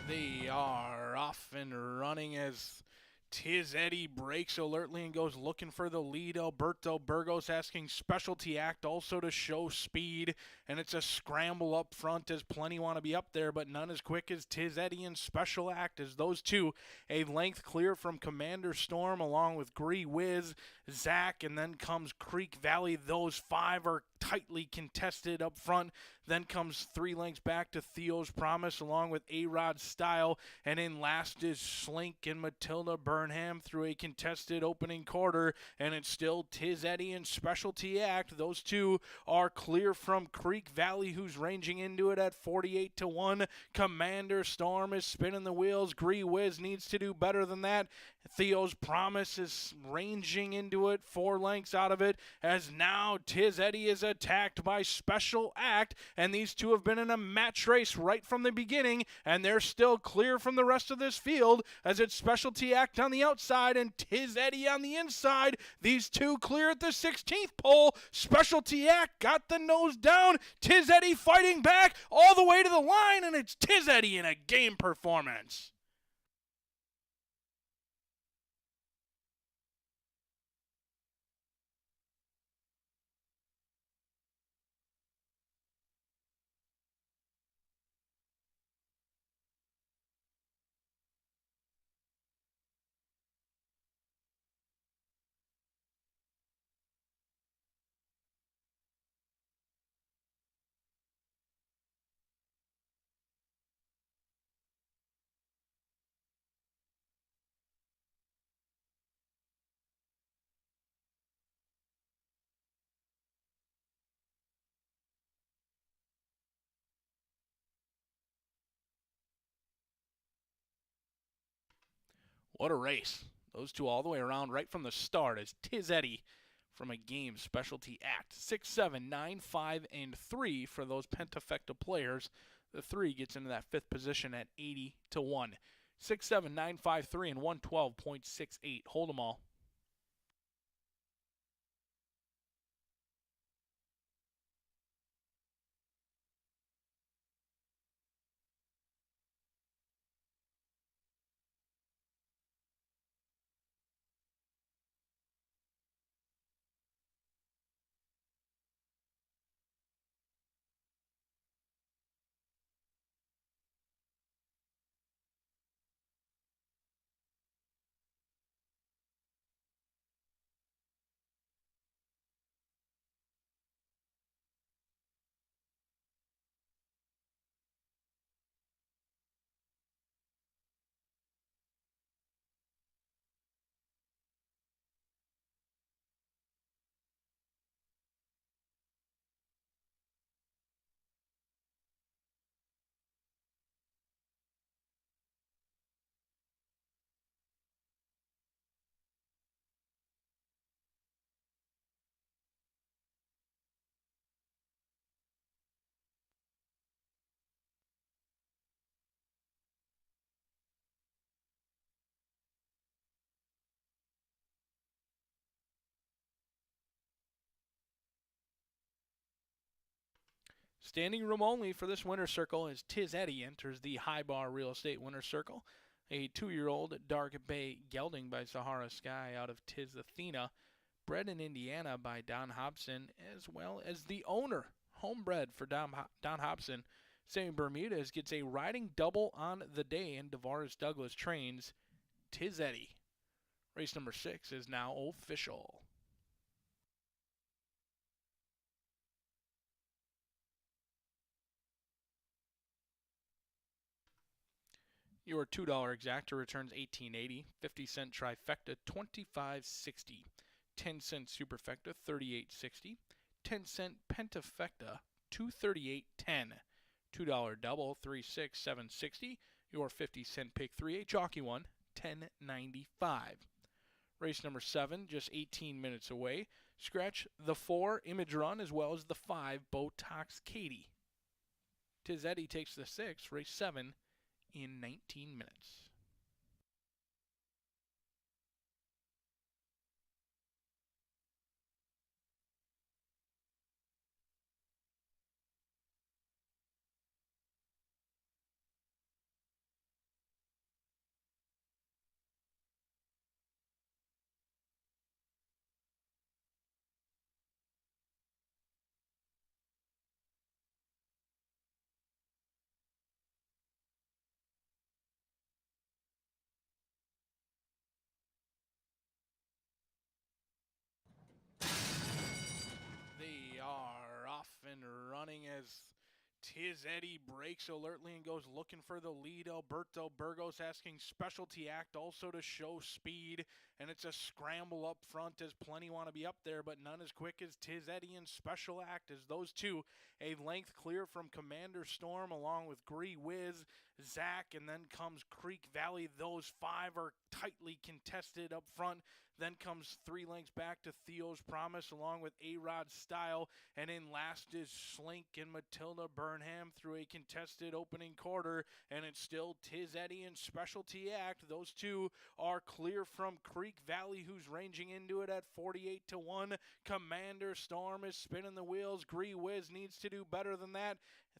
They are off and running as Tiz Eddie breaks alertly and goes looking for the lead. Alberto Burgos asking Specialty Act also to show speed, and it's a scramble up front as plenty want to be up there, but none as quick as Tiz Eddie and Special Act, as those two a length clear from Commander Storm along with Gree Wiz, Zach, and then comes Creek Valley. Those 5 are tightly contested up front. Then comes 3 lengths back to Theo's Promise along with A-Rod Style, and in last is Slink and Matilda Burnham through a contested opening quarter, and it's still Tiz Eddie and Specialty Act. Those two are clear from Creek Valley, who's ranging into it at 48-1. Commander Storm is spinning the wheels. Gree Wiz needs to do better than that. Theo's Promise is ranging into it, 4 lengths out of it, as now Tiz Eddie is attacked by Special Act, and these two have been in a match race right from the beginning, and they're still clear from the rest of this field as it's Specialty Act on the outside and Tiz Eddie on the inside. These two clear at the 16th pole. Specialty Act got the nose down. Tiz Eddie fighting back all the way to the line, and it's Tiz Eddie in a game performance. What a race. Those two all the way around right from the start as Tiz Eddie from a game Specialty Act. 6, 7, 9, 5, and 3 for those Pentafecta players. The 3 gets into that 5th position at 80-1. 6, 7, 9, 5, 3, and 112.68. Hold them all. Standing room only for this winner's circle as Tiz Eddie enters the High Bar Real Estate winner's circle. A 2-year-old Dark Bay Gelding by Sahara Sky out of Tiz Athena, bred in Indiana by Don Hobson, as well as the owner, homebred for Don Hobson. Sammy Bermudez gets a riding double on the day, and DeVaris Douglas trains Tiz Eddie. Race number 6 is now official. Your $2 exacta returns $18.80, 50-cent trifecta $25.60, 10-cent superfecta $38.60, 10-cent pentafecta $238.10, $2 double $367.60, your 50-cent pick 3, a jockey one $10.95. Race number 7, just 18 minutes away. Scratch the 4 Image Run as well as the 5 Botox Katie. Tiz Eddie takes the 6, race 7 in 19 minutes. They are off and running as Tiz Eddie breaks alertly and goes looking for the lead. Alberto Burgos asking Specialty Act also to show speed. And it's a scramble up front as plenty want to be up there, but none as quick as Tiz Eddie and Special Act as those two a length clear from Commander Storm along with Gree Whiz, Zach, and then comes Creek Valley. Those 5 are tightly contested up front. Then comes 3 lengths back to Theo's Promise along with A-Rod Style. And in last is Slink and Matilda Burnham through a contested opening quarter. And it's still Tiz Eddie and Specialty Act. Those two are clear from Creek Valley, who's ranging into it at 48-1. Commander Storm is spinning the wheels. Gree Whiz needs to do better than that.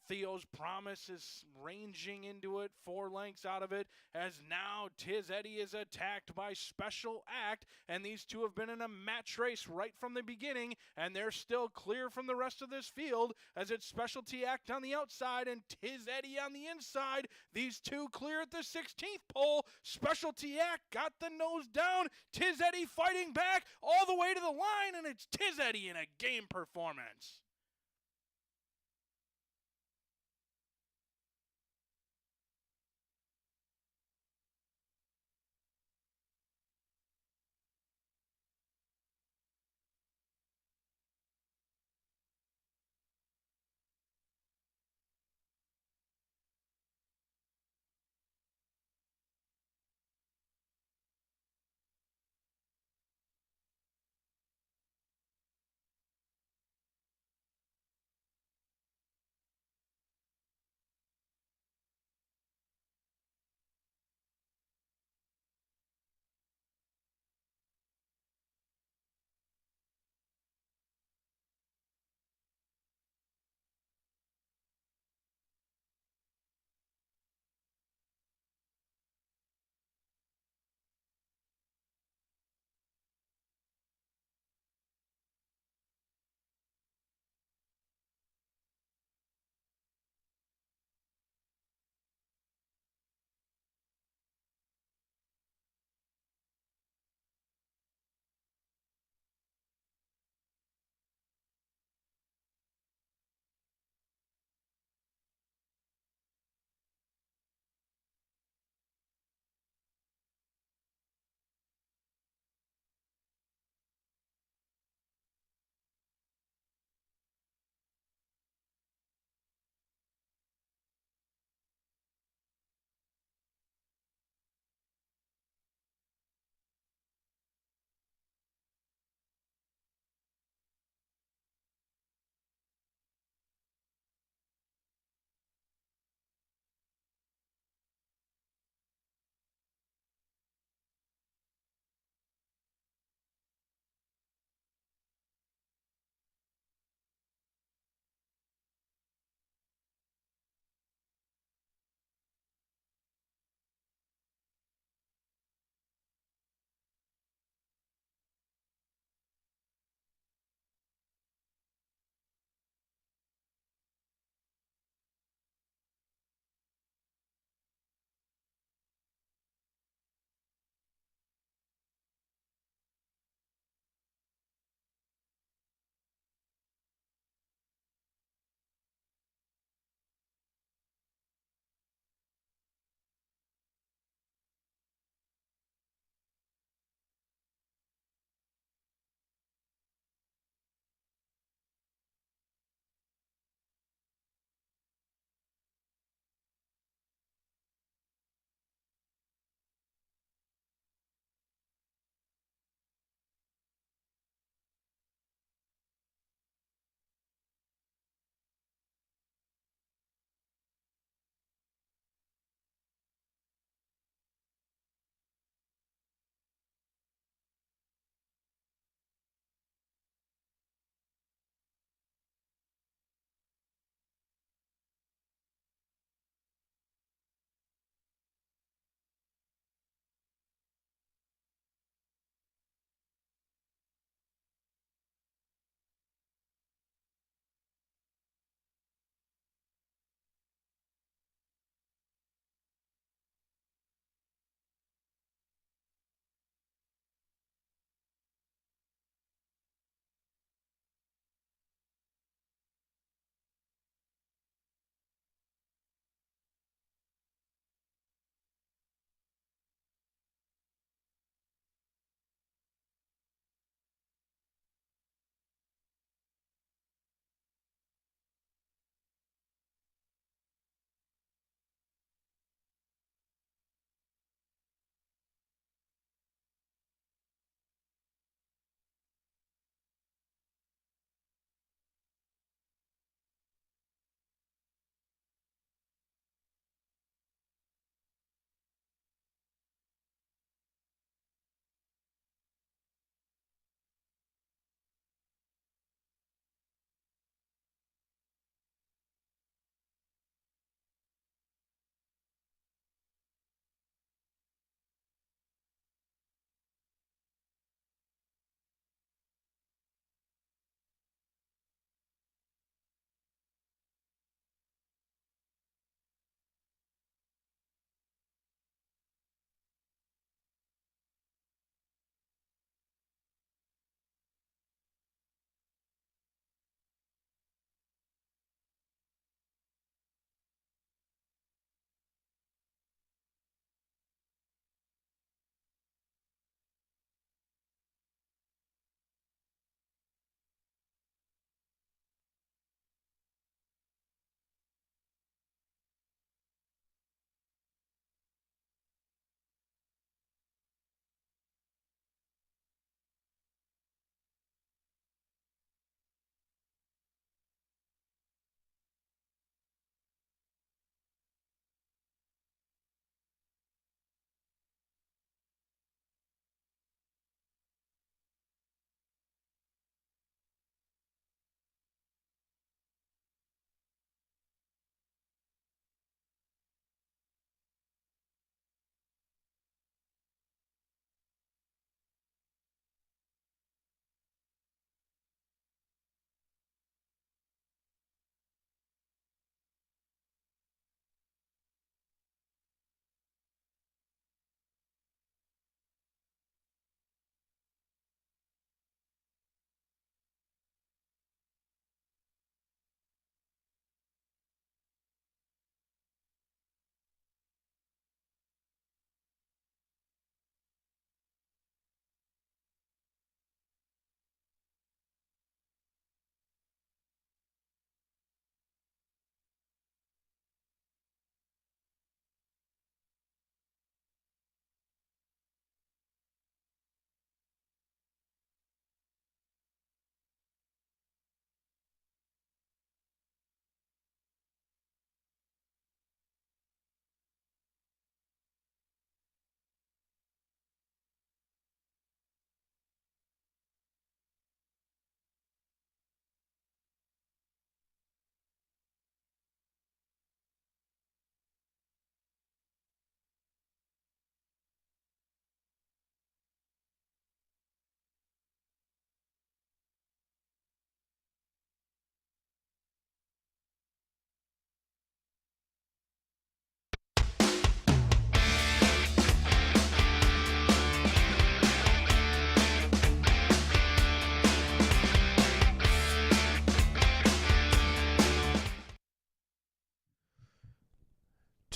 Theo's Promise is ranging into it, 4 lengths out of it, as now Tiz Eddie is attacked by Special Act, and these two have been in a match race right from the beginning, and they're still clear from the rest of this field, as it's Specialty Act on the outside and Tiz Eddie on the inside. These two clear at the 16th pole. Specialty Act got the nose down. Tiz Eddie fighting back all the way to the line, and it's Tiz Eddie in a game performance.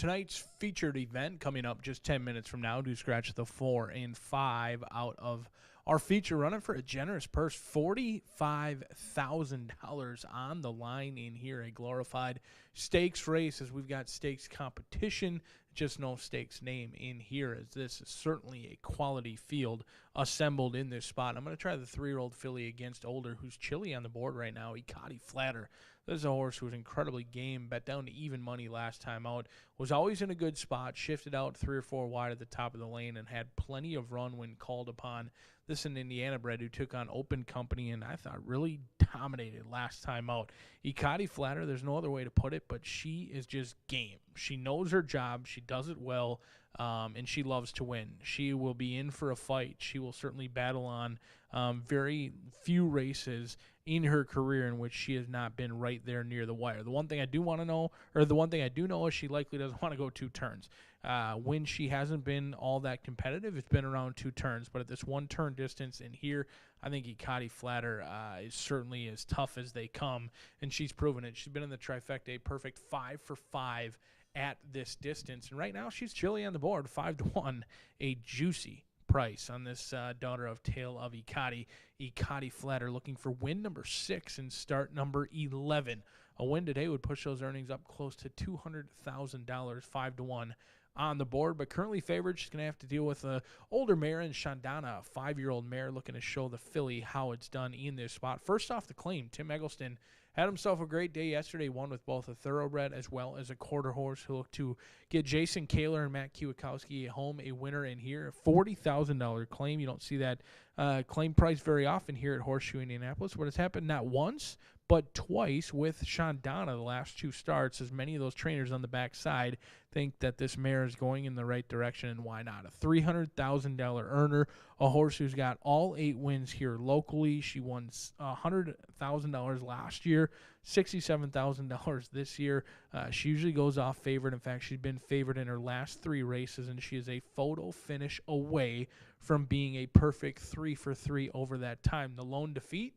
tonight's featured event coming up just 10 minutes from now. Do scratch the 4 and 5 out of our feature, running for a generous purse, $45,000 on the line in here. A glorified stakes race, as we've got stakes competition, just no stakes name in here, as this is certainly a quality field assembled in this spot. I'm going to try the 3-year-old filly against Older, who's chilly on the board right now. Ikati Flatter. This is a horse who was incredibly game, bet down to even money last time out, was always in a good spot, shifted out 3 or 4 wide at the top of the lane, and had plenty of run when called upon. This is an Indiana bred who took on Open Company and I thought really dominated last time out. Ikati Flatter, there's no other way to put it, but she is just game. She knows her job. She does it well, and she loves to win. She will be in for a fight. She will certainly battle on very few races in her career in which she has not been right there near the wire. The one thing I do know is she likely doesn't want to go 2 turns. When she hasn't been all that competitive, it's been around 2 turns. But at this 1-turn distance in here, I think Ikati Flatter is certainly as tough as they come, and she's proven it. She's been in the trifecta, a perfect 5 for 5 at this distance. And right now, she's chilly on the board, 5-1, a juicy price on this daughter of Tale of Ikati. Ikati Flatter looking for win number 6 and start number 11. A win today would push those earnings up close to $200,000, 5-1 on the board, but currently favored. She's going to have to deal with an older mare in Shandana, a 5-year-old mare looking to show the filly how it's done in this spot. First off the claim, Tim Eggleston had himself a great day yesterday, won with both a thoroughbred as well as a quarter horse, who looked to get Jason Kaler and Matt Kiewakowski home a winner in here. A $40,000 claim. You don't see that claim price very often here at Horseshoe Indianapolis, but it's happened not once, but twice with Shandana the last 2 starts, as many of those trainers on the backside think that this mare is going in the right direction, and why not? A $300,000 earner, a horse who's got all 8 wins here locally. She won $100,000 last year, $67,000 this year. She usually goes off favored. In fact, she's been favored in her last 3 races, and she is a photo finish away from being a perfect 3 for 3 over that time. The lone defeat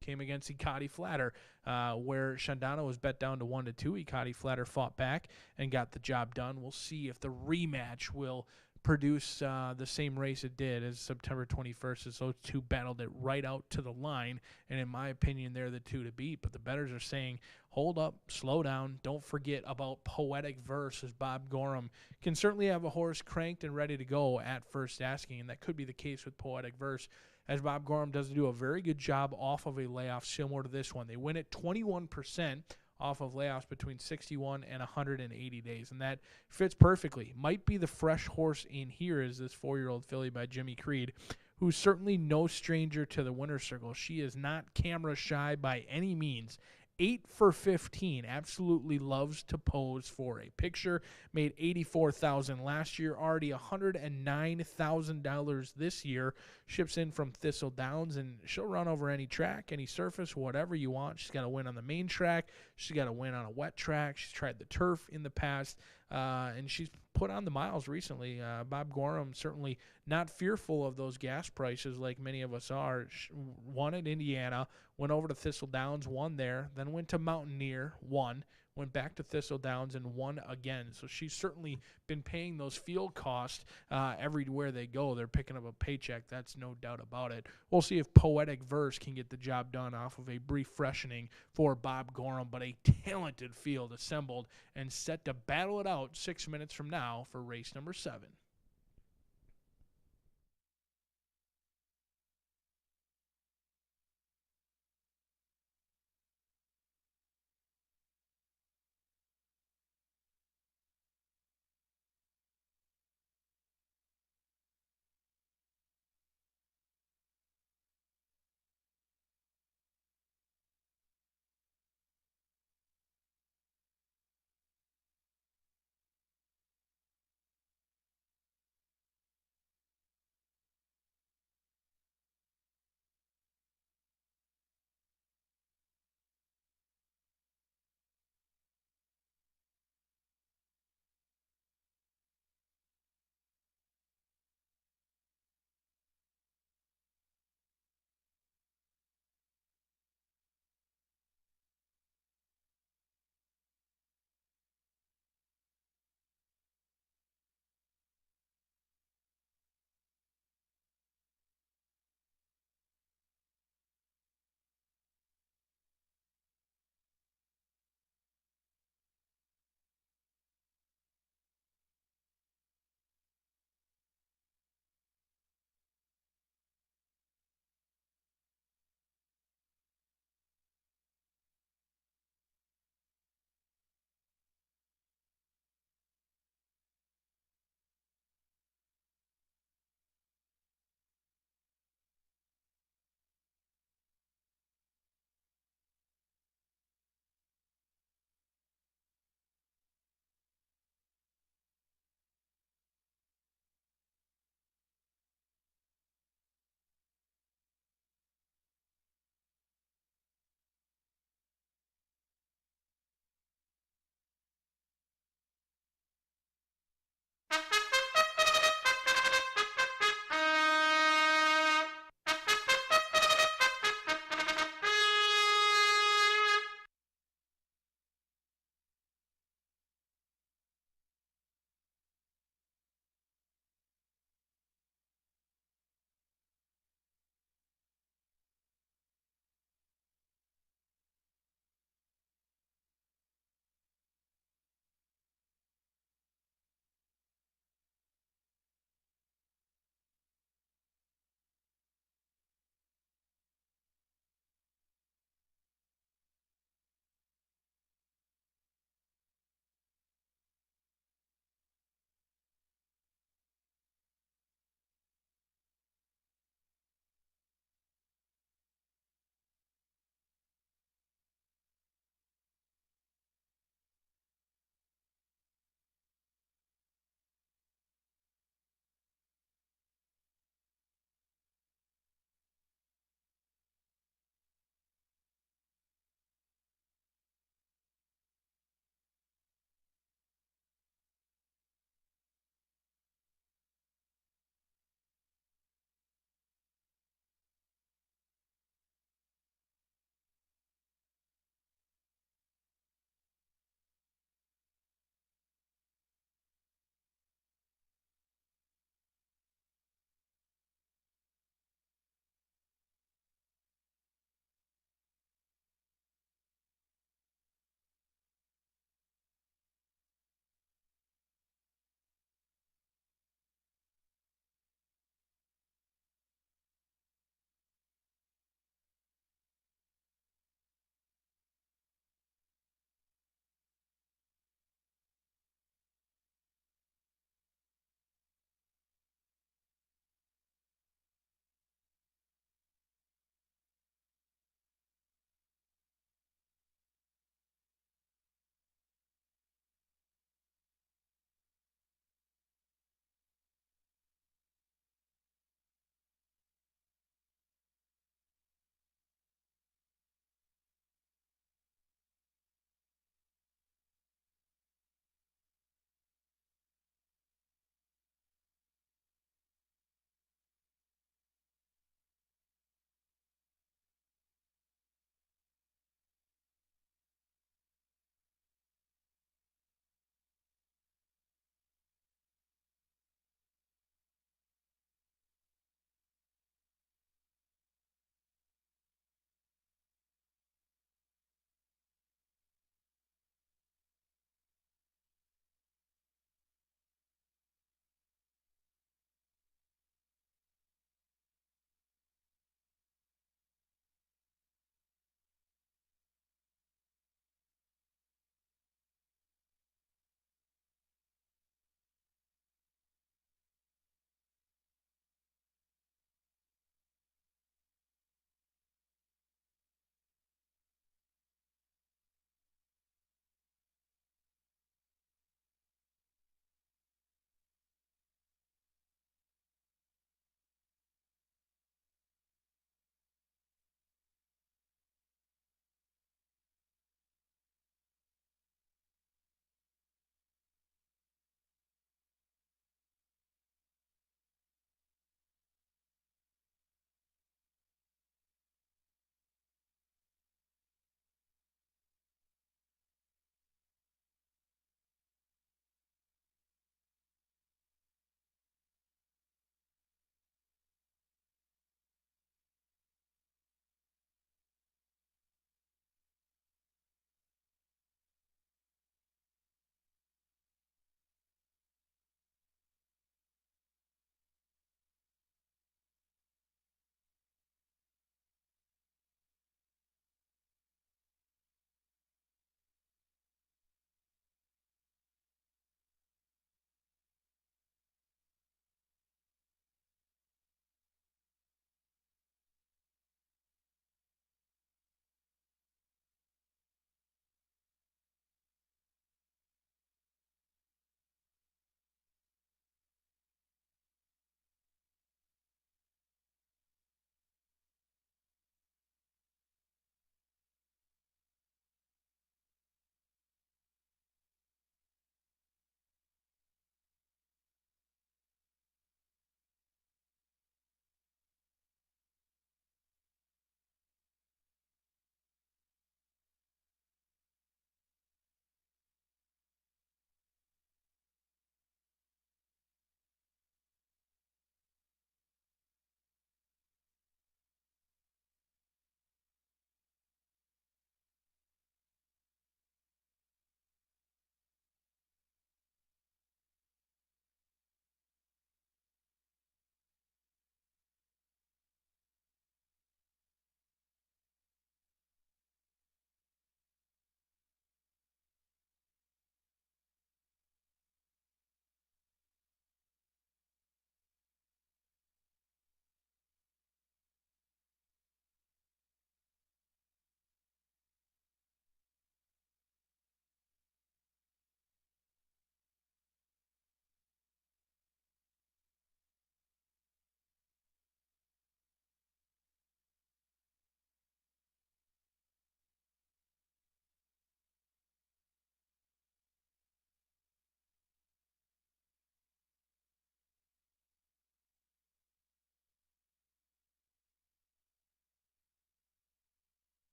came against Ikati Flatter, where Shandana was bet down to 1-2. Ikati Flatter fought back and got the job done. We'll see if the rematch will produce the same race it did as September 21st, as those 2 battled it right out to the line. And in my opinion, they're the 2 to beat. But the bettors are saying, hold up, slow down. Don't forget about Poetic Verse, as Bob Gorham can certainly have a horse cranked and ready to go at first asking. And that could be the case with Poetic Verse, as Bob Gorham does do a very good job off of a layoff similar to this one. They win at 21% off of layoffs between 61 and 180 days, and that fits perfectly. Might be the fresh horse in here is this 4-year-old filly by Jimmy Creed, who's certainly no stranger to the winner's circle. She is not camera shy by any means. 8 for 15, absolutely loves to pose for a picture. Made $84,000 last year, already $109,000 this year. Ships in from Thistle Downs, and she'll run over any track, any surface, whatever you want. She's got to win on the main track. She's got to win on a wet track. She's tried the turf in the past, and she's put on the miles recently. Bob Gorham certainly not fearful of those gas prices like many of us are. Won at Indiana, went over to Thistle Downs, won there, then went to Mountaineer, won, went back to Thistle Downs and won again. So she's certainly been paying those field costs everywhere they go. They're picking up a paycheck. That's no doubt about it. We'll see if Poetic Verse can get the job done off of a brief freshening for Bob Gorham, but a talented field assembled and set to battle it out 6 minutes from now for race number 7.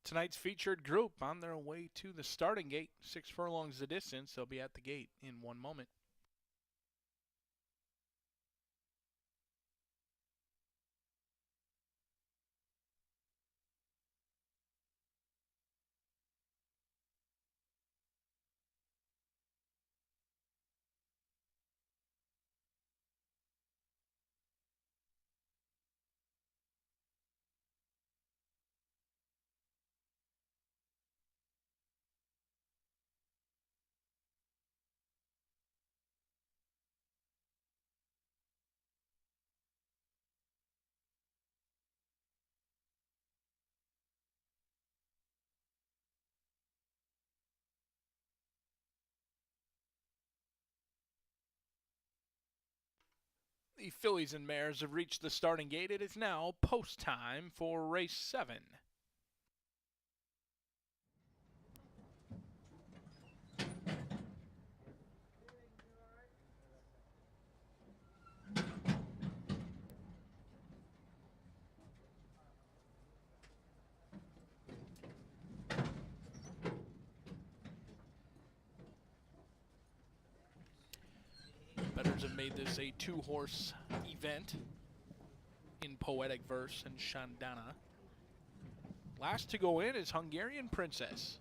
tonight's featured group on their way to the starting gate. 6 furlongs the distance. They'll be at the gate in one moment. The fillies and mares have reached the starting gate. It is now post time for race 7. Bettors have made this a 2-horse event in Poetic Verse and Shandana. Last to go in is Hungarian Princess.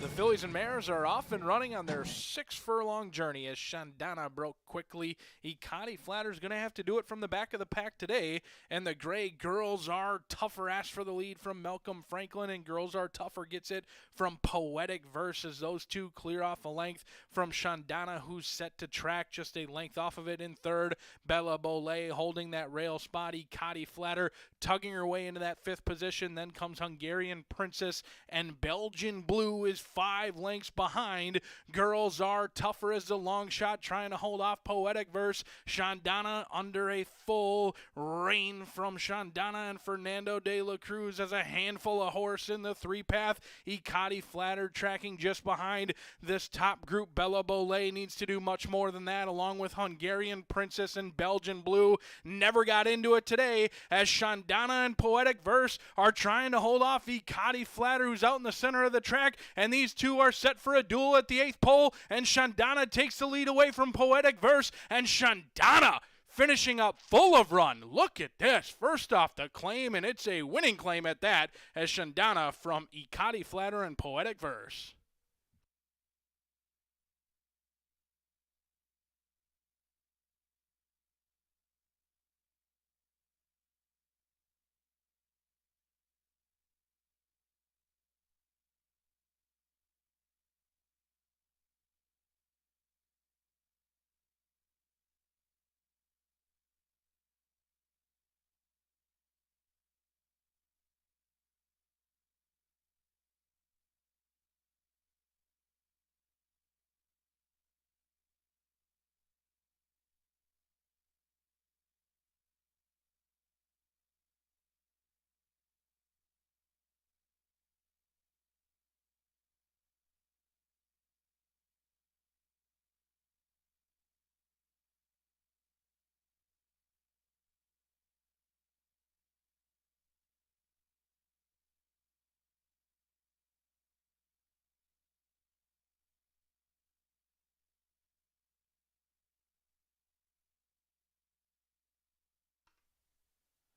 The fillies and mares are off and running on their 6-furlong journey as Shandana broke quickly. Ikati Flatter's going to have to do it from the back of the pack today. And the Gray Girls Are Tougher asks for the lead from Malcolm Franklin, and Girls Are Tougher gets it from Poetic Verse as those two clear off a length from Shandana, who's set to track just a length off of it in third. Bella Bollet holding that rail spot. Ikati Flatter tugging her way into that 5th position. Then comes Hungarian Princess, and Belgian Blue is 5 lengths behind. Girls Are Tougher as the long shot, trying to hold off Poetic Verse. Shandana under a full rein from Shandana, and Fernando de la Cruz as a handful of horse in the 3-path. Ikati Flatter tracking just behind this top group. Bella Bollet needs to do much more than that, along with Hungarian Princess and Belgian Blue. Never got into it today as Shandana and Poetic Verse are trying to hold off Ikati Flatter, who's out in the center of the track, and these two are set for a duel at the 8th pole, and Shandana takes the lead away from Poetic Verse, and Shandana finishing up full of run. Look at this. First off the claim, and it's a winning claim at that, as Shandana from Ikati Flatter and Poetic Verse.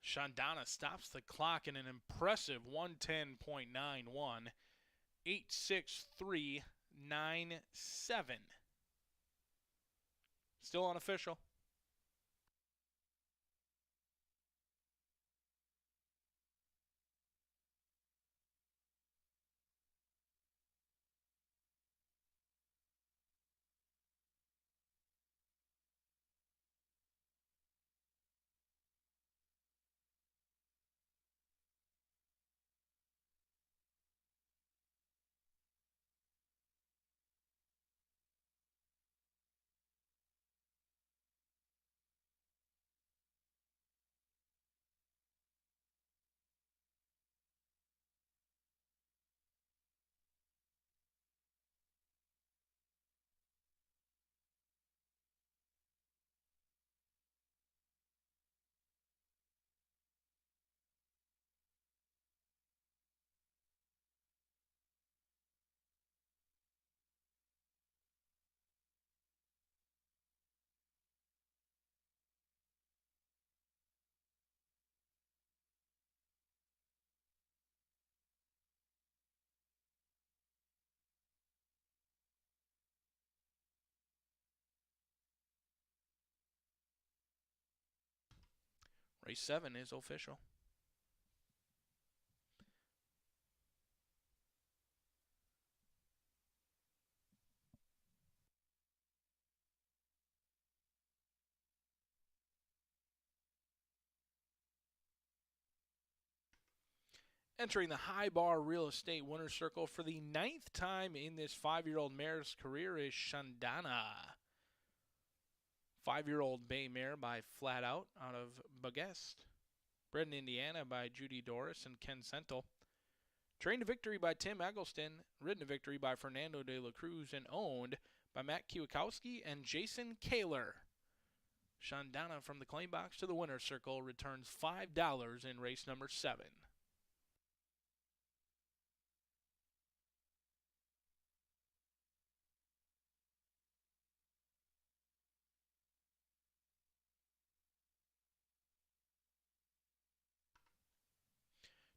Shandana stops the clock in an impressive 110.91, 863.97. Still unofficial. Race 7 is official. Entering the High Bar Real Estate Winner's Circle for the 9th time in this 5-year-old mare's career is Shandana. 5-year-old bay mare by Flat Out of Bagest. Bred in Indiana by Judy Doris and Ken Sentel. Trained to victory by Tim Eggleston. Ridden to victory by Fernando de la Cruz and owned by Matt Kiewakowski and Jason Kaler. Shandana from the claim box to the winner's circle returns $5 in race number 7.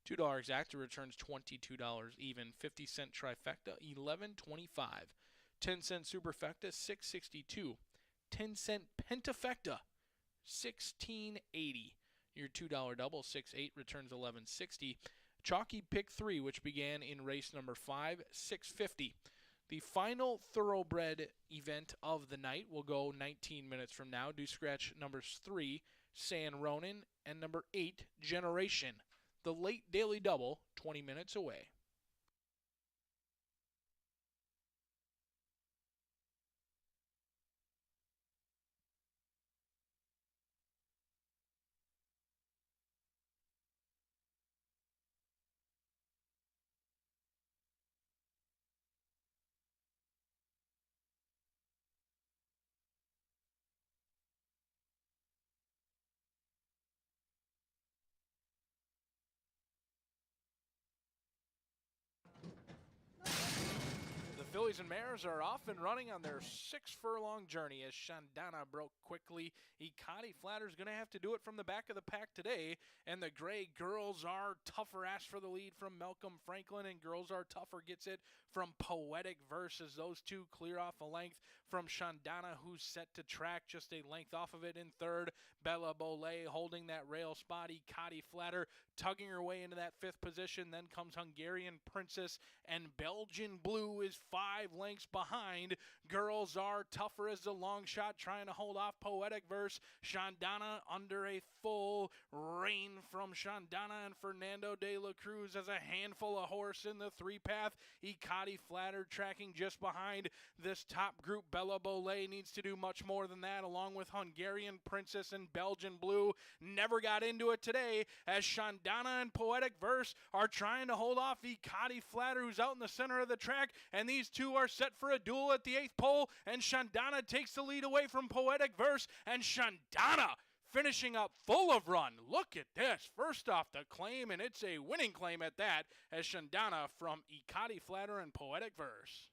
$2 exacta returns $22 even. 50-cent trifecta, $11.25. 10-cent superfecta, $6.62. 10-cent pentafecta, $16.80. Your $2 double, 6-8, returns $11.60. Chalky Pick 3, which began in race number 5, $6.50. The final thoroughbred event of the night will go 19 minutes from now. Do scratch numbers 3, San Ronan, and number 8, Generation. The late daily double, 20 minutes away. The fillies and mares are off and running on their 6-furlong journey as Shandana broke quickly. Ikati Flatter's going to have to do it from the back of the pack today, and the Gray Girls Are Tougher asks for the lead from Malcolm Franklin, and Girls Are Tougher gets it from Poetic Verse as those two clear off a length from Shandana, who's set to track just a length off of it in third. Bella Bollet holding that rail spot. Ikati Flatter tugging her way into that 5th position. Then comes Hungarian Princess, and Belgian Blue is 5 lengths behind. Girls Are Tougher as the long shot, trying to hold off Poetic Verse. Shandana under a full rein from Shandana, and Fernando de la Cruz as a handful of horse in the 3-path. Ikati Flatter tracking just behind this top group. Bella Bollet needs to do much more than that, along with Hungarian Princess and Belgian Blue. Never got into it today as Shandana and Poetic Verse are trying to hold off Ikati Flatter, who's out in the center of the track, and these two are set for a duel at the 8th pole, and Shandana takes the lead away from Poetic Verse, and Shandana finishing up full of run. Look at this. First off the claim, and it's a winning claim at that, as Shandana from Ikati Flatter and Poetic Verse.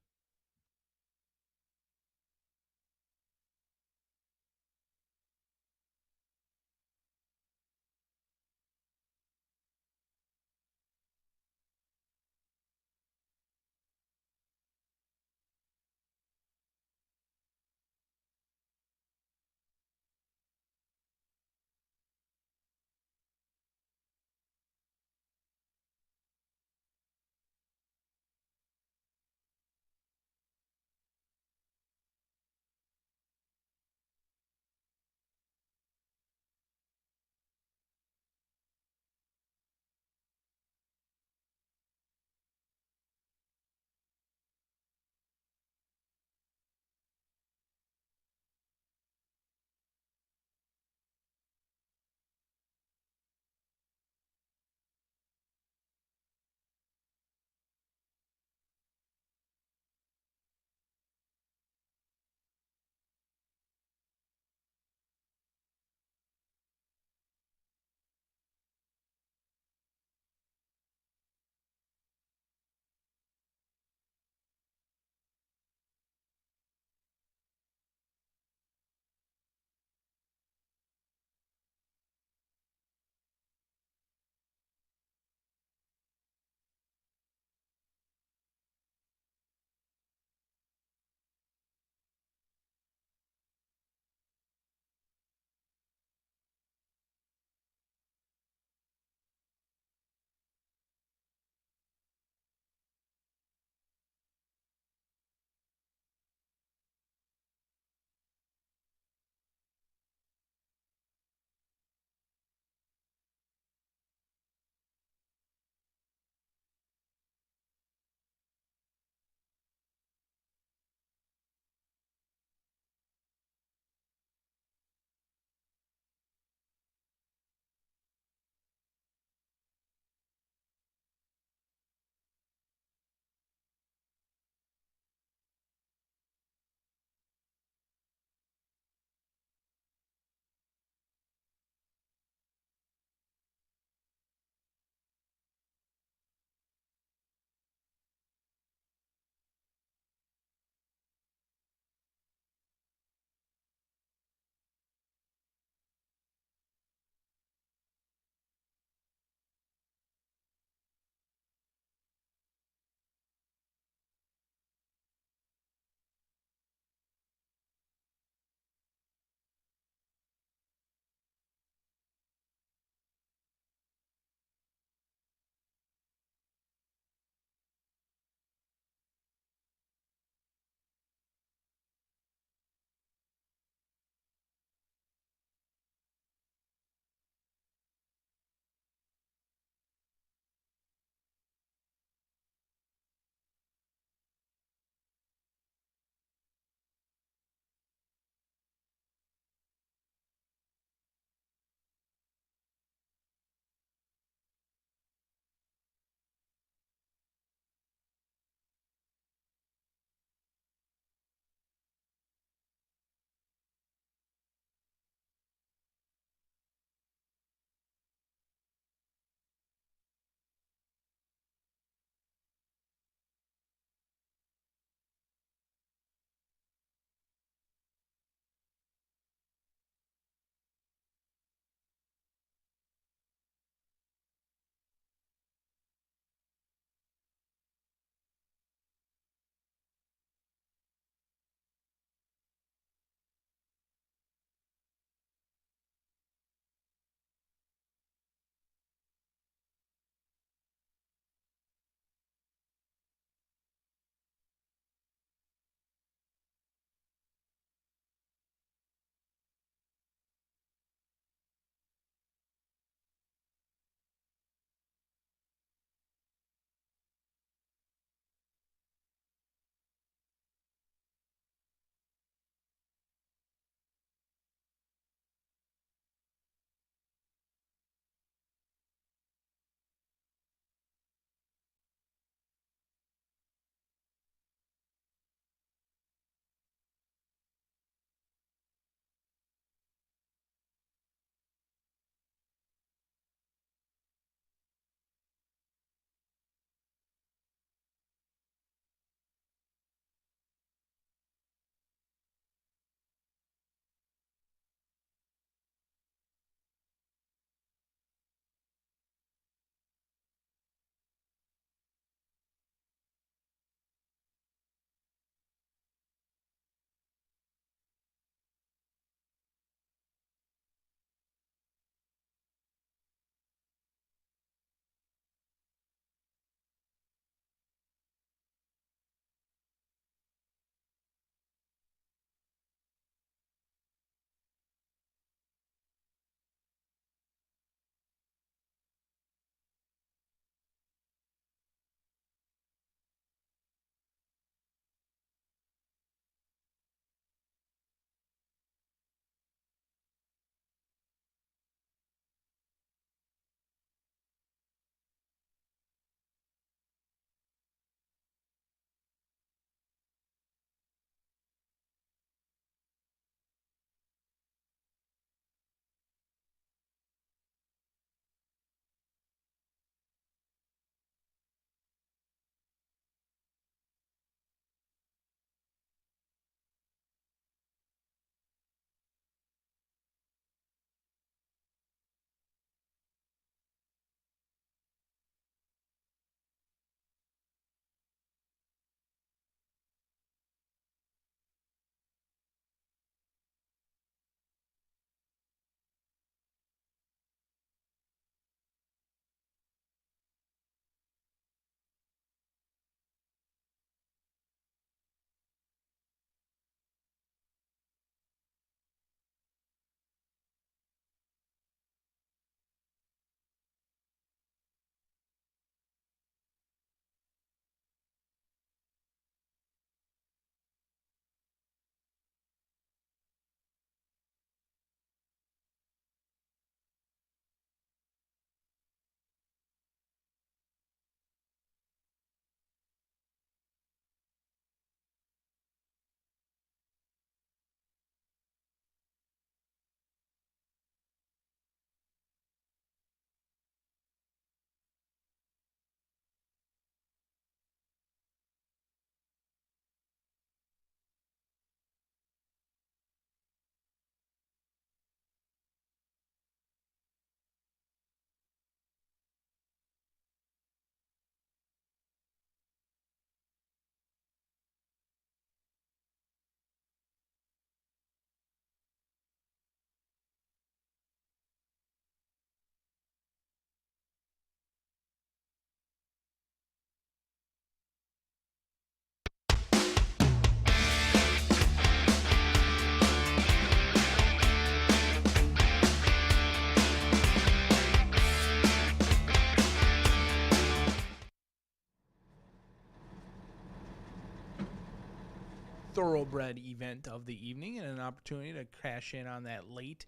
thoroughbred event of the evening and an opportunity to cash in on that late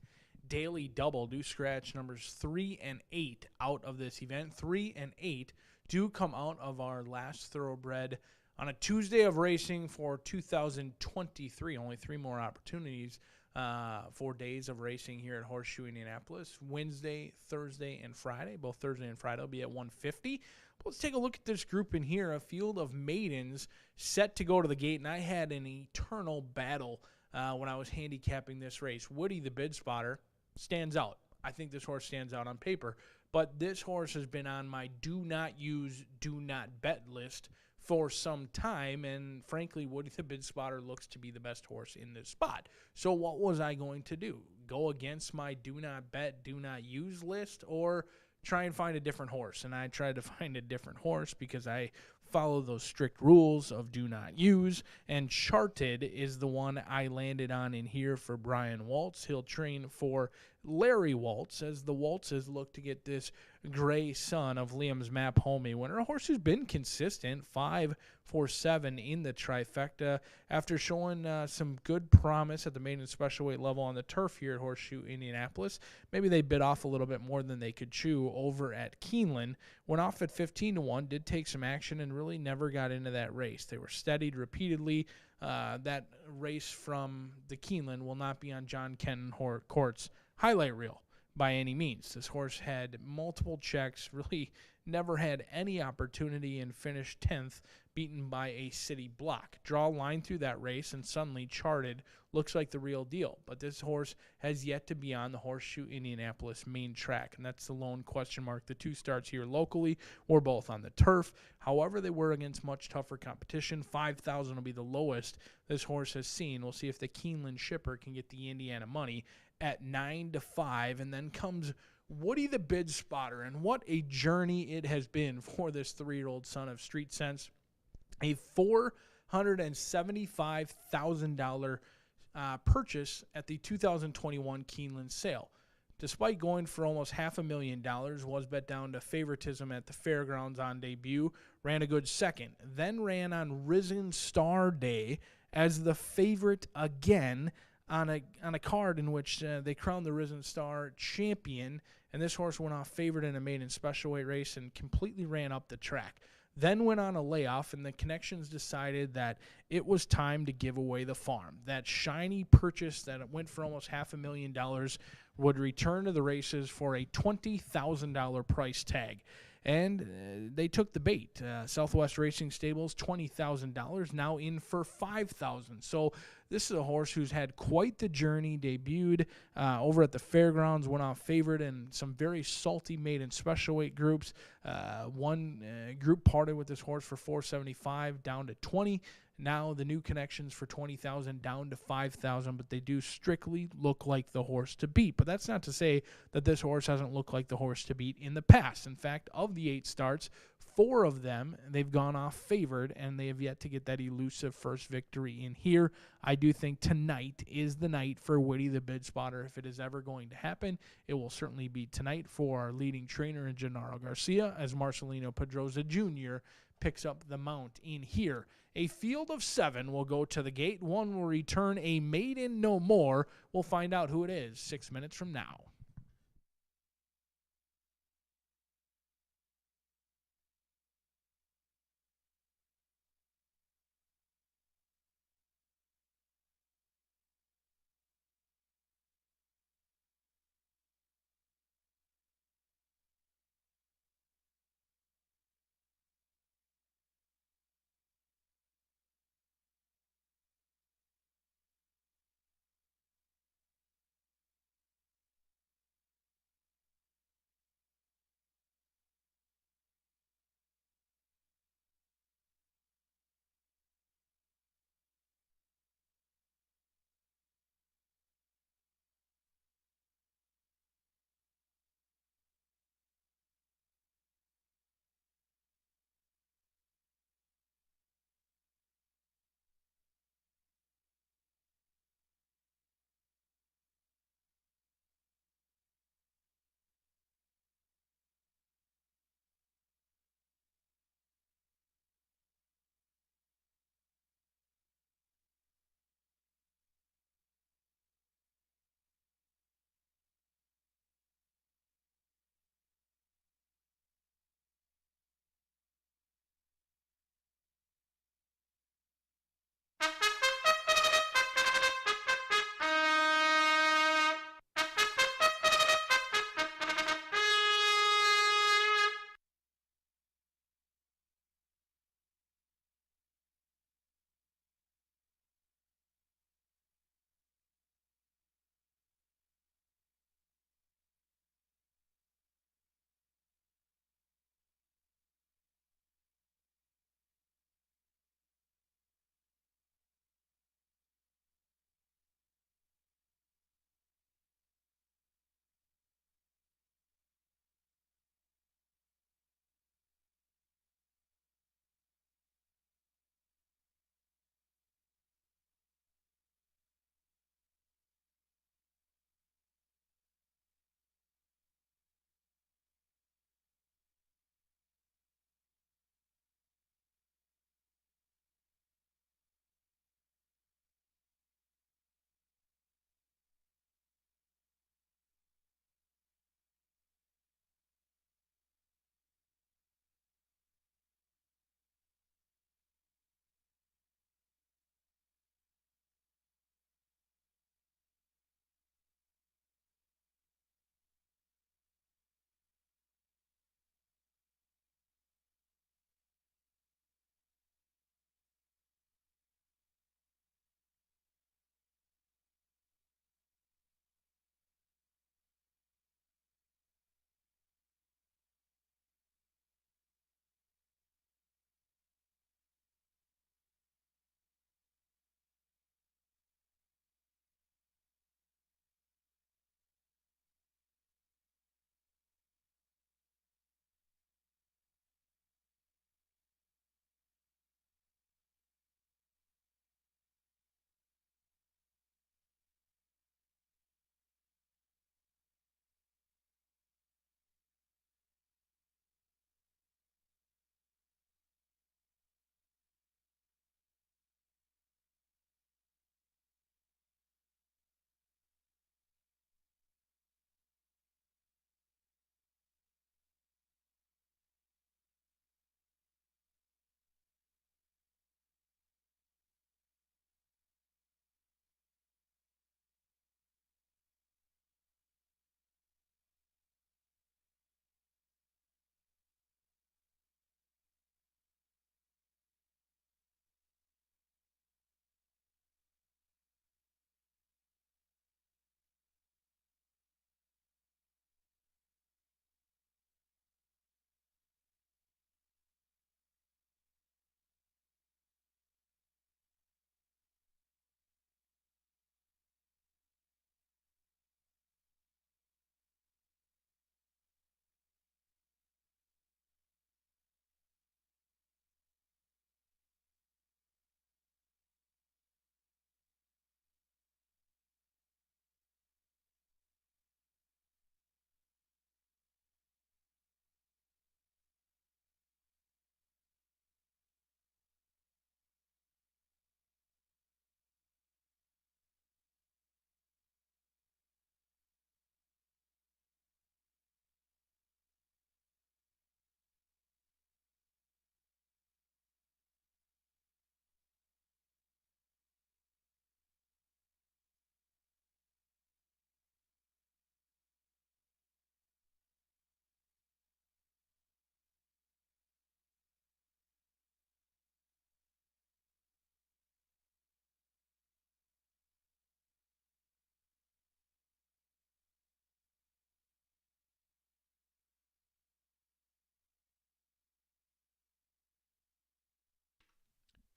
daily double. Do scratch numbers 3 and 8 out of this event. 3 and 8 do come out of our last thoroughbred on a Tuesday of racing for 2023. Only 3 more opportunities. 4 days of racing here at Horseshoe Indianapolis. Wednesday, Thursday, and Friday. Both Thursday and Friday will be at 150. Let's take a look at this group in here. A field of maidens set to go to the gate, and I had an eternal battle when I was handicapping this race. Woody, the bid spotter, stands out. I think this horse stands out on paper, but this horse has been on my do not use, do not bet list for some time, and frankly, Woody the Bid Spotter looks to be the best horse in this spot. So what was I going to do? Go against my do not bet, do not use list, or try and find a different horse? And I tried to find a different horse because I follow those strict rules of do not use, and Charted is the one I landed on in here for Brian Waltz. He'll train for Larry Waltz as the Waltzes look to get this gray son of Liam's Map Homey winner, a horse who's been consistent, 5-4-7 in the trifecta after showing some good promise at the maiden special weight level on the turf here at Horseshoe Indianapolis. Maybe they bit off a little bit more than they could chew over at Keeneland. Went off at 15-1, did take some action and really never got into that race. They were steadied repeatedly. That race from the Keeneland will not be on John Kenton Court's highlight reel by any means. This horse had multiple checks, really never had any opportunity, and finished 10th, beaten by a city block. Draw a line through that race, and suddenly Charted looks like the real deal. But this horse has yet to be on the Horseshoe Indianapolis main track, and that's the lone question mark. The 2 starts here locally were both on the turf. However, they were against much tougher competition. 5,000 will be the lowest this horse has seen. We'll see if the Keeneland shipper can get the Indiana money at 9-5, and then comes Woody the Bid Spotter, and what a journey it has been for this 3-year-old son of Street Sense. A $475,000 purchase at the 2021 Keeneland sale. Despite going for almost $500,000, was bet down to favoritism at the fairgrounds on debut, ran a good second, then ran on Risen Star Day as the favorite again on a card in which they crowned the Risen Star champion, and this horse went off favored in a maiden special weight race and completely ran up the track. Then went on a layoff, and the connections decided that it was time to give away the farm. That shiny purchase that went for almost $500,000 would return to the races for a $20,000 price tag. And they took the bait. Southwest Racing Stables, $20,000, now in for $5,000. So this is a horse who's had quite the journey. Debuted over at the fairgrounds, went off favorite in some very salty maiden special weight groups. One group parted with this horse for $475 down to $20. Now the new connections for $20,000 down to $5,000, but they do strictly look like the horse to beat. But that's not to say that this horse hasn't looked like the horse to beat in the past. In fact, of the 8 starts, 4 of them they've gone off favored, and they have yet to get that elusive first victory in here. I do think tonight is the night for Woody the Bid Spotter. If it is ever going to happen, it will certainly be tonight for our leading trainer in Gennaro Garcia as Marcelino Pedroza Jr. picks up the mount in here. A field of 7 will go to the gate. 1 will return a maiden no more. We'll find out who it is 6 minutes from now.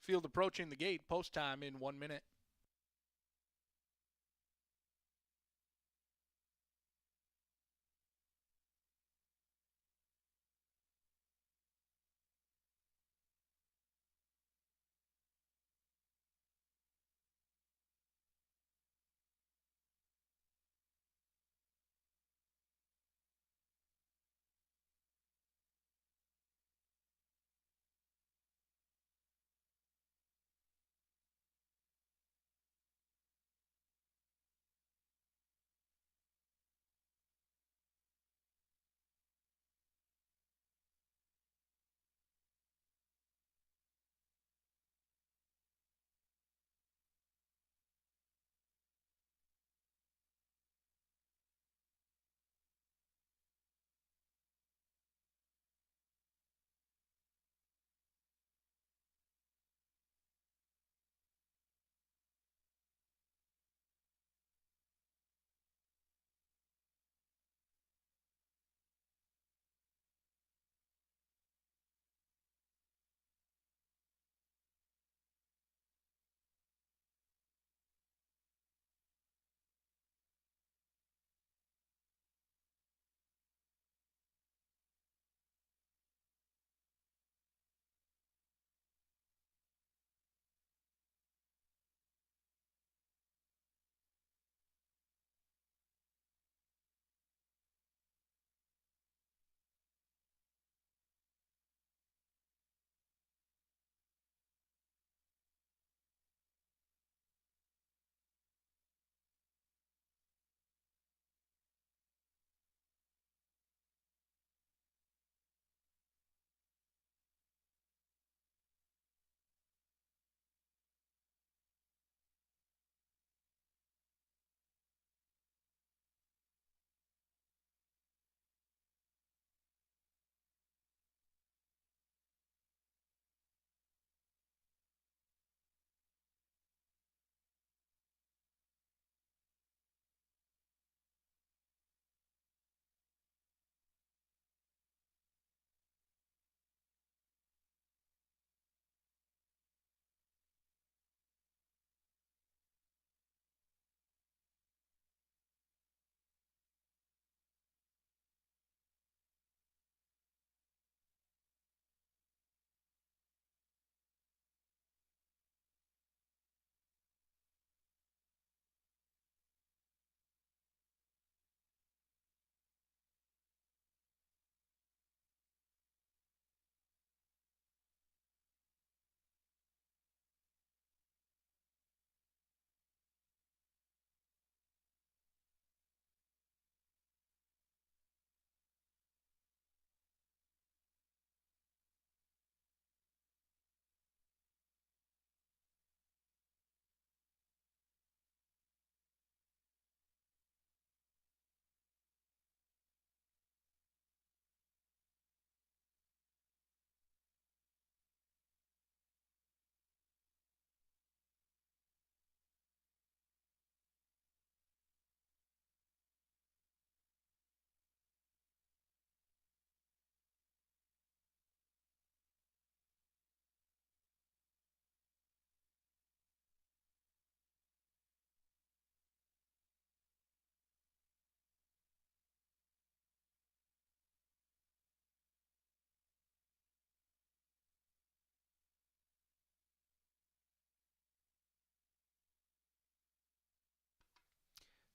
Field approaching the gate. Post time in 1 minute.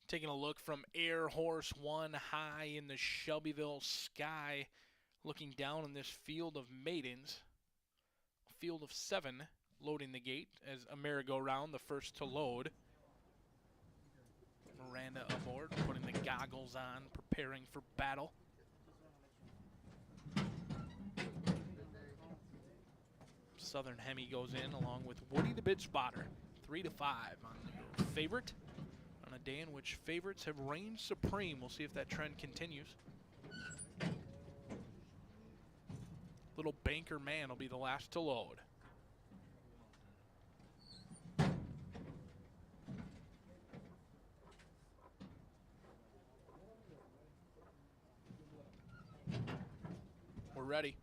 Taking a look from Air Horse 1 high in the Shelbyville sky, looking down on this field of maidens. A field of 7 loading the gate as a merry-go-round, the first to load. Miranda aboard, putting the goggles on, preparing for battle. Southern Hemi goes in along with Woody the Bid Spotter, 3-5 on the favorite. On a day in which favorites have reigned supreme. We'll see if that trend continues. Little Banker Man will be the last to load. We're ready.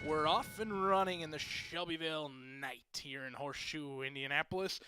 We're off and running in the Shelbyville night here in Horseshoe, Indianapolis.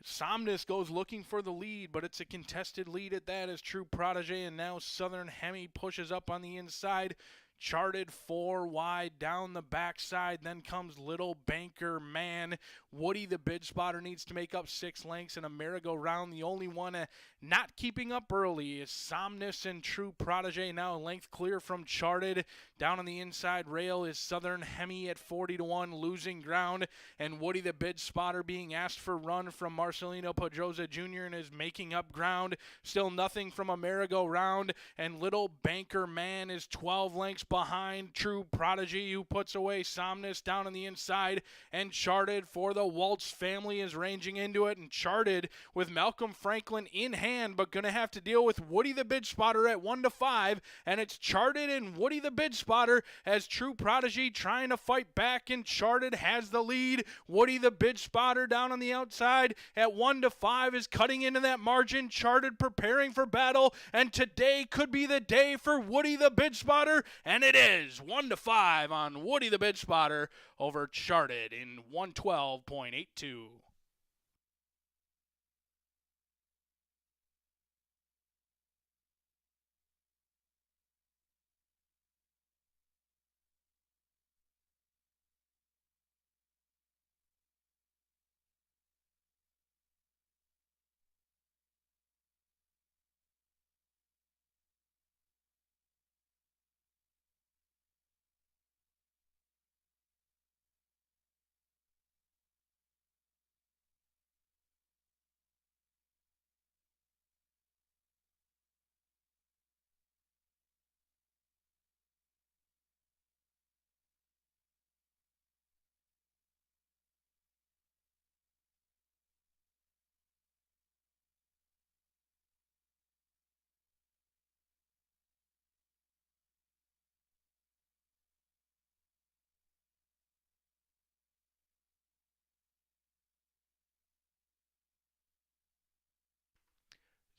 Somnus goes looking for the lead, but it's a contested lead at that as True Protege, and now Southern Hemi pushes up on the inside. Charted 4 wide down the backside. Then comes Little Banker Man. Woody the bid spotter needs to make up 6 lengths in a merry-go-round. The only one not keeping up early is Somnus and True Protege. Now a length clear from Charted. Down on the inside rail is Southern Hemi at 40-1, losing ground. And Woody the bid spotter being asked for run from Marcelino Pedroza Jr. and is making up ground. Still nothing from a merry-go-round. And Little Banker Man is 12 lengths behind True Prodigy, who puts away Somnus down on the inside, and Charted for the Waltz family is ranging into it, and Charted with Malcolm Franklin in hand, but going to have to deal with Woody the Bid Spotter at 1-5, and it's Charted and Woody the Bid Spotter as True Prodigy trying to fight back, and Charted has the lead. Woody the Bid Spotter down on the outside at 1-5 is cutting into that margin. Charted preparing for battle, and today could be the day for Woody the Bid Spotter, and it is 1-5 on Woody the Bid Spotter over Charted in 112.82.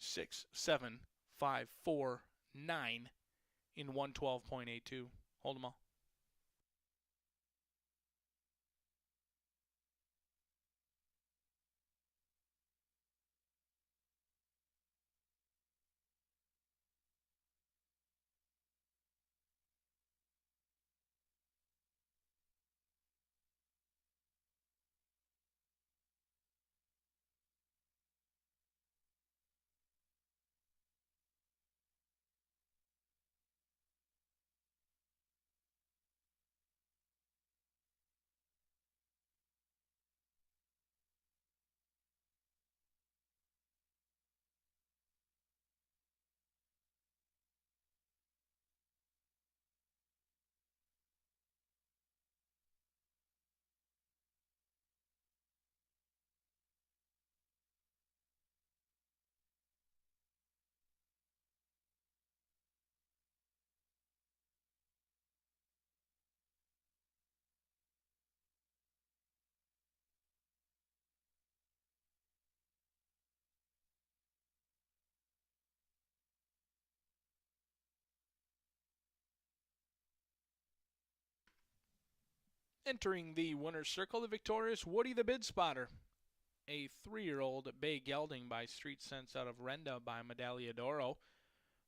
Six, 7, 5, 4, 9 in 112.82. Hold them all. Entering the winner's circle, the victorious Woody the Bid Spotter. A 3-year-old bay gelding by Street Sense out of Renda by Medaglia d'Oro.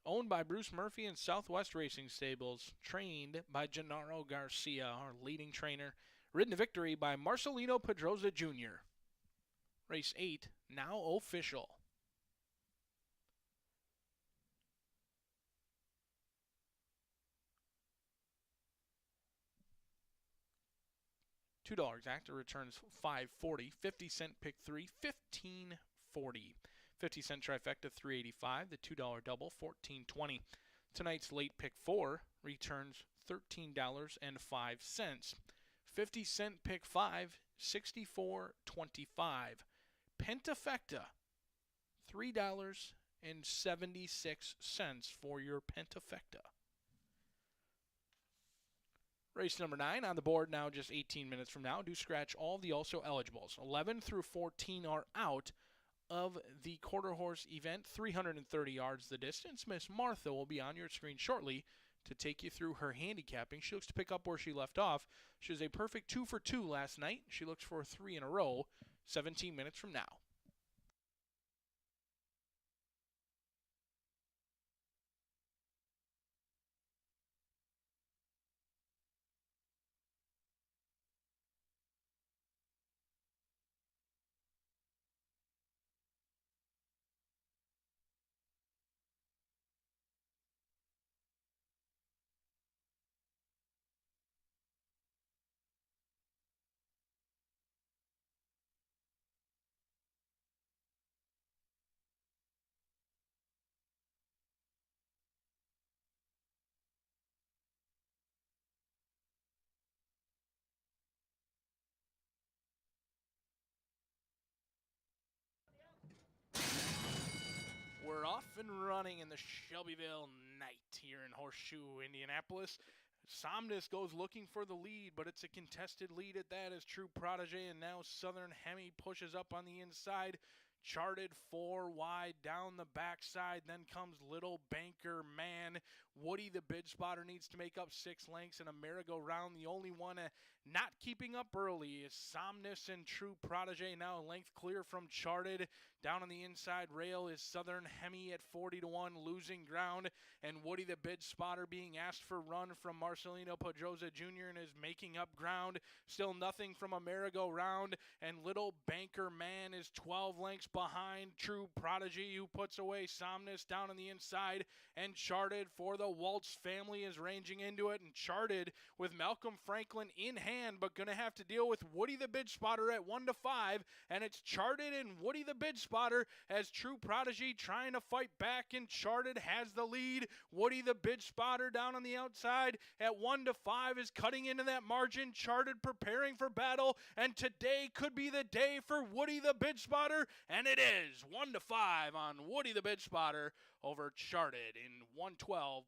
Owned by Bruce Murphy and Southwest Racing Stables. Trained by Gennaro Garcia, our leading trainer. Ridden to victory by Marcelino Pedroza Jr. Race 8, now official. $2 exacta returns $5.40. 50-cent pick 3, $15.40. 50-cent trifecta $3.85. The $2 double $14.20. Tonight's late pick 4 returns $13.05. 50-cent pick 5, $64.25. Pentafecta $3.76 for your Pentafecta. Race number 9 on the board now just 18 minutes from now. Do scratch all the also eligibles. 11 through 14 are out of the quarter horse event. 330 yards the distance. Miss Martha will be on your screen shortly to take you through her handicapping. She looks to pick up where she left off. She was a perfect 2 for 2 last night. She looks for 3 in a row 17 minutes from now. We're off and running in the Shelbyville night here in Horseshoe, Indianapolis. Somnus goes looking for the lead, but it's a contested lead at that as True Protege, and now Southern Hemi pushes up on the inside. Charted 4 wide down the backside. Then comes Little Banker Man. Woody, the bid spotter, needs to make up 6 lengths in a merry-go-round. The only one not keeping up early is Somnus and True Protege. Now a length clear from Charted. Down on the inside rail is Southern Hemi at 40-1, losing ground. And Woody, the bid spotter, being asked for run from Marcelino Pedroza Jr. and is making up ground. Still nothing from a merry-go-round. And Little Banker Man is 12 lengths behind True Prodigy, who puts away Somnus down on the inside, and Charted for the Waltz family is ranging into it, and Charted with Malcolm Franklin in hand, but going to have to deal with Woody the Bid Spotter at 1-5, and it's Charted and Woody the Bid Spotter as True Prodigy trying to fight back, and Charted has the lead. Woody the Bid Spotter down on the outside at 1-5 is cutting into that margin. Charted preparing for battle, and today could be the day for Woody the Bid Spotter, and it is 1-5 on Woody the Bid Spotter over Charted in 112.82.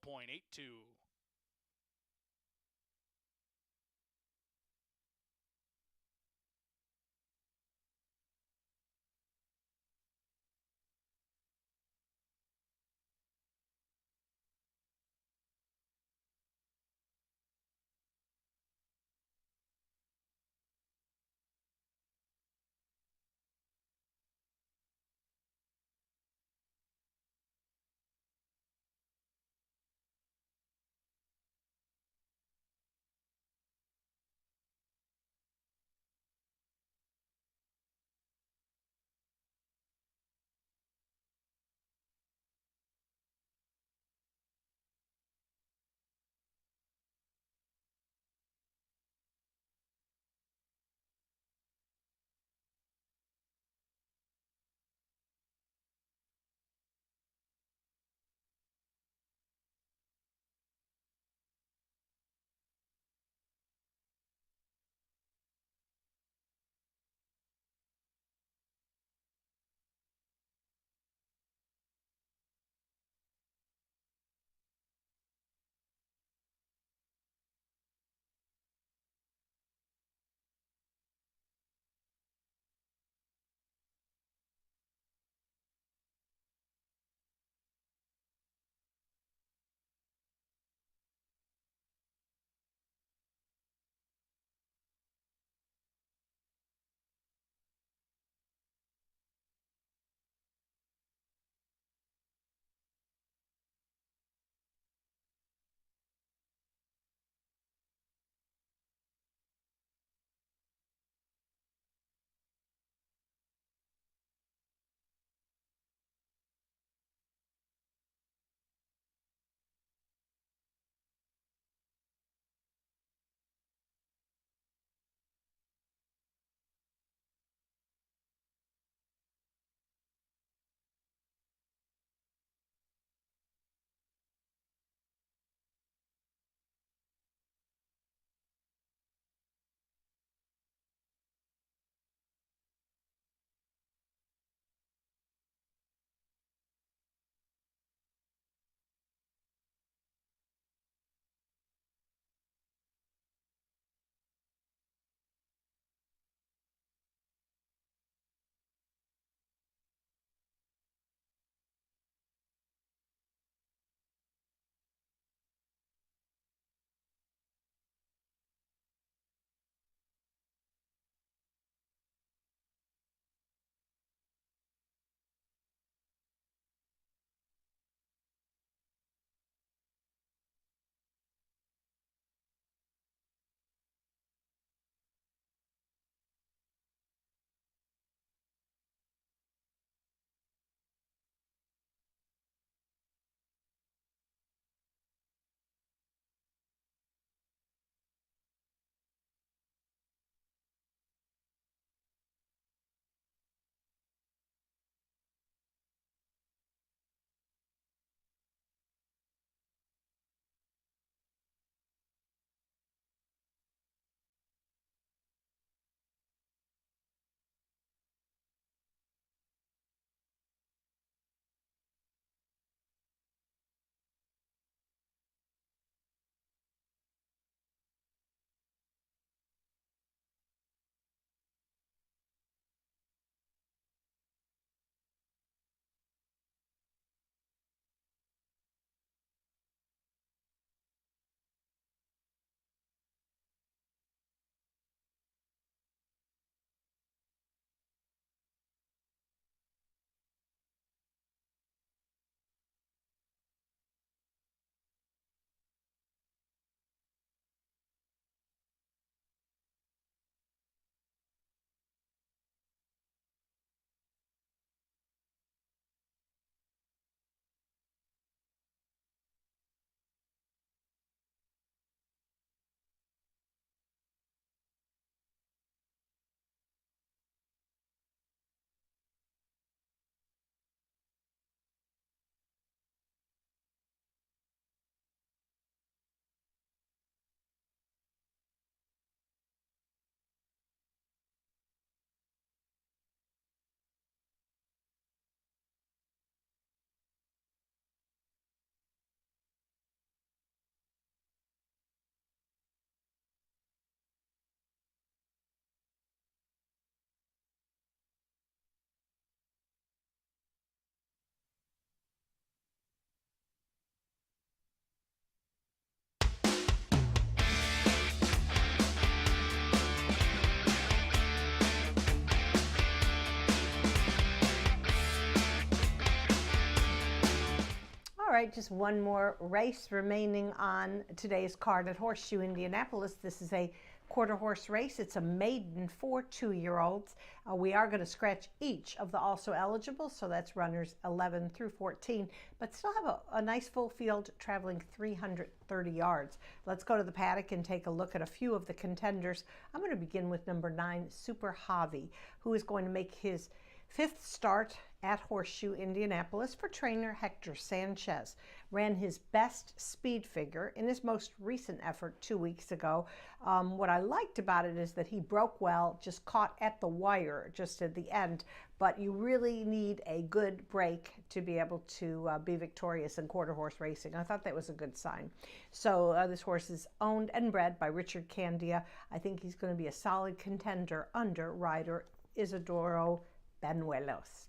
right, just one more race remaining on today's card at Horseshoe Indianapolis. This is a quarter horse race. It's a maiden for 2-year-olds. We are going to scratch each of the also eligible, so that's runners 11 through 14, but still have a nice full field traveling 330 yards. Let's go to the paddock and take a look at a few of the contenders. I'm going to begin with number 9, Super Javi, who is going to make his 5th start at Horseshoe Indianapolis for trainer Hector Sanchez. Ran his best speed figure in his most recent effort 2 weeks ago. What I liked about it is that he broke well, just caught at the wire just at the end, but you really need a good break to be able to be victorious in quarter horse racing. I thought that was a good sign. So this horse is owned and bred by Richard Candia. I think he's going to be a solid contender under rider Isidoro Banuelos.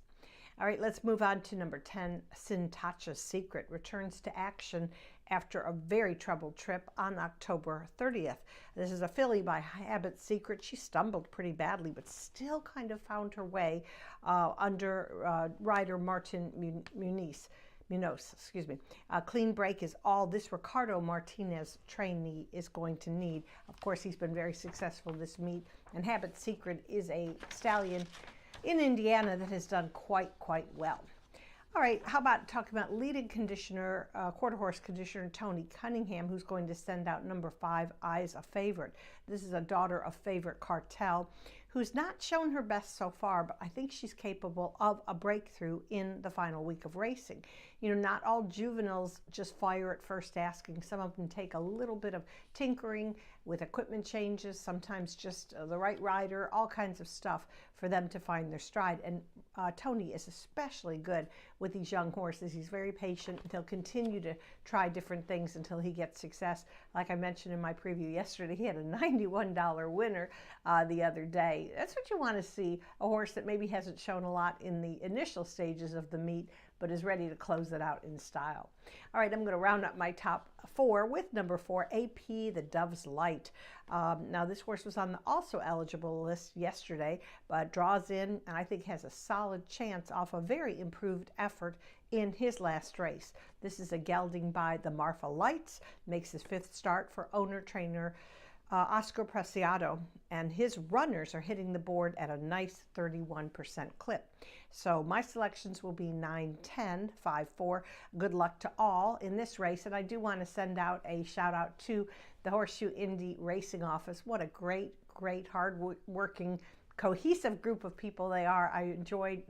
All right, let's move on to number 10, Sintacha's Secret. Returns to action after a very troubled trip on October 30th. This is a filly by Habit Secret. She stumbled pretty badly, but still kind of found her way under rider Martin Munoz, excuse me. A clean break is all this Ricardo Martinez trainee is going to need. Of course, he's been very successful this meet, and Habit Secret is a stallion in Indiana that has done quite well. All right, how about talking about leading conditioner, quarter horse conditioner Tony Cunningham, who's going to send out number 5, Eyes a Favorite. This is a daughter of Favorite Cartel, who's not shown her best so far, but I think she's capable of a breakthrough in the final week of racing. You know, not all juveniles just fire at first asking. Some of them take a little bit of tinkering with equipment changes, sometimes just the right rider, all kinds of stuff for them to find their stride. And Tony is especially good with these young horses. He's very patient. He'll continue to try different things until he gets success. Like I mentioned in my preview yesterday, he had a $91 winner the other day. That's what you want to see, a horse that maybe hasn't shown a lot in the initial stages of the meet, but is ready to close it out in style. All right, I'm going to round up my top 4 with number 4, AP, the Dove's Light. Now, this horse was on the also eligible list yesterday, but draws in and I think has a solid chance off a very improved effort in his last race. This is a gelding by the Marfa Lights, makes his 5th start for owner-trainer Oscar Preciado, and his runners are hitting the board at a nice 31% clip. So my selections will be 9, 10, 5, 4. Good luck to all in this race, and I do want to send out a shout out to the Horseshoe Indy Racing Office. What a great, hard-working, cohesive group of people they are. I enjoy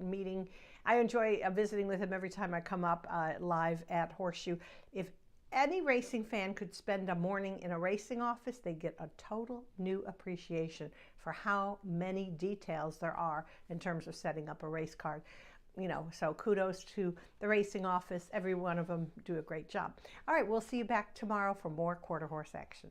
visiting with them every time I come up live at Horseshoe. If any racing fan could spend a morning in a racing office, they get a total new appreciation for how many details there are in terms of setting up a race card. You know, so kudos to the racing office. Every one of them do a great job. All right, we'll see you back tomorrow for more quarter horse action.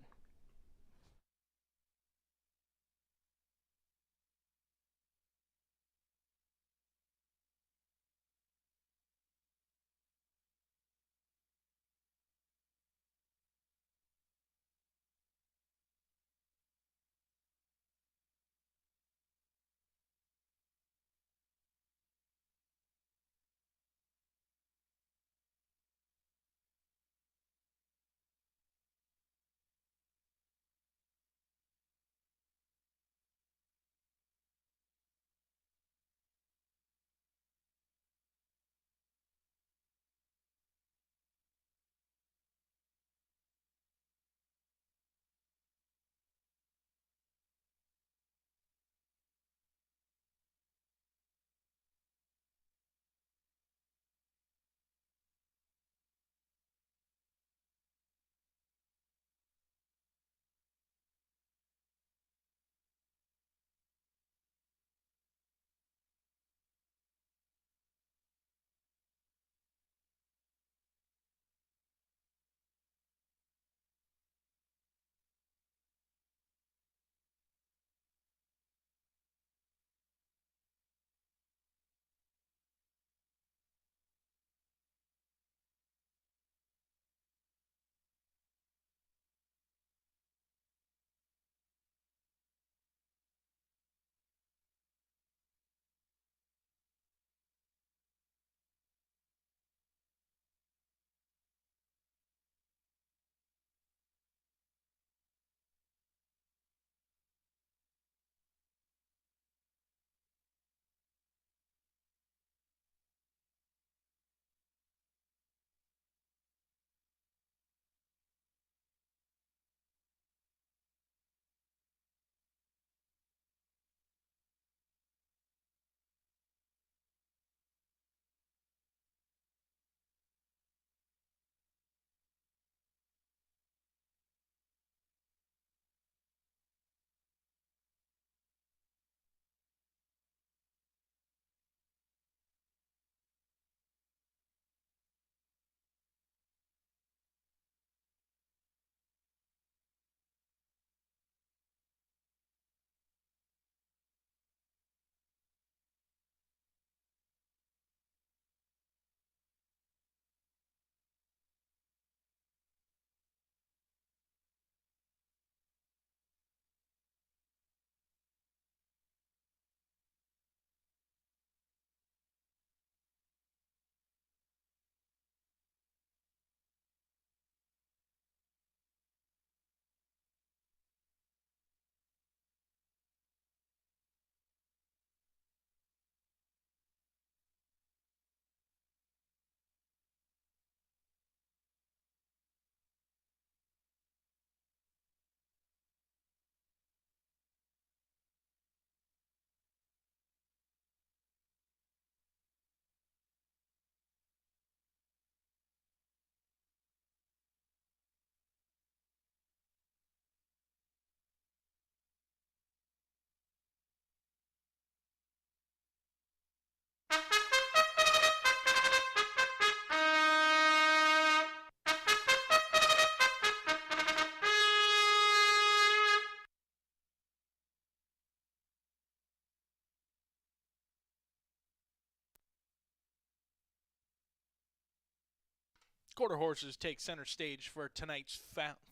Quarter horses take center stage for tonight's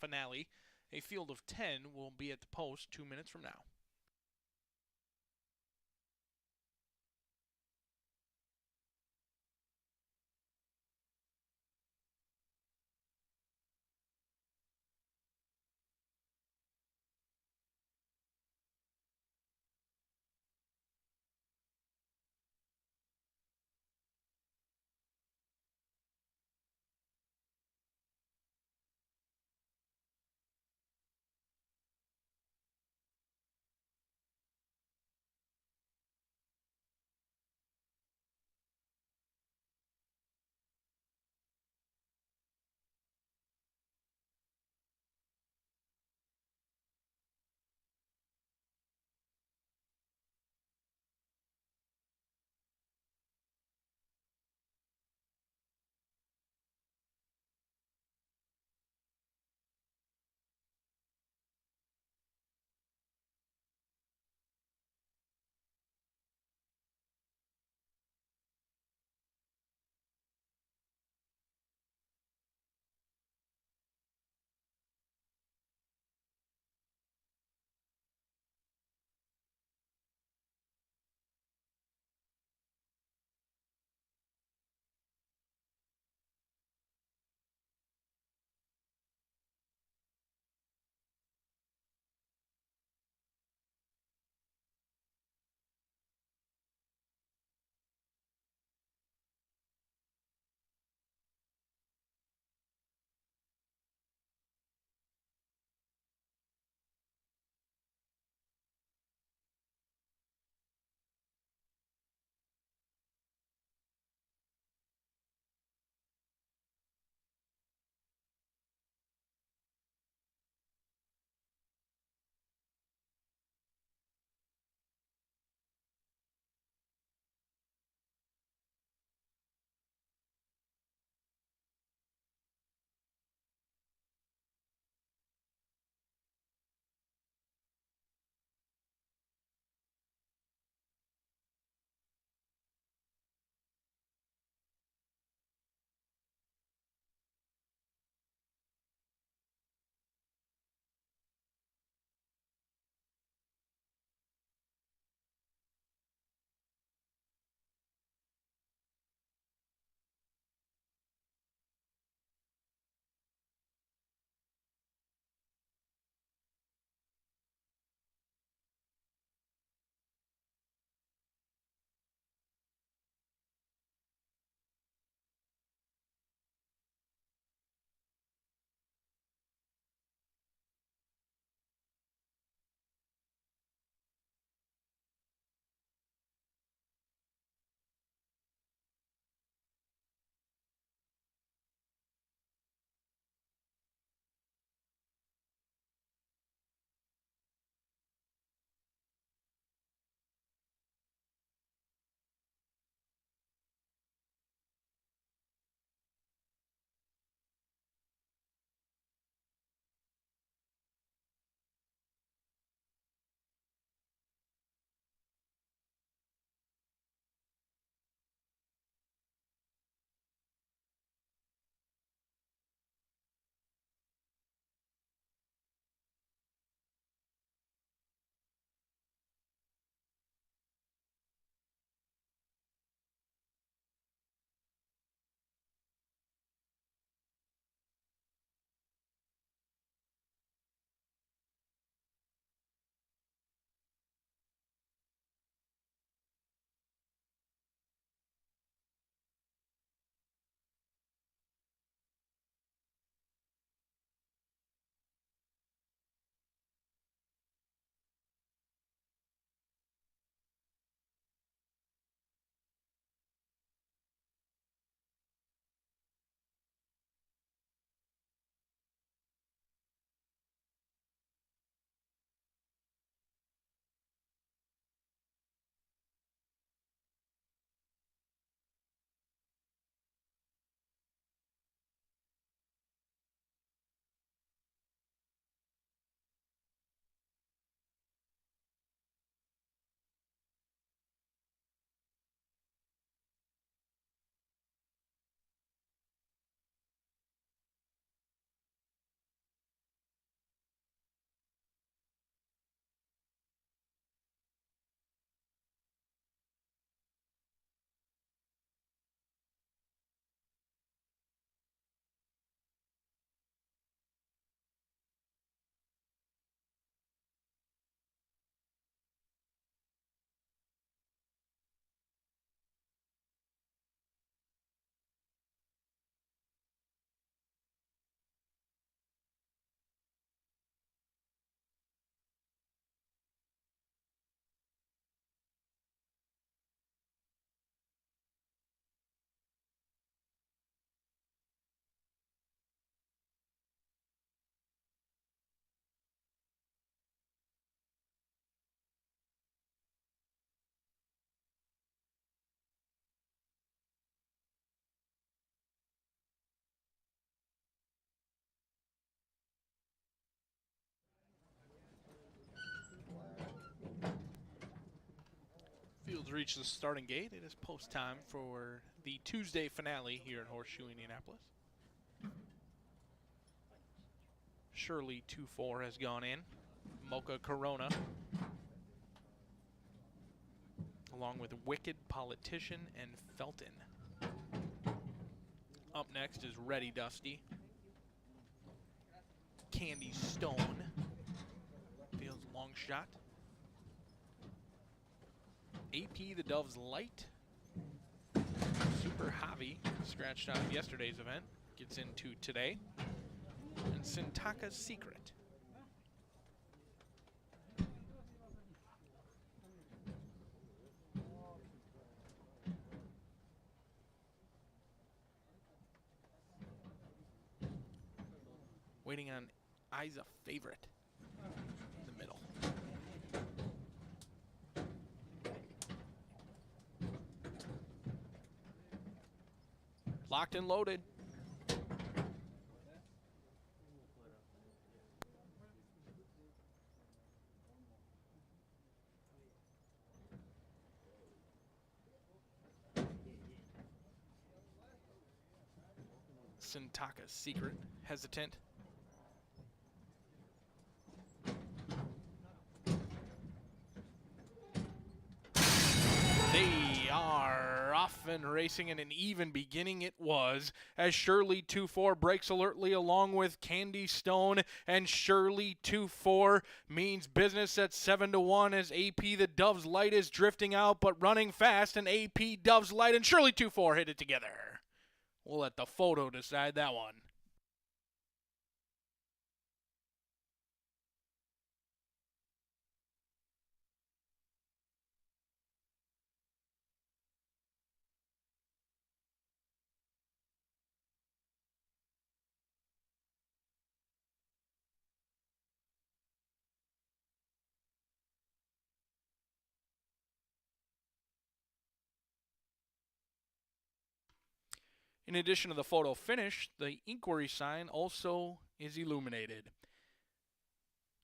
finale. A field of 10 will be at the post 2 minutes from now. Crowds reach the starting gate. It is post time for the Tuesday finale here at Horseshoe Indianapolis. Shirley 2-4 has gone in. Mocha Corona, along with Wicked Politician and Felton. Up next is Ready Dusty. Candy Stone. Fields long shot. AP the Dove's Light. Super Javi, scratched out of yesterday's event, gets into today. And Sintaka's Secret. Waiting on Isa Favorite in the middle. Locked and loaded. Sintaka's Secret, hesitant. They are off and racing, and an even beginning it was, as Shirley 2-4 breaks alertly along with Candy Stone, and Shirley 2-4 means business at 7-1 as AP the Dove's Light is drifting out but running fast, and AP Dove's Light and Shirley 2-4 hit it together. We'll let the photo decide that one. In addition to the photo finish, the inquiry sign also is illuminated.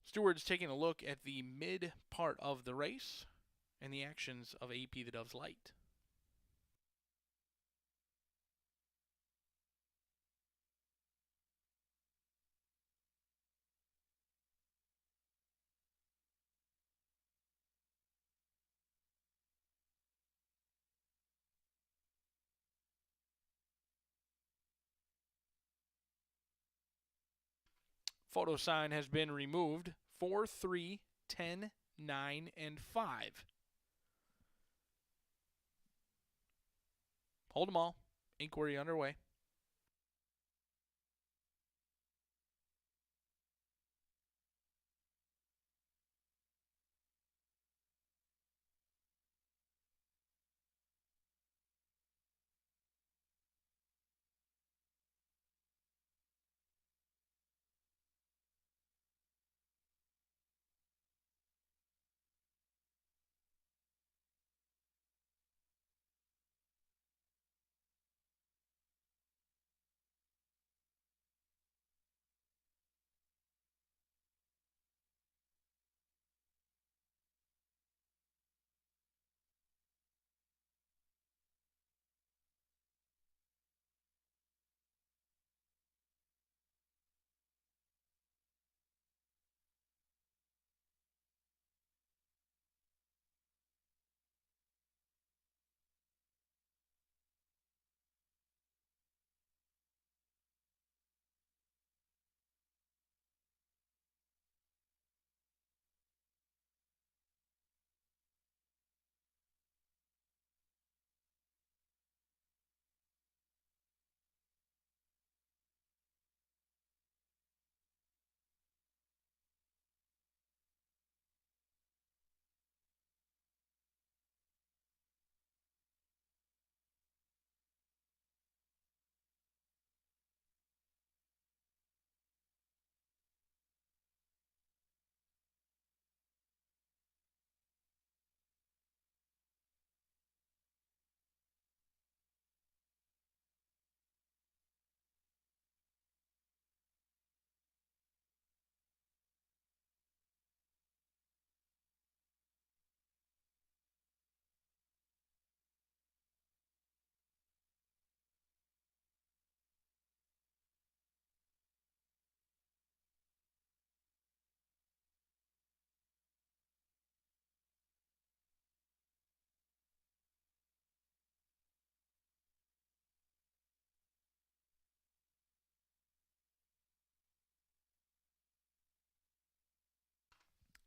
Stewards taking a look at the mid part of the race and the actions of AP the Dove's Light. Photo sign has been removed. 4, 3, 10, 9, and 5. Hold them all. Inquiry underway.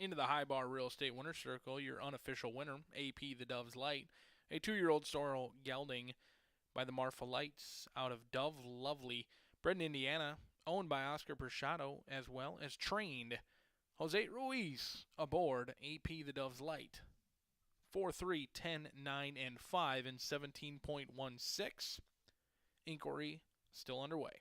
Into the High Bar Real Estate Winner Circle, your unofficial winner, AP the Dove's Light, a 2-year-old sorrel gelding by the Marfa Lights out of Dove Lovely, bred in Indiana, owned by Oscar Prashado, as well as trained Jose Ruiz aboard AP the Dove's Light. 4, 3, 10, 9, and 5 in 17.16. Inquiry still underway.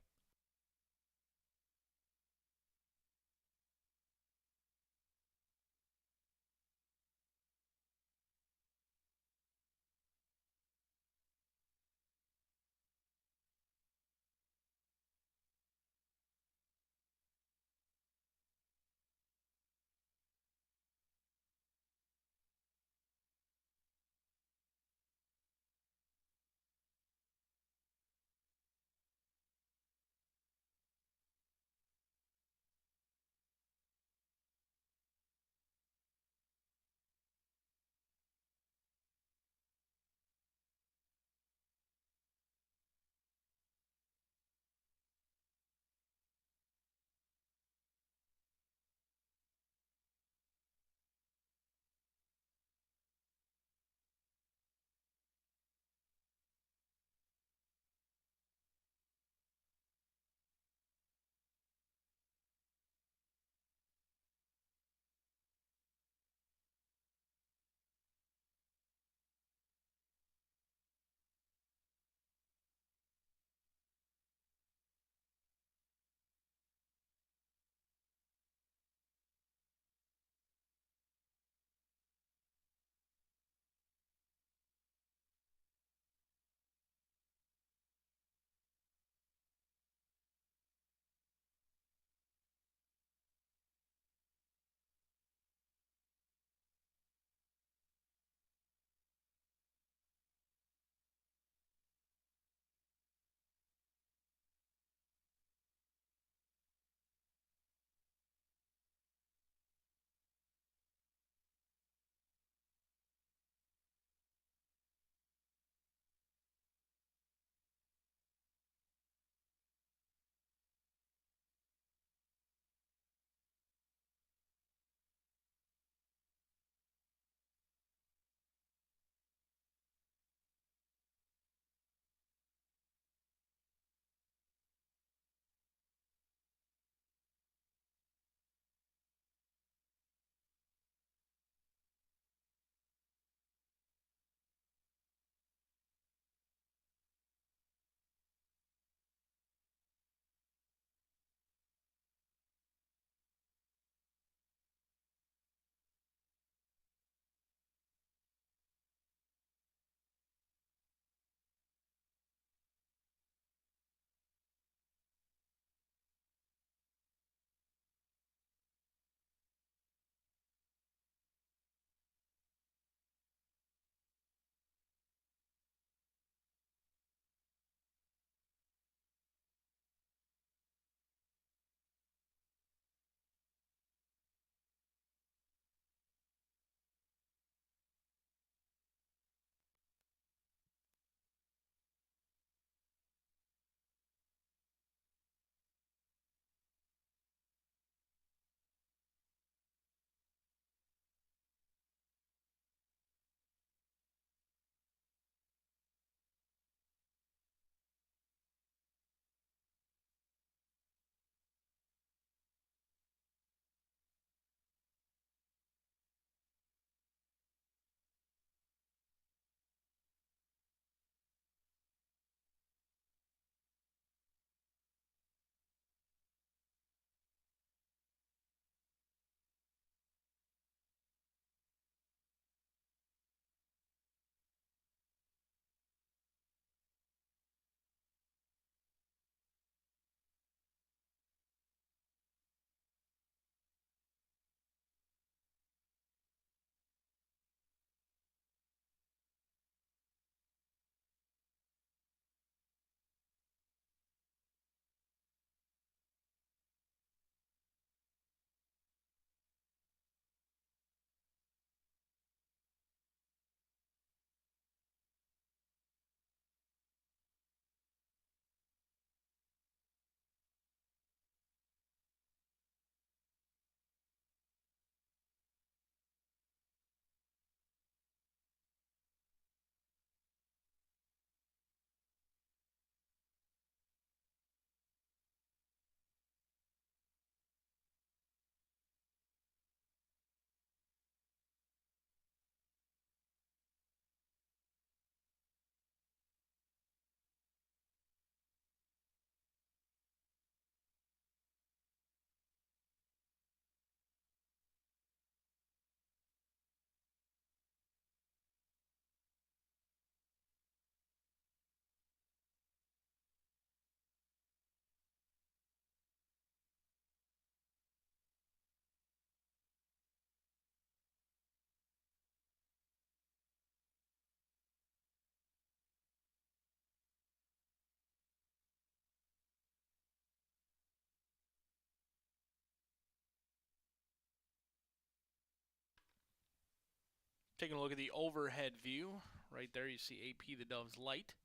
Taking a look at the overhead view. Right there you see AP the Doves Light.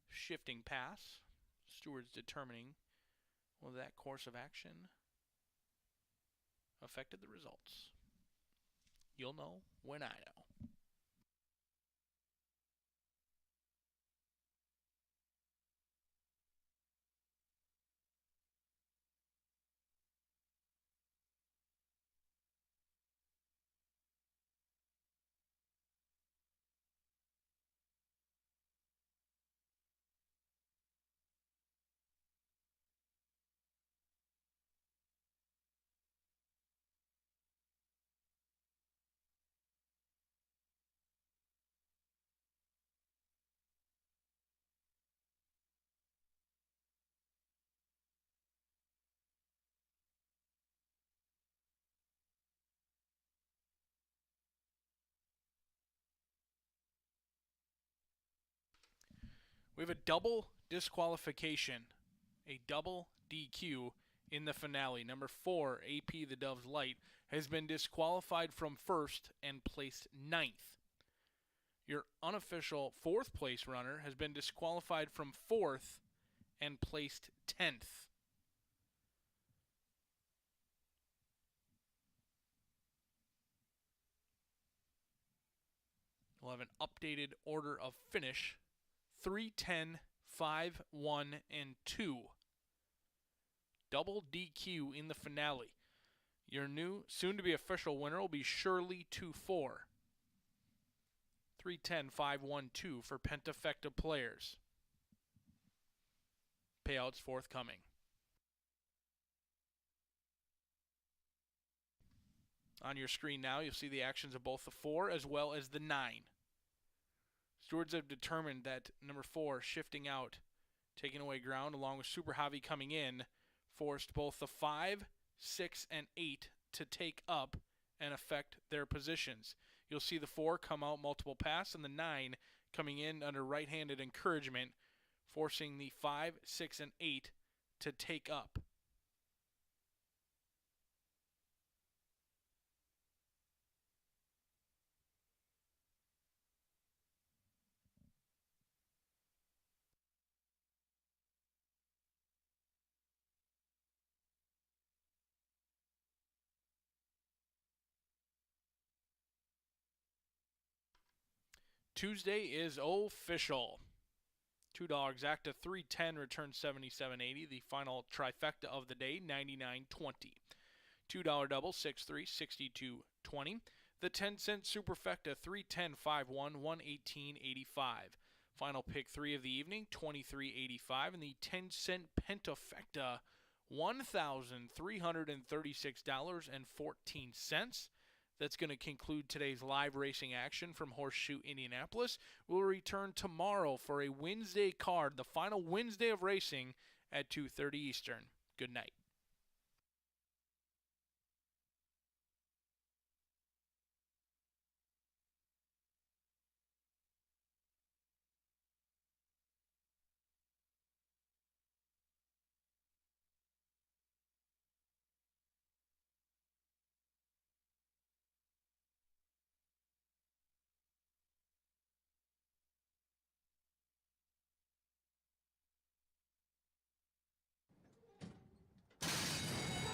Shifting pass. Stewards determining whether that course of action affected the results. You'll know when I know. We have a double disqualification, a double DQ in the finale. Number 4, AP the Doves Light, has been disqualified from first and placed 9th. Your unofficial 4th place runner has been disqualified from 4th and placed 10th. We'll have an updated order of finish. 3, 10, 5, 1, and 2. Double DQ in the finale. Your new, soon-to-be official winner will be Shirley 2-4. 3, 10, 5, 1, 2 for Pentafecta players. Payouts forthcoming. On your screen now, you'll see the actions of both the 4 as well as the 9. Stewards have determined that number 4, shifting out, taking away ground, along with Super Javi coming in, forced both the 5, 6, and 8 to take up and affect their positions. You'll see the 4 come out multiple pass, and the 9 coming in under right-handed encouragement, forcing the 5, 6, and 8 to take up. Tuesday is official. $2 exacta, 310 returns 77.80. The final trifecta of the day, 99.20. $2 double, 6-3, 62.20. The 10-cent superfecta, 310, 5-1, 118.85. Final pick 3 of the evening, 23.85. And the 10-cent pentafecta, $1,336.14. That's going to conclude today's live racing action from Horseshoe Indianapolis. We'll return tomorrow for a Wednesday card, the final Wednesday of racing at 2:30 Eastern. Good night.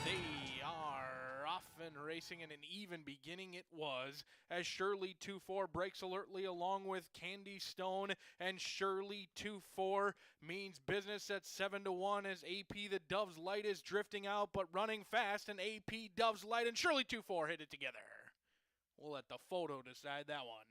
They are off and racing, and an even beginning it was, as Shirley 2-4 breaks alertly along with Candy Stone, and Shirley 2-4 means business at 7-1 as AP the Doves Light is drifting out but running fast, and AP Doves Light and Shirley 2-4 hit it together. We'll let the photo decide that one.